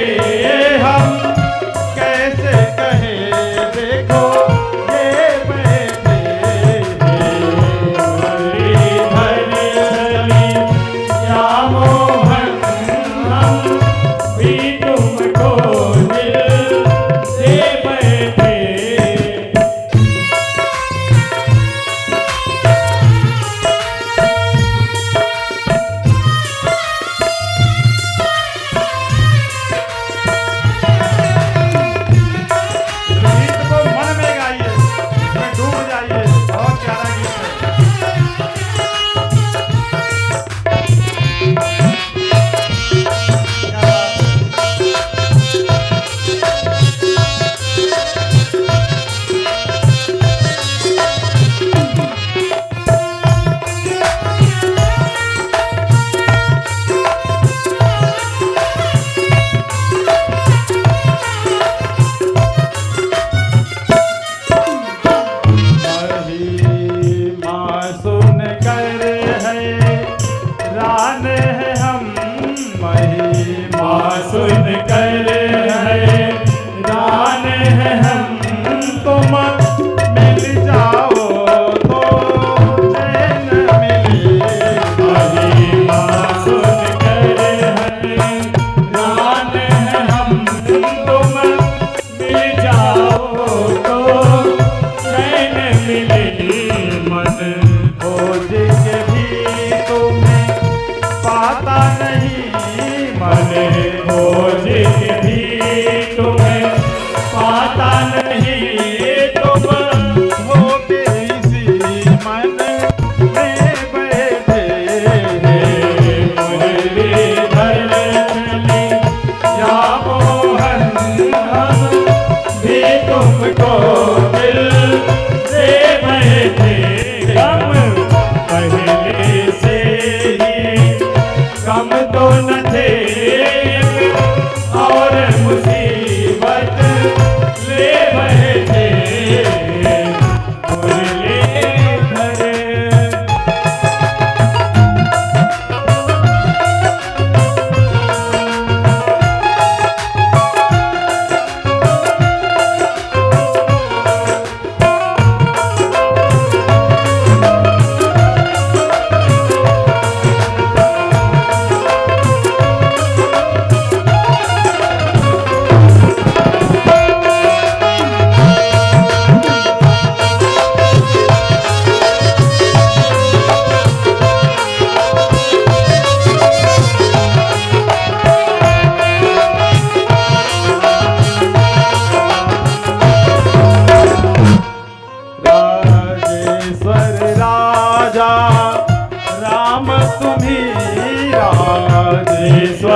हम कैसे कहे देखो ये बैठे। मुरलीधर चली या मोहन हम भी तुमको दिल दे बैठे। गीत को मन में गाइए, इसमें डूब जाइए, बहुत प्यारा गीत है। क्या बात है। महिमा सुन कर है रान है हम, महिमा सुन कर है दान है हम, तुम मिल जाओ तो चैन मिले। महिमा सुन कर है दान है हम, तुम मिल जाओ तो चैन मिले। मन खोज के भी तुम्हें पाता नहीं, मन खोज के भी तुम्हें पाता नहीं, तुम हो के इसी मन में बैठे। मुरलीधर चली या मोहन हम भी तुमको दिल दे बैठे। हम पहले से ही कम तो न थे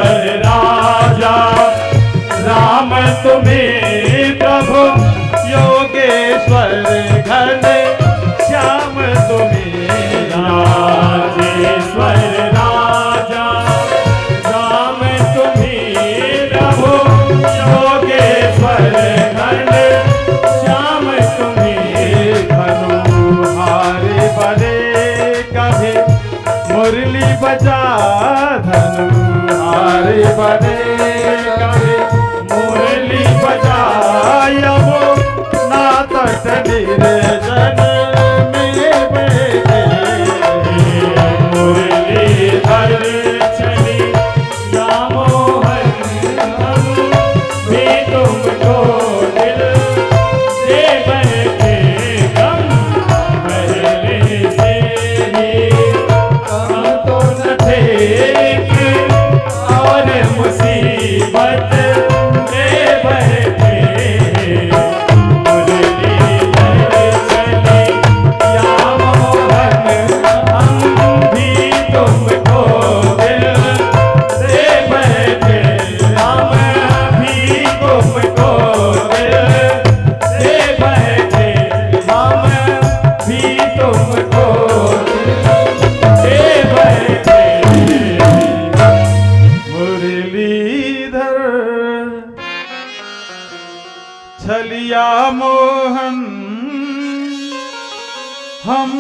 योगेश्वर राजा राम तुम्हें प्रभु योगेश्वर घन श्याम तुम्हें राजेश्वर राजा राम तुम्हें प्रभु योगेश्वर घन श्याम तुम्हें धनुहारे बने कभी मुरली बजा धनुहारे बने कभी मुरली बजायबो नाथ निर्जन में बैठे मुरलीधर चली या मोहन हम भी तुमको दिल दे बैठे हम पहले से ही हम तो न थे और मुसीबत में बैठे मुरलीधर चली या मोहन हम भी तुमको दिल दे बैठे हम भी तुमको दिल दे बैठे हम भी तुमको दे बैठे मुरलीधर छलिया मोहन हम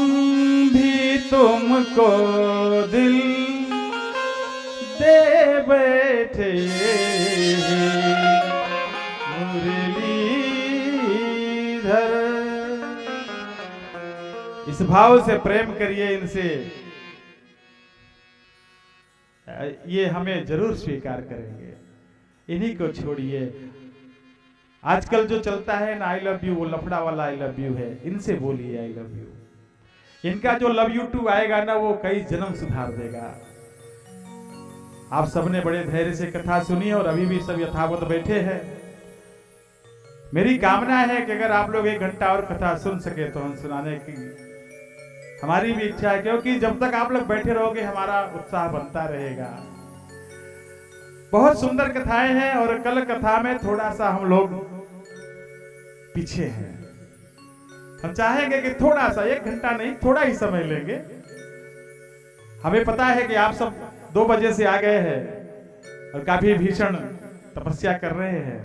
भी तुमको दिल दे बैठे मुरलीधर। इस भाव से प्रेम करिए इनसे, ये हमें जरूर स्वीकार करेंगे। इन्हीं को छोड़िए। आजकल जो चलता है ना आई लव यू, वो लफड़ा वाला आई लव यू है। इनसे बोलिए आई लव यू। इनका जो लव यू टू आएगा ना, वो कई जन्म सुधार देगा। आप सबने बड़े धैर्य से कथा सुनी और अभी भी सब यथावत बैठे हैं। मेरी कामना है कि अगर आप लोग 1 घंटा और कथा सुन सके तो हम सुनाने की हमारी भी इच्छा है, क्योंकि जब तक आप लोग बैठे रहोगे हमारा उत्साह बनता रहेगा। बहुत सुंदर कथाएं हैं और कल कथा में थोड़ा सा हम लोग पीछे हैं। हम चाहेंगे कि थोड़ा सा, 1 घंटा नहीं, थोड़ा ही समय लेंगे। हमें पता है कि आप सब 2 बजे से आ गए हैं और काफी भीषण तपस्या कर रहे हैं।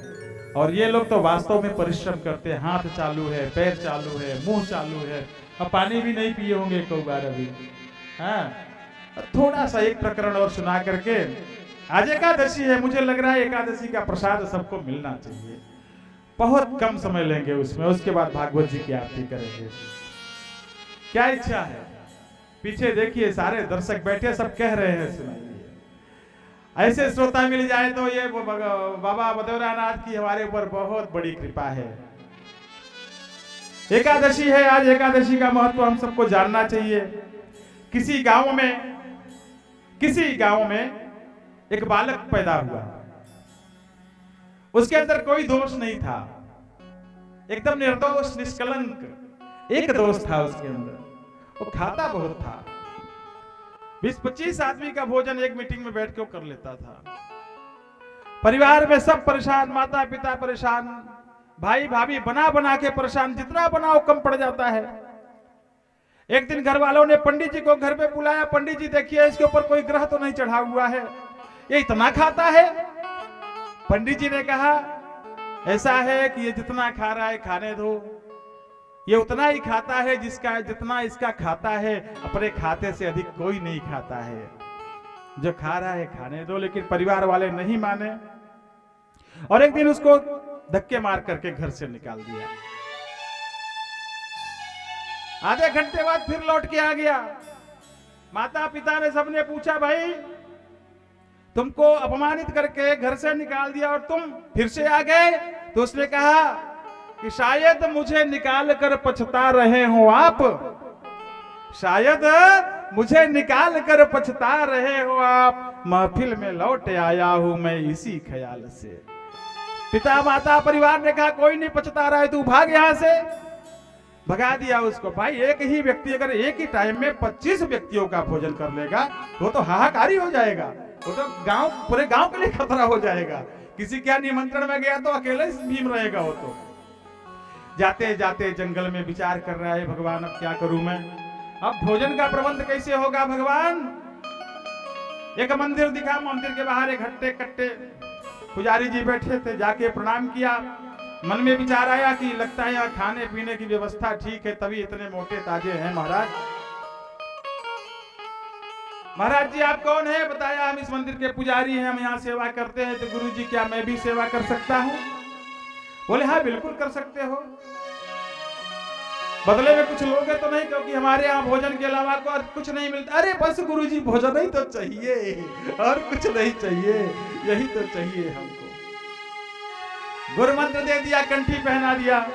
और ये लोग तो वास्तव में परिश्रम करते हैं। हाथ चालू है, पैर चालू है, मुंह चालू है। अब पानी भी नहीं पिए होंगे कई बार अभी। हाँ, थोड़ा सा एक प्रकरण और सुना करके, आज एकादशी है, मुझे लग रहा है एकादशी का प्रसाद सबको मिलना चाहिए। बहुत कम समय लेंगे उसमें, उसके बाद भागवत जी की आरती करेंगे। क्या इच्छा है? पीछे देखिए, सारे दर्शक बैठे, सब कह रहे हैं सुनाइए। ऐसे श्रोता मिल जाए तो ये बाबा बदेवरानाथ की हमारे ऊपर बहुत बड़ी कृपा है। एकादशी है आज, एकादशी का महत्व हम सबको जानना चाहिए। किसी गांव में एक बालक पैदा हुआ। उसके अंदर कोई दोष नहीं था, एकदम निर्दोष निष्कलंक। एक दोष था उसके अंदर, वो खाता बहुत था। 20-25 आदमी का भोजन एक मीटिंग में बैठ के कर लेता था। परिवार में सब परेशान, माता पिता परेशान, भाई भाभी बना बना के परेशान। जितना बनाओ कम पड़ जाता है। एक दिन घर वालों ने पंडित जी को घर पे बुलाया। पंडित जी देखिए, इसके ऊपर कोई ग्रह तो नहीं चढ़ा हुआ है, ये इतना खाता है। पंडित जी ने कहा, ऐसा है कि ये जितना खा रहा है खाने दो। ये उतना ही खाता है जितना इसका खाता है। अपने खाते से अधिक कोई नहीं खाता है। जो खा रहा है खाने दो। लेकिन परिवार वाले नहीं माने और एक दिन उसको धक्के मार करके घर से निकाल दिया। आधे घंटे बाद फिर लौट के आ गया। माता पिता ने सबने पूछा, भाई तुमको अपमानित करके घर से निकाल दिया और तुम फिर से आ गए? तो उसने कहा कि शायद मुझे निकाल कर पछता रहे हो आप, शायद मुझे निकाल कर पछता रहे हो आप। महफिल में लौट आया हूं मैं इसी ख्याल से। पिता माता परिवार ने कहा, कोई नहीं पछता रहा है, तू भाग यहां से। भगा दिया उसको। भाई एक ही व्यक्ति अगर एक ही टाइम में 25 व्यक्तियों का भोजन कर लेगा तो हाहाकारी हो जाएगा। वो तो गांव, पूरे गांव के लिए खतरा हो जाएगा। किसी क्या निमंत्रण में गया तो अकेले ही भीम रहेगा वो तो। जाते जाते जंगल में विचार कर रहा है, भगवान अब क्या करूं मैं, अब भोजन का प्रबंध कैसे होगा भगवान। एक मंदिर दिखा, मंदिर के बाहर एक हट्टे कट्टे पुजारी जी बैठे थे, जाके प्रणाम किया। मन में विचार आया कि लगता है यहाँ खाने पीने की व्यवस्था ठीक है, तभी इतने मोटे ताजे हैं महाराज। महाराज जी आप कौन है? बताया हम इस मंदिर के पुजारी हैं, हम यहाँ सेवा करते हैं। तो गुरु जी क्या मैं भी सेवा कर सकता हूँ? बोले हाँ बिल्कुल कर सकते हो, बदले में कुछ लोगे तो नहीं, क्योंकि हमारे यहाँ भोजन के अलावा और कुछ नहीं मिलता। अरे बस गुरुजी भोजन ही तो चाहिए और कुछ नहीं चाहिए, यही तो चाहिए हमको। गुरु मंत्र दे दिया, कंठी पहना दिया।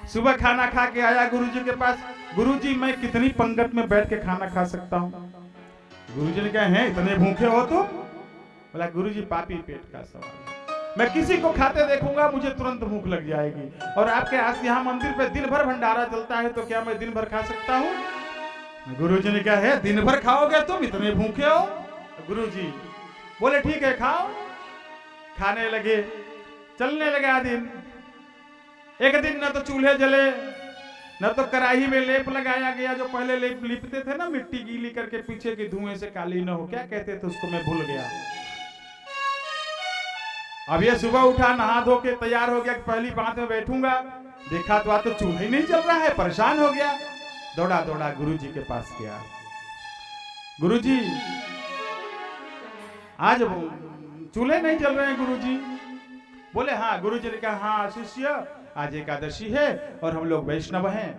सुबह खाना खा के आया गुरुजी के पास। गुरुजी मैं कितनी पंगत में बैठ के खाना खा सकता हूँ? गुरुजी ने कहा है इतने भूखे हो तुम? बोला गुरुजी पापी पेट का सवाल है, मैं किसी को खाते देखूंगा मुझे तुरंत भूख लग जाएगी, और आपके यहाँ मंदिर पे दिन भर भंडारा चलता है, तो क्या मैं दिन भर खा सकता हूँ? गुरुजी ने कहा है दिन भर खाओगे तुम, इतने भूखे हो? गुरुजी बोले ठीक है खाओ। खाने लगे, चलने लगा दिन। एक दिन न तो चूल्हे जले, न तो कढ़ाई में लेप लगाया गया, जो पहले लेप लिपते थे ना मिट्टी गीली करके पीछे के धुएं से काली न हो, क्या कहते थे उसको, मैं भूल गया। अब ये सुबह उठा, नहा धो के तैयार हो गया, पहली बात में बैठूंगा, देखा तो आज तो चूल्हा ही नहीं चल रहा है, परेशान हो गया। दौड़ा दौड़ा गुरुजी के पास गया। गुरुजी आज चूल्हे नहीं चल रहे हैं गुरुजी। बोले हाँ। गुरुजी ने कहा हाँ शिष्य आज एकादशी है और हम लोग वैष्णव हैं,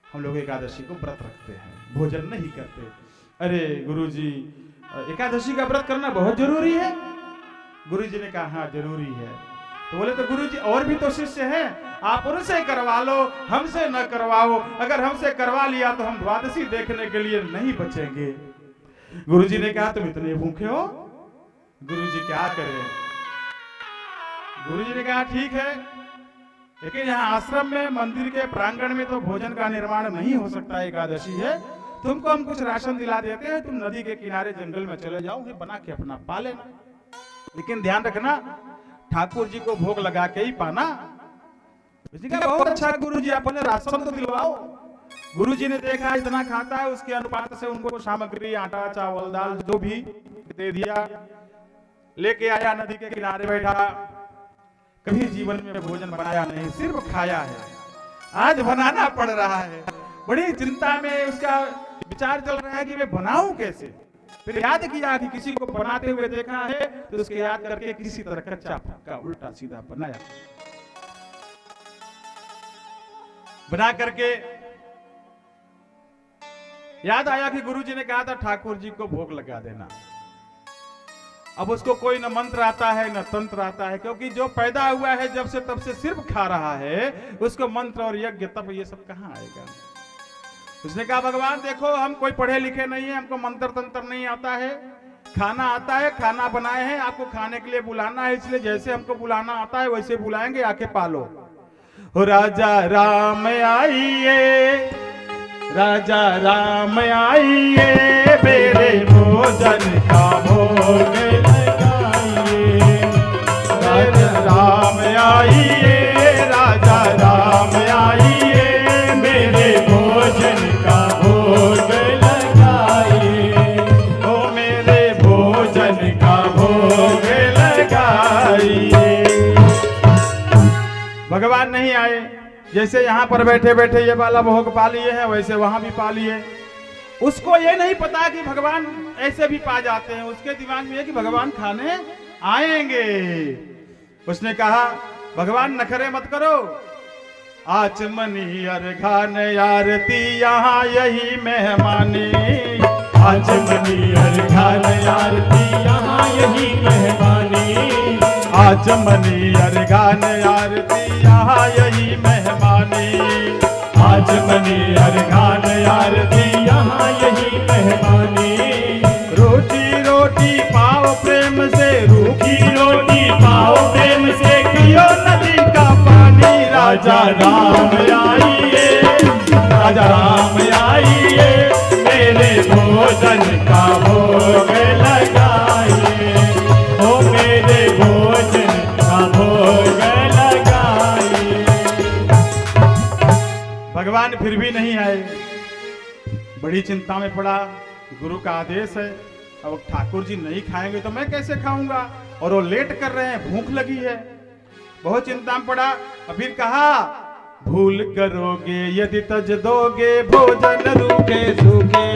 हम लोग एकादशी को व्रत रखते हैं, भोजन नहीं करते। अरे गुरुजी एकादशी का व्रत करना बहुत जरूरी है। गुरुजी ने कहा हाँ जरूरी है। तो बोले तो गुरुजी और भी तो शिष्य हैं, आप उनसे करवा लो, हमसे न करवाओ, अगर हमसे करवा लिया तो हम द्वादशी देखने के लिए नहीं बचेंगे। गुरुजी ने कहा तुम इतने भूखे हो, गुरुजी क्या करें? गुरुजी ने कहा ठीक है, लेकिन यहाँ आश्रम में मंदिर के प्रांगण में तो भोजन का निर्माण नहीं हो सकता, एकादशी है, तुमको हम कुछ राशन दिला देते हैं, तुम नदी के किनारे जंगल में चले जाओ, बना के अपना पा लेना, लेकिन ध्यान रखना ठाकुर जी को भोग लगा के ही पाना। बहुत अच्छा गुरुजी अपने राशन तो दिलवाओ। गुरुजी ने देखा इतना खाता है, उसके अनुपात से उनको सामग्री आटा चावल दाल जो भी दे दिया, लेके आया, नदी के किनारे बैठा। कभी जीवन में भोजन बनाया नहीं, सिर्फ खाया है, आज बनाना पड़ रहा है। बड़ी चिंता में उसका विचार चल रहा है कि मैं बनाऊं कैसे। फिर याद किया कि किसी को बनाते हुए देखा है, तो उसके याद करके किसी तरह कच्चा पक्का उल्टा सीधा बनाया। बना करके याद आया कि गुरुजी ने कहा था ठाकुर जी को भोग लगा देना। अब उसको कोई न मंत्र आता है न तंत्र आता है, क्योंकि जो पैदा हुआ है जब से तब से सिर्फ खा रहा है, उसको मंत्र और यज्ञ तप ये सब कहाँ आएगा। उसने कहा भगवान देखो हम कोई पढ़े लिखे नहीं है, हमको मंत्र तंत्र नहीं आता है, खाना आता है, खाना बनाए हैं, आपको खाने के लिए बुलाना है, इसलिए जैसे हमको बुलाना आता है वैसे बुलाएंगे, आके पालो। हो राजा राम आइए, राजा राम आइए, मेरे भोजन का भोग लगाइए। राजा राम आइए, राजा राम आइए, मेरे भोजन का भोग लगाइए। ओ मेरे भोजन का भोग लगाइए। भगवान नहीं आए, जैसे यहाँ पर बैठे बैठे ये वाला भोग पा लिए हैं, वैसे वहां भी पा लिए। उसको ये नहीं पता कि भगवान ऐसे भी पा जाते हैं, उसके दिमाग में है कि भगवान खाने आएंगे। उसने कहा भगवान नखरे मत करो, आचमनी अर्घान आरती यहाँ यही मेहमानी। आचमनी अर्घान आरती यहाँ यही मेहमानी। आचमनी अर्घान आरती यहाँ यही मेहमानी। आचमनी अर्घान आरती यहाँ यही मेहमानी। रोटी रोटी पाओ प्रेम से, रूखी रोटी पाओ प्रेम से, पियो नदी का पानी। राजा राम आइए, राजा राम आइए, मेरे भोजन का फिर भी नहीं आए। बड़ी चिंता में पड़ा, गुरु का आदेश है, अब ठाकुर जी नहीं खाएंगे तो मैं कैसे खाऊंगा, और वो लेट कर रहे हैं, भूख लगी है। बहुत चिंता में पड़ा। और फिर कहा, भूल करोगे यदि तज दोगे भोजन रूखे सूखे।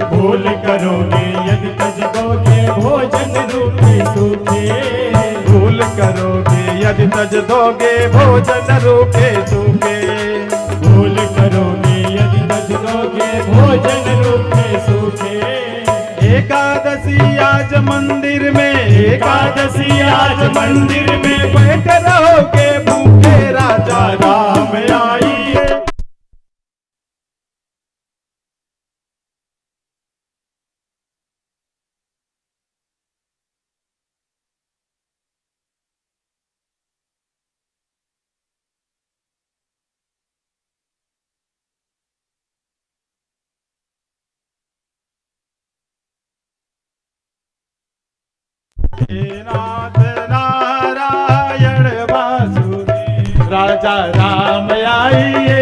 भूल करोगे यदि तज दोगे भोजन रूखे सूखे। भूल करोगे यदि तज दोगे भोजन रूखे सूखे। भूल करोगे यदि तज दोगे भोजन रूखे सूखे। एकादशी आज मंदिर में, एकादशी आज मंदिर में बैठ रहोगे भूखे राजा राम आइए। हे नाथ नारायण वासुदेव। राजा राम आइए,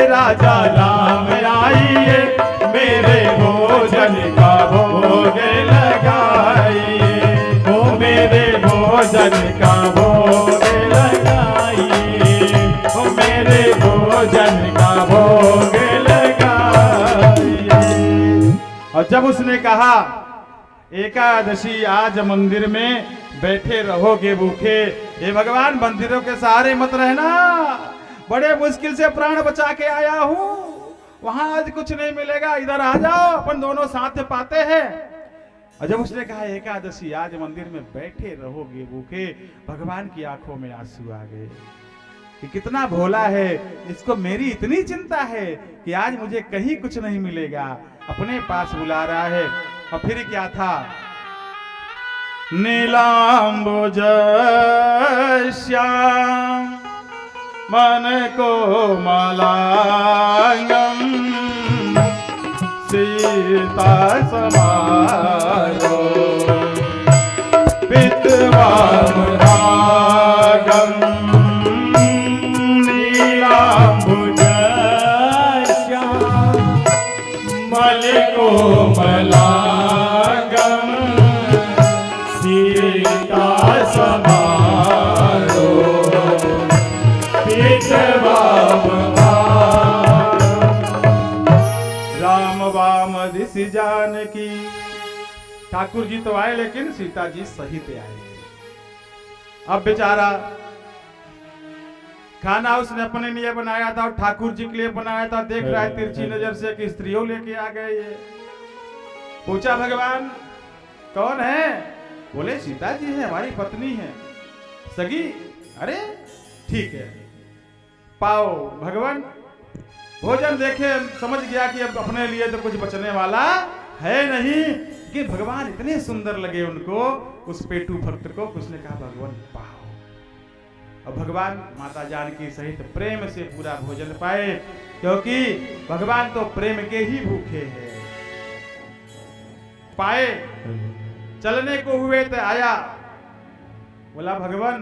राजा राम आइए, मेरे भोजन का भोग लगाइए। ओ मेरे भोजन का भोग लगाइए। ओ मेरे भोजन का भोग लगाइए। और जब उसने कहा, एकादशी आज मंदिर में बैठे रहोगे भूखे। हे भगवान, मंदिरों के सहारे मत रहना, बड़े मुश्किल से प्राण बचा के आया हूं, वहां आज कुछ नहीं मिलेगा, इधर आ जाओ, अपन दोनों साथ पाते हैं। और जब उसने कहा एकादशी आज मंदिर में बैठे रहोगे भूखे, भगवान की आंखों में आंसू आ गए कि कितना भोला है, इसको मेरी इतनी चिंता है कि आज मुझे कहीं कुछ नहीं मिलेगा, अपने पास बुला रहा है। और फिर क्या था, नीलांबुज श्याम मन को मलांगम सीता समारो पितवाम रागम। नीलांबुज श्याम मल को मलांगम सीता समारो पितवाम राम वाम दिशि जानकी। ठाकुर जी तो आए लेकिन सीता जी सहित आए। अब बेचारा खाना उसने अपने लिए बनाया था और ठाकुर जी के लिए बनाया था, देख रहा है तिरछी नजर से कि स्त्रियों लेके आ गए ये। पूछा, भगवान कौन है? बोले सीता जी है, हमारी पत्नी है, सगी। अरे ठीक है, पाओ। भगवान भोजन देखे, समझ गया कि अब अपने लिए तो कुछ बचने वाला है नहीं, कि भगवान इतने सुंदर लगे उनको, उस पेटू भक्त को। उसने कहा, भगवान पाओ। और भगवान माता जानकी सहित प्रेम से पूरा भोजन पाए, क्योंकि भगवान तो प्रेम के ही भूखे हैं। पाए, चलने को हुए तो आया, बोला भगवान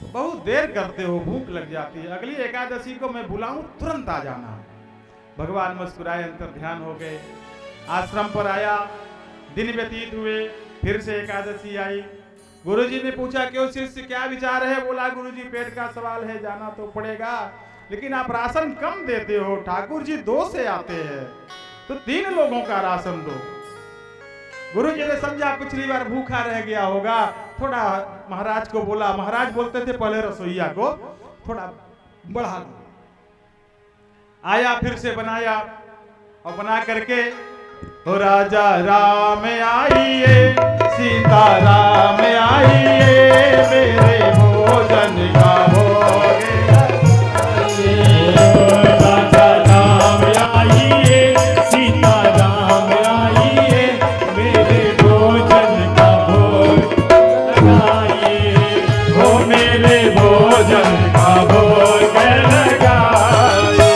बहुत देर करते हो, भूख लग जाती है, अगली एकादशी को मैं बुलाऊं तुरंत आ जाना। भगवान मुस्कुराए, अंतर ध्यान हो गए। आश्रम पर आया, दिन व्यतीत हुए, फिर से एकादशी आई। गुरुजी ने पूछा, क्यों शिष्य क्या विचार है? बोला, गुरुजी पेट का सवाल है, जाना तो पड़ेगा, लेकिन आप राशन कम देते हो, ठाकुर जी 2 से आते हैं तो 3 लोगों का राशन दो। गुरुजी ने समझा पिछली बार भूखा रह गया होगा, थोड़ा महाराज को बोला, महाराज बोलते थे पहले रसोईया को थोड़ा बढ़ा दो। आया, फिर से बनाया, और बना करके, हो राजा राम आइए, सीता राम आइए, मेरे भोजन का भोग लगाइए। राजा राम आइए, सीता राम आइए, मेरे भोजन का भोग लगाइए। हो मेरे भोजन का भोग लगाइए।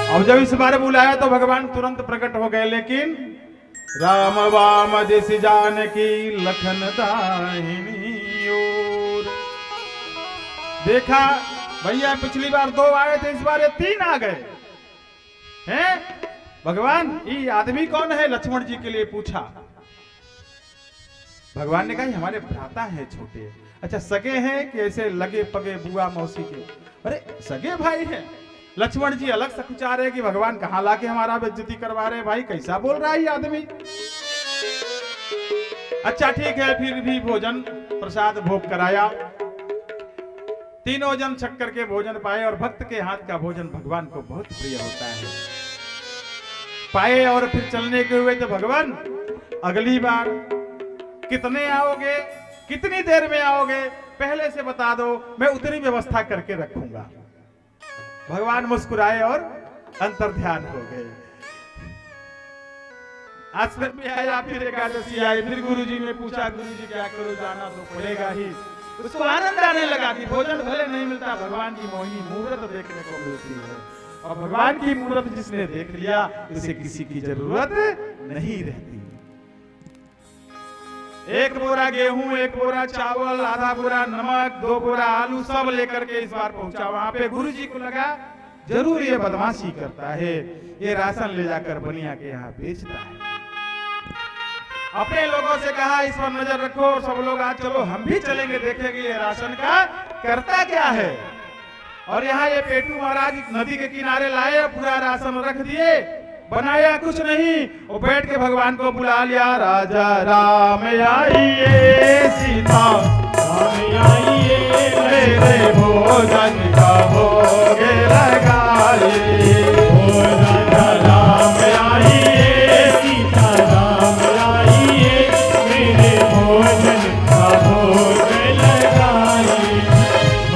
अब जब इस बार बुलाया तो भगवान तुरंत प्रकट हो गए, लेकिन राम वाम दिशि जानकी लखन दाहिनी ओर। देखा भैया पिछली बार 2 आए थे, इस बार ये 3 आ गए हैं। भगवान ये आदमी कौन है? लक्ष्मण जी के लिए पूछा। भगवान ने कहा हमारे भ्राता हैं छोटे। अच्छा सगे हैं कि ऐसे लगे पगे बुआ मौसी के? अरे सगे भाई हैं। लक्ष्मण जी अलग से कुचा रहे कि भगवान कहाँ लाके हमारा बेइज्जती करवा रहे, भाई कैसा बोल रहा है ये आदमी। अच्छा ठीक है, फिर भी भोजन प्रसाद भोग कराया। तीनों जन छक करके भोजन पाए और भक्त के हाथ का भोजन भगवान को बहुत प्रिय होता है। पाए और फिर चलने के हुए तो भगवान अगली बार कितने आओगे, कितनी देर में आओगे, पहले से बता दो, मैं उतनी व्यवस्था करके रखूंगा। भगवान मुस्कुराए और अंतर्ध्यान हो गए। आश्रम में आया, फिर एकादशी आई, फिर गुरुजी ने पूछा गुरुजी क्या करो, जाना तो पड़ेगा ही। उसको आनंद आने लगा कि भोजन भले नहीं मिलता, भगवान की मोहिनी मूर्त देखने को मिलती है। और भगवान की मूर्त जिसने देख लिया उसे किसी की जरूरत नहीं रहती। 1 बोरा गेहूं, 1 बोरा चावल, आधा बोरा नमक, 2 बोरा आलू सब लेकर के इस बार पहुंचा। वहां पे गुरुजी को लगा जरूर ये बदमाशी करता है, ये राशन ले जाकर बनिया के यहाँ बेचता है। अपने लोगों से कहा इस पर नजर रखो, और सब लोग आज चलो हम भी चलेंगे, देखेंगे ये राशन का करता क्या है। और यहाँ ये पेटू महाराज नदी के किनारे लाए, पूरा राशन रख दिए, बनाया कुछ नहीं, वो बैठ के भगवान को बुला लिया। राजा राम आइए, सीता राम आइए, मेरे भोजन का भोग लगाइए। ओ राजा राम आइए, सीता राम आइए, मेरे भोजन का भोग लगाइए।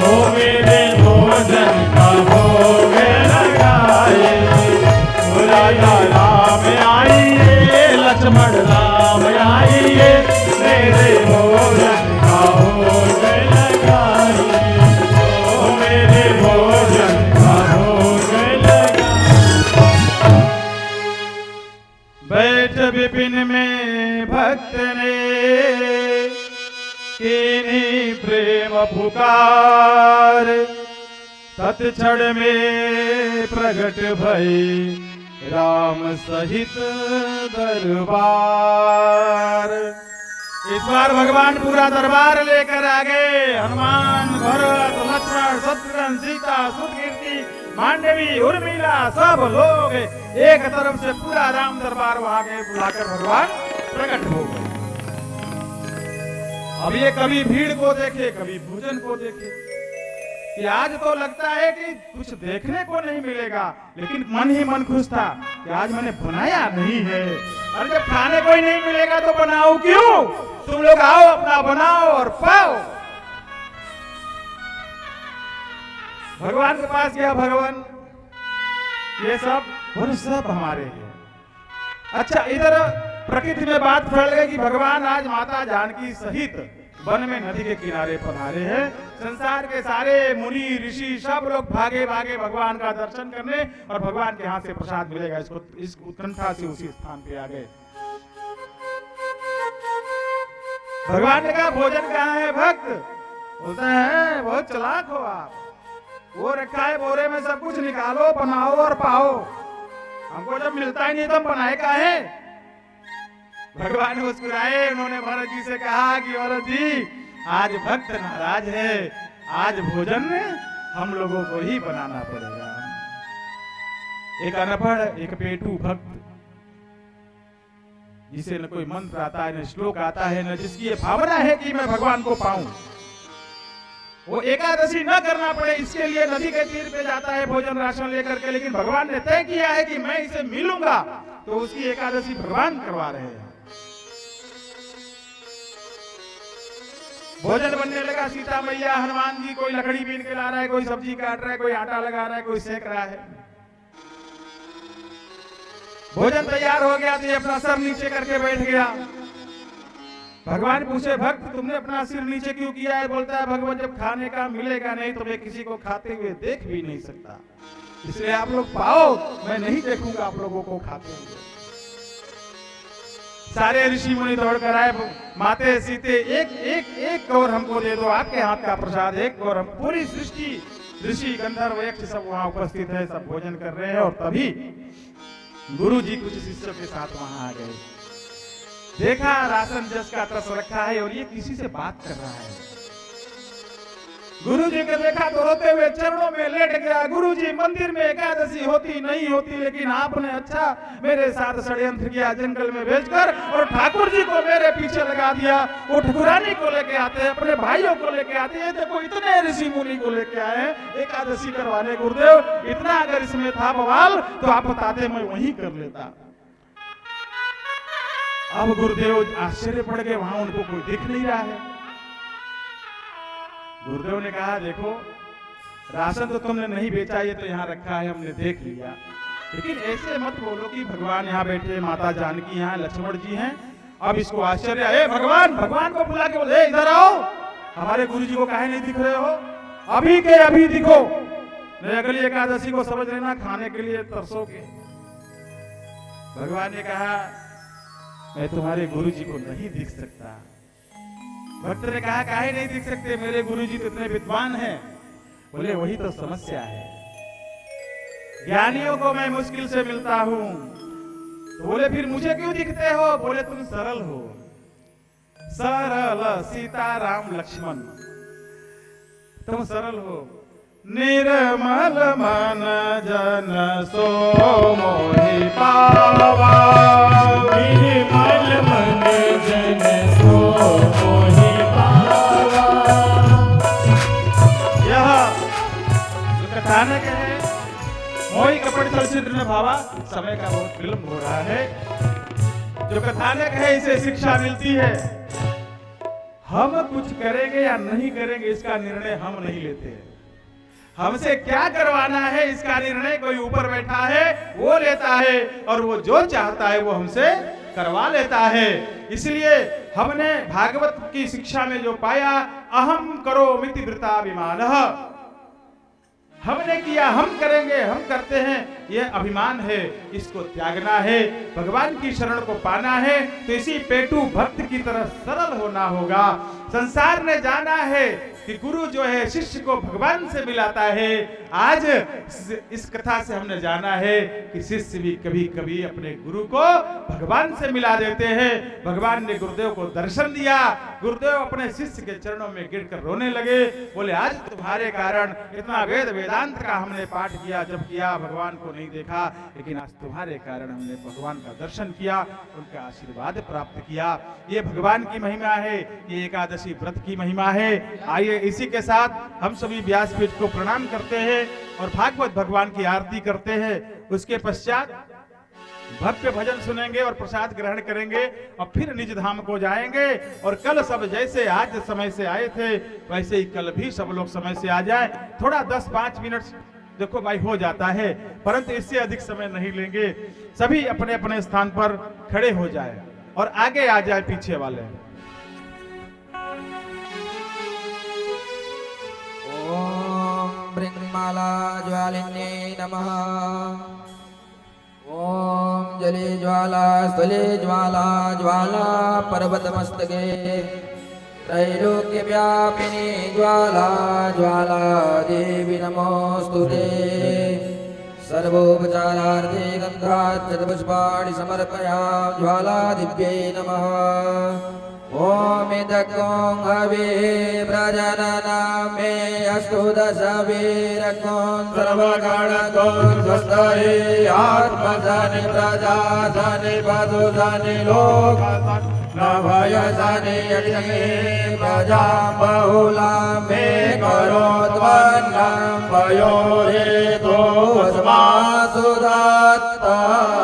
ओ मेरे भोजन का भोग लगाइए। ओ राजा राम आइए, लक्ष्मण राम आइए, मेरे भोजन का भोग लगाइए। ओ मेरे भोजन का भोग लगाइए। बैठ विपिन में भक्त ने कीनी प्रेम पुकार, तत्क्षण में प्रगट भई राम सहित दरबार। इस बार भगवान पूरा दरबार लेकर आ गए। हनुमान, भरत, लक्ष्मण, शत्रुघ्न, सीता, सुरकीर्ति, मांडवी, उर्मिला सब लोग एक तरफ से पूरा राम दरबार वहां गए, बुलाकर भगवान प्रकट हो गए। अब ये कभी भीड़ को देखे, कभी भोजन को देखे, कि आज तो लगता है कि कुछ देखने को नहीं मिलेगा, लेकिन मन ही मन खुश था कि आज मैंने बनाया नहीं है। अरे जब खाने को ही नहीं मिलेगा तो बनाओ क्यों? तुम लोग आओ, अपना बनाओ और पाओ। भगवान के पास गया, भगवान ये सब हमारे हैं। अच्छा इधर प्रकृति में बात फैल गई कि भगवान आज माता जानकी सहित वन में नदी के किनारे पधारे हैं। संसार के सारे मुनि ऋषि सब लोग भागे भागे भगवान का दर्शन करने और भगवान के हाथ से प्रसाद मिलेगा इसको, इस उत्कंठा से उसी स्थान पे आ गए। भगवान ने कहा भोजन कहाँ है भक्त? बोलते हैं बहुत चालाक हो आप, वो रखा है बोरे में, सब कुछ निकालो, बनाओ और पाओ। हमको जब मिलता ही नहीं तो हम बनाए काहे? भगवान मुस्कुराए, उन्होंने भरत जी से कहा कि भरत जी आज भक्त नाराज है, आज भोजन हम लोगों को ही बनाना पड़ेगा। एक अनपढ़, एक पेटू भक्त, जिसे न कोई मंत्र आता है, न श्लोक आता है, न जिसकी ये भावना है कि मैं भगवान को पाऊं, वो एकादशी न करना पड़े, इसके लिए नदी के तीर पे जाता है भोजन राशन लेकर के। लेकिन भगवान ने तय किया है कि मैं इसे मिलूंगा, तो उसकी एकादशी भगवान करवा रहे हैं। भोजन बनने लगा, सीता मैया, हनुमान जी, कोई लकड़ी बीन के ला रहा है, कोई सब्जी काट रहा है, कोई आटा लगा रहा है, कोई सेक रहा है। भोजन तैयार हो गया तो ये अपना सर नीचे करके बैठ गया। भगवान पूछे भक्त तुमने अपना सिर नीचे क्यों किया है? बोलता है भगवान जब खाने का मिलेगा नहीं तो मैं किसी को खाते हुए देख भी नहीं सकता, इसलिए आप लोग पाओ, मैं नहीं देखूंगा आप लोगों को खाते हुए। सारे ऋषि मुनि दौड़ कर आए, माते सीते एक एक एक गौर हमको दे दो, आपके हाथ का प्रसाद एक गौर। हम पूरी सृष्टि ऋषि गंधर्व यक्ष सब वहां उपस्थित है, सब भोजन कर रहे हैं। और तभी गुरुजी कुछ शिष्यों के साथ वहां आ गए। देखा राशन जस का तरस रखा है और ये किसी से बात कर रहा है। गुरुजी को देखा तो रोते हुए चरणों में लेट गया। गुरुजी, मंदिर में एकादशी होती नहीं होती, लेकिन आपने अच्छा मेरे साथ षड्यंत्र किया, जंगल में भेजकर और ठाकुर जी को मेरे पीछे लगा दिया। वो ठकुरानी को लेके आते हैं, अपने भाइयों को लेके आते हैं। देखो इतने ऋषि मुनि को लेके आए एकादशी करवाने। गुरुदेव, इतना अगर इसमें था बवाल तो आप बताते, मैं वहीं कर लेता। अब गुरुदेव आश्चर्य पड़ गए, वहां उनको कोई दिख नहीं रहा है। गुरुदेव ने कहा, देखो राशन तो तुमने नहीं बेचा, ये तो यहाँ रखा है, हमने देख लिया, लेकिन ऐसे मत बोलो कि भगवान यहाँ बैठे, माता जानकी यहाँ, लक्ष्मण जी हैं। अब इसको आश्चर्य है, भगवान भगवान को बुला के बोले, इधर आओ, हमारे गुरु जी को काहे नहीं दिख रहे हो? अभी के अभी दिखो, नहीं अगली एकादशी को समझ लेना खाने के लिए तरसोगे। भगवान ने कहा, मैं तुम्हारे गुरु जी को नहीं दिख सकता। भक्त ने कहा, काहे नहीं दिख सकते, मेरे गुरुजी तो इतने विद्वान हैं। बोले, वही तो समस्या है, ज्ञानियों को मैं मुश्किल से मिलता हूं। तो बोले, फिर मुझे क्यों दिखते हो? बोले, तुम सरल हो, सरल सीताराम लक्ष्मण, तुम सरल हो। निर्मल मन जन सो मोहि पावा, निर्मल मन जन सो मोहि पावा। यह जो कथानक है मोहि कपट चलचित्र में भावा, समय का बहुत विलंब हो रहा है। जो कथानक है इसे शिक्षा मिलती है, हम कुछ करेंगे या नहीं करेंगे इसका निर्णय हम नहीं लेते। हमसे क्या करवाना है इसका निर्णय कोई ऊपर बैठा है वो लेता है, और वो जो चाहता है वो हमसे करवा लेता है। इसलिए हमने भागवत की शिक्षा में जो पाया, अहम करोमिति वृताभिमानः, हमने किया हम करेंगे, हम करते हैं, यह अभिमान है, इसको त्यागना है। भगवान की शरण को पाना है तो इसी पेटू भक्त की तरह सरल होना होगा। संसार ने जाना है कि गुरु जो है शिष्य को भगवान से मिलाता है। आज इस कथा से हमने जाना है कि शिष्य भी कभी कभी अपने गुरु को भगवान से मिला देते हैं। भगवान ने गुरुदेव को दर्शन दिया, गुरुदेव अपने शिष्य के चरणों में गिरकर रोने लगे। बोले, आज तुम्हारे कारण इतना वेद वेदांत का हमने पाठ किया, जब किया भगवान को नहीं देखा, लेकिन आज तुम्हारे कारण हमने भगवान का दर्शन किया, उनका आशीर्वाद प्राप्त किया। ये भगवान की महिमा है, ये एकादशी व्रत की महिमा है। आइए इसी के साथ हम सभी व्यासपीठ को प्रणाम करते हैं और भागवत भगवान की आरती करते हैं। उसके पश्चात भव्य भजन सुनेंगे और प्रसाद ग्रहण करेंगे और फिर निज धाम को जाएंगे। और कल सब जैसे आज समय से आए थे वैसे ही कल भी सब लोग समय से आ जाए। थोड़ा 10-5 मिनट देखो भाई हो जाता है, परंतु इससे अधिक समय नहीं लेंगे। सभी अपने अपने स्थान पर खड़े हो जाए और आगे आ जाए पीछे वाले। ओम ब्रह्माला ज्वालिन्ये नमः। ओम जले ज्वाला स्थले ज्वाला, ज्वाला पर्वतमस्तके, त्रैलोक्य व्यापिनी ज्वाला, ज्वाला देवी नमोस्तुते। सर्वोपचारार्थे गन्धाक्षतपुष्पाणि समर्पयामि, ज्वाला दिव्यै नमः। ओम इदकों हवे प्रजननं मे अस्तु दश वीरकों सर्वगणकों स्वस्ति आत्मजनि प्रजाजनि पशुजनि लोक नभयजनि यज्ञे प्रजा बहुलां मे करोत्वन्नं पयोरेतो अस्मासु दत्तम्।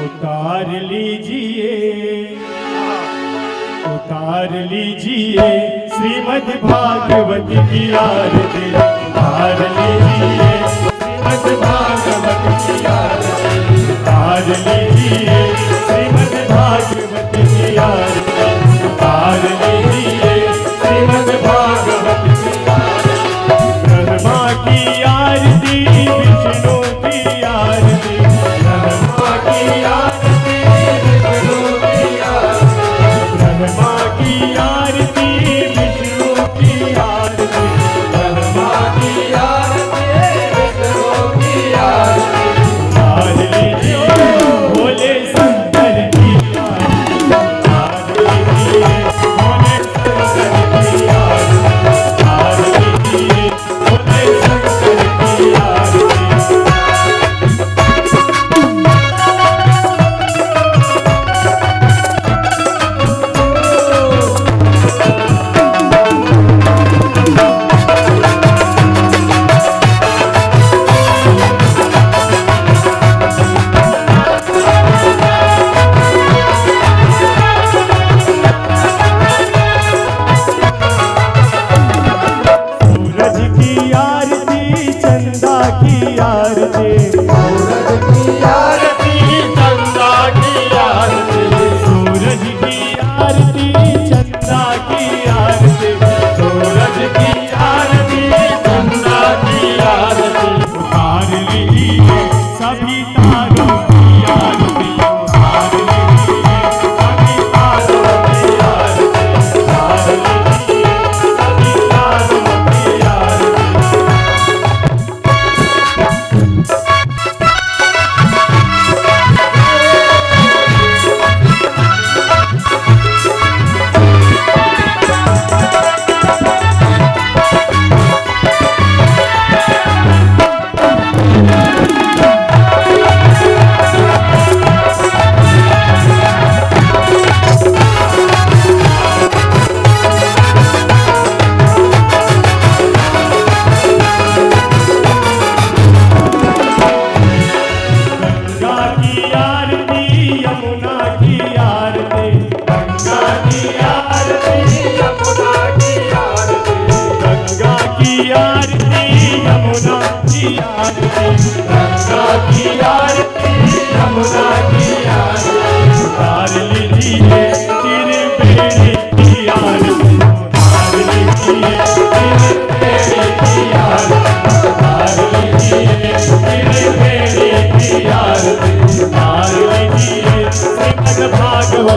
उतार लीजिए, उतार लीजिए श्रीमद् भागवत की आरती, उतार लीजिए श्रीमद् भागवत की आरती, उतार लीजिए श्रीमद् भागवत की आरती, उतार लीजिए श्रीमद् भागवत की आरती। ब्रह्मा की आरती, विष्णु की आरती, ब्रह्मा की आरती, विष्णु की आरती, ब्रह्मा की आरती, विष्णु की आरती, ब्रह्मा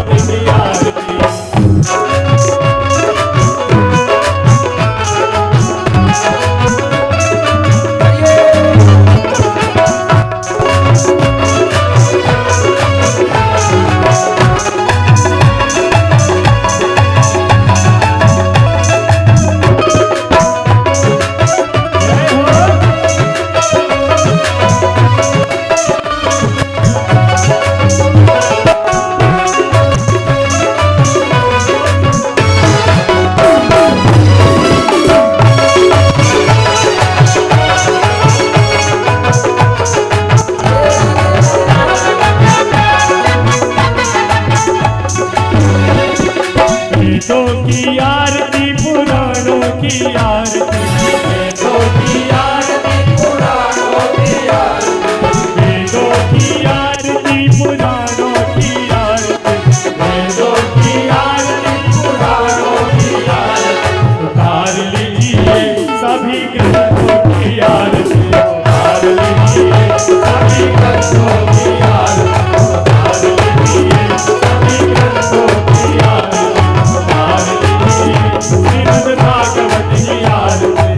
भागवत की आरती। वेदों की आरती पुराणों की आरती, वेदों की आरती पुराणों की आरती, वेदों की आरती पुराणों की आरती, वेदों की आरती पुराणों की आरती। उतार लीजिए सभी ग्रंथों की आरती, उतार लीजिए सभी ग्रंथों की आरती, उतार लीजिए सभी ग्रंथों की आरती। श्रीमद् भागवत की आरती।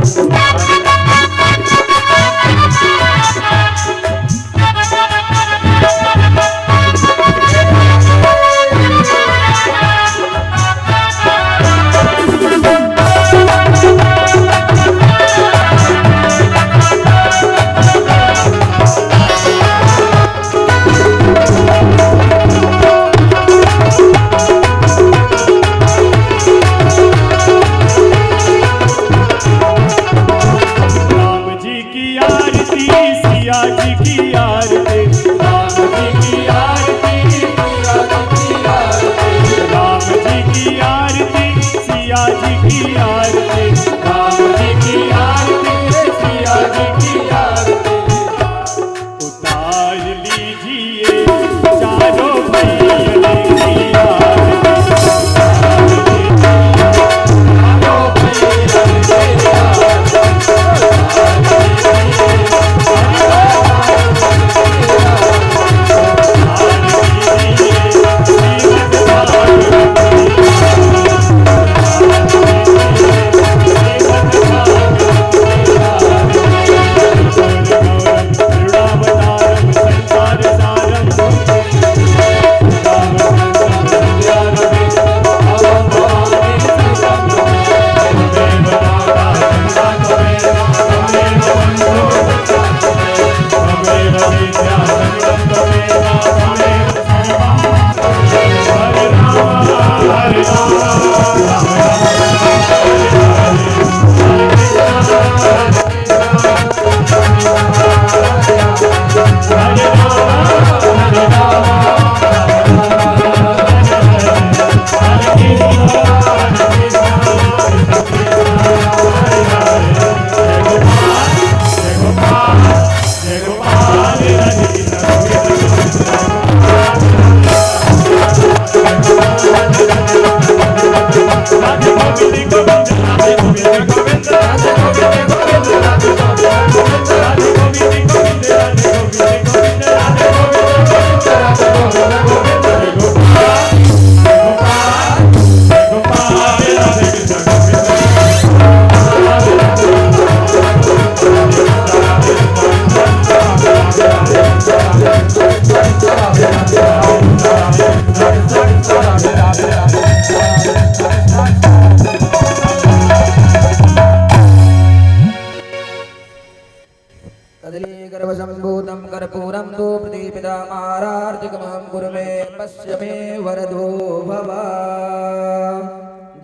कदलीगर्भसम्भूतं कर्पूरं तु प्रदीपितमारार्तिकमहं कुरुमे पश्य मे वरदो भव।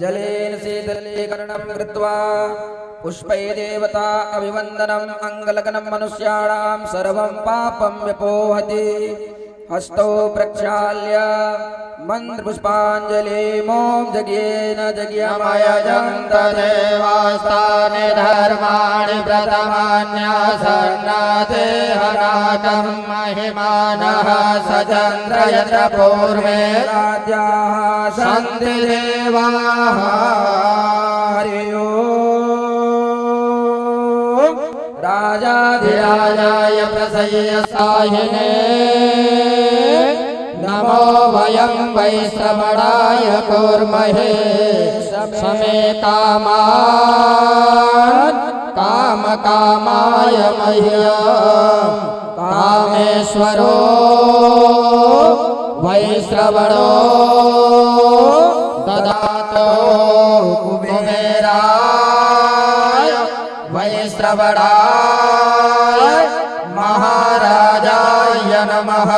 जलेन शीतलीकरणं कृत्वा पुष्पै देवता अभिवन्दनम् अङ्गलगनं मनुष्याणां सर्वं पापं व्यपोहति। हस्तौ प्रक्षाल्य मन्त्रपुष्पाञ्जलिमों जज्ञेन जज्ञमयजन्त देवास्तानि धर्माणि व्रतमान्यासन्नादेहनाथं महिमानः सचन्द्र यत्र पूर्वे राज्याः सन्ति देवाः। हरि ओम्। राजाधिराजाय प्रसय्य साहिने नमो वयं वै श्रवणाय कुर्महे समे कामान् कामकामाय मह्यं कामेश्वरो वै श्रवणो ददातो कुबेराय वै श्रवणाय महाराजाय नमः।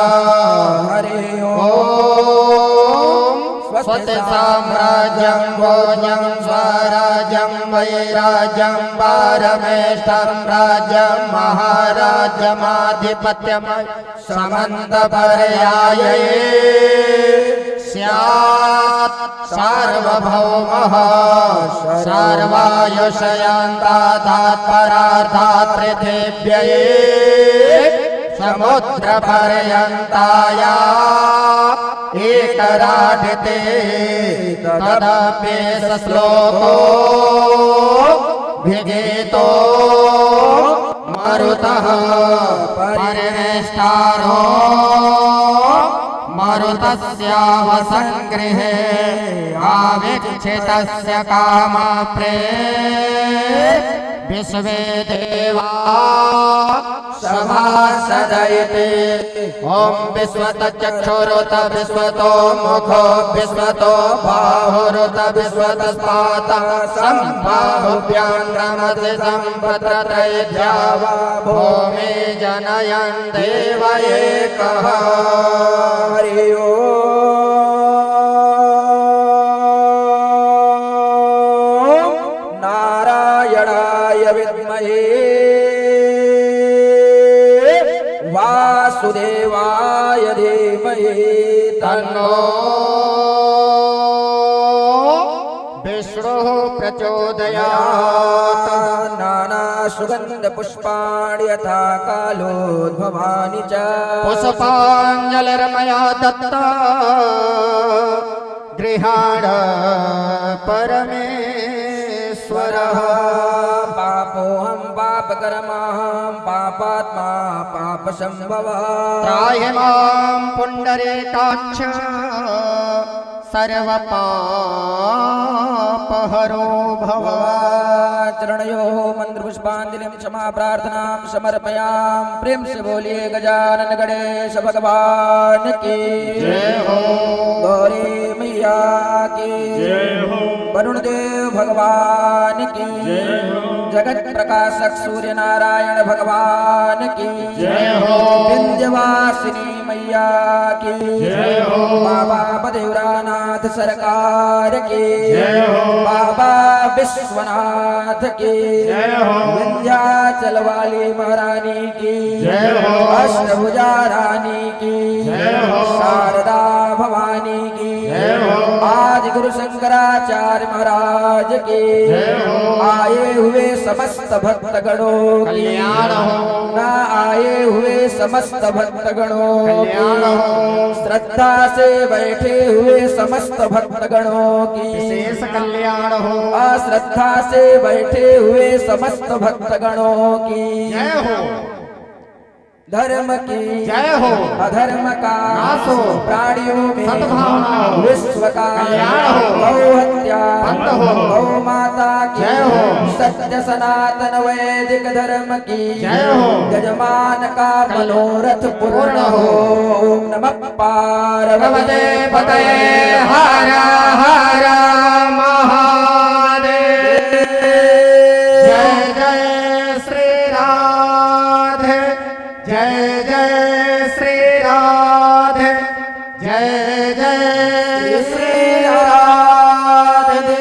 हरि ओम। स्वस्ति साम्राज्यं भोज्यं स्वराज्यं वैराज्यं पारमेष्ठं राज्यं महाराज्यमाधिपत्यं समन्तपर्याये स्यात् सार्वभौमः सर्वायुषयन्तादात्परार्धात् पृथिव्यै समुद्रपर्यन्ताया एकराढ्यते तदप्येष श्लोको विगीतो मरुतः परिवेष्टारो मरुतस्यावसङ्गृहे आविक्षितस्य कामप्रे विश्वे देवा सभासदयते। ॐ विश्वतचक्षुरुत विश्वतो मुखो विश्वतो बाहुरुत विश्वतस्पाता सम्बाहुभ्यां रमते सम्पत्रत्रयेभ्या भूमि जनयन् देव एकः। हरि ओम। नारायणाय विद्महे वासुदेवाय धीमहि तन्नो विष्णुः प्रचोदयात्। नाना सुगंध पुष्पाणि यथा कालोद्भवानि च पुष्पाञ्जलिर्मया दत्ता गृहाण परमेश्वरः। पापोऽहं पापकर्माहं पापात्मा पापसंभवः। त्राहि मां पुण्डरीकाक्ष सर्वपापहरो भव। चरणयोः मंत्रपुष्पांजलिं क्षमा प्रार्थनां समर्पयामि। प्रेम से बोलिए गजानन गणेश भगवान की जय हो। गौरी मैया की जय हो। वरुण देव भगवान की जय हो। जगत प्रकाशक सूर्य नारायण भगवान की जय हो। विंध्यवासिनी मैया की जय हो। बाबा बदेवरानाथ सरकार की जय हो। बाबा विश्वनाथ की जय हो। विंध्याचल वाली महारानी की जय हो। अष्टभुजा रानी की जय हो। शारदा भवानी की जय हो। आदि गुरु शंकराचार्य महाराज की जय हो। आए हुए समस्त भक्तगणों की कल्याण हो। न आए हुए समस्त भक्तगणों कल्याण हो। श्रद्धा से बैठे हुए समस्त भक्तगणों की विशेष कल्याण हो। अश्रद्धा से बैठे हुए समस्त भक्तगणों की जय हो। धर्म की जय हो। अधर्म का नाश हो। प्राणियों में सद्भावना हो। विश्व का कल्याण हो। गौ हत्या बंद हो। गौ माता की जय हो। सत्य सनातन वैदिक धर्म की जय हो। यजमान का मनोरथ पूर्ण हो। ओम नमः पार्वते पतये हर हर महादेव। जय जय श्री राधे जय जय श्री राधे जय जय श्री राधे।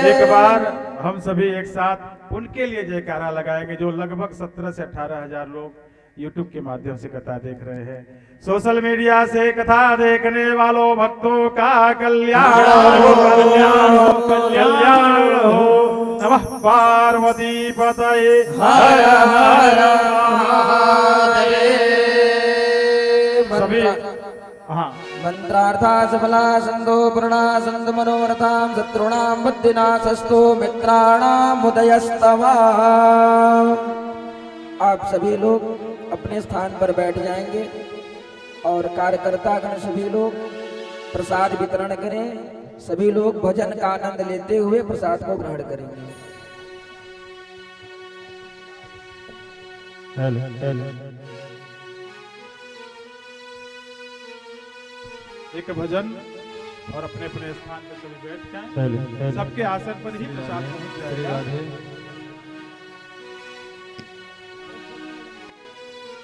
एक बार हम सभी एक साथ उनके लिए जयकारा लगाएंगे जो लगभग 17 से 18,000 लोग YouTube के माध्यम से कथा देख रहे हैं। सोशल मीडिया से कथा देखने वालों भक्तों का कल्याण हो, कल्याण हो, कल्याण हो। नमः पार्वती पतये हर हर महादेव। सभी हाँ मंत्रार्था सफला संतो पूर्णा संत मनोरथां शत्रूणां बुद्धिनाशस्तु मित्राणां उदयस्तवा। आप सभी लोग अपने स्थान पर बैठ जाएंगे। और कार्यकर्ता गण सभी लोग प्रसाद वितरण करें। सभी लोग भजन का आनंद लेते हुए प्रसाद को ग्रहण करेंगे। एक भजन और अपने अपने स्थान पर सभी बैठ जाएं। सबके आसन पर ही प्रसाद पहुंच जाएगा।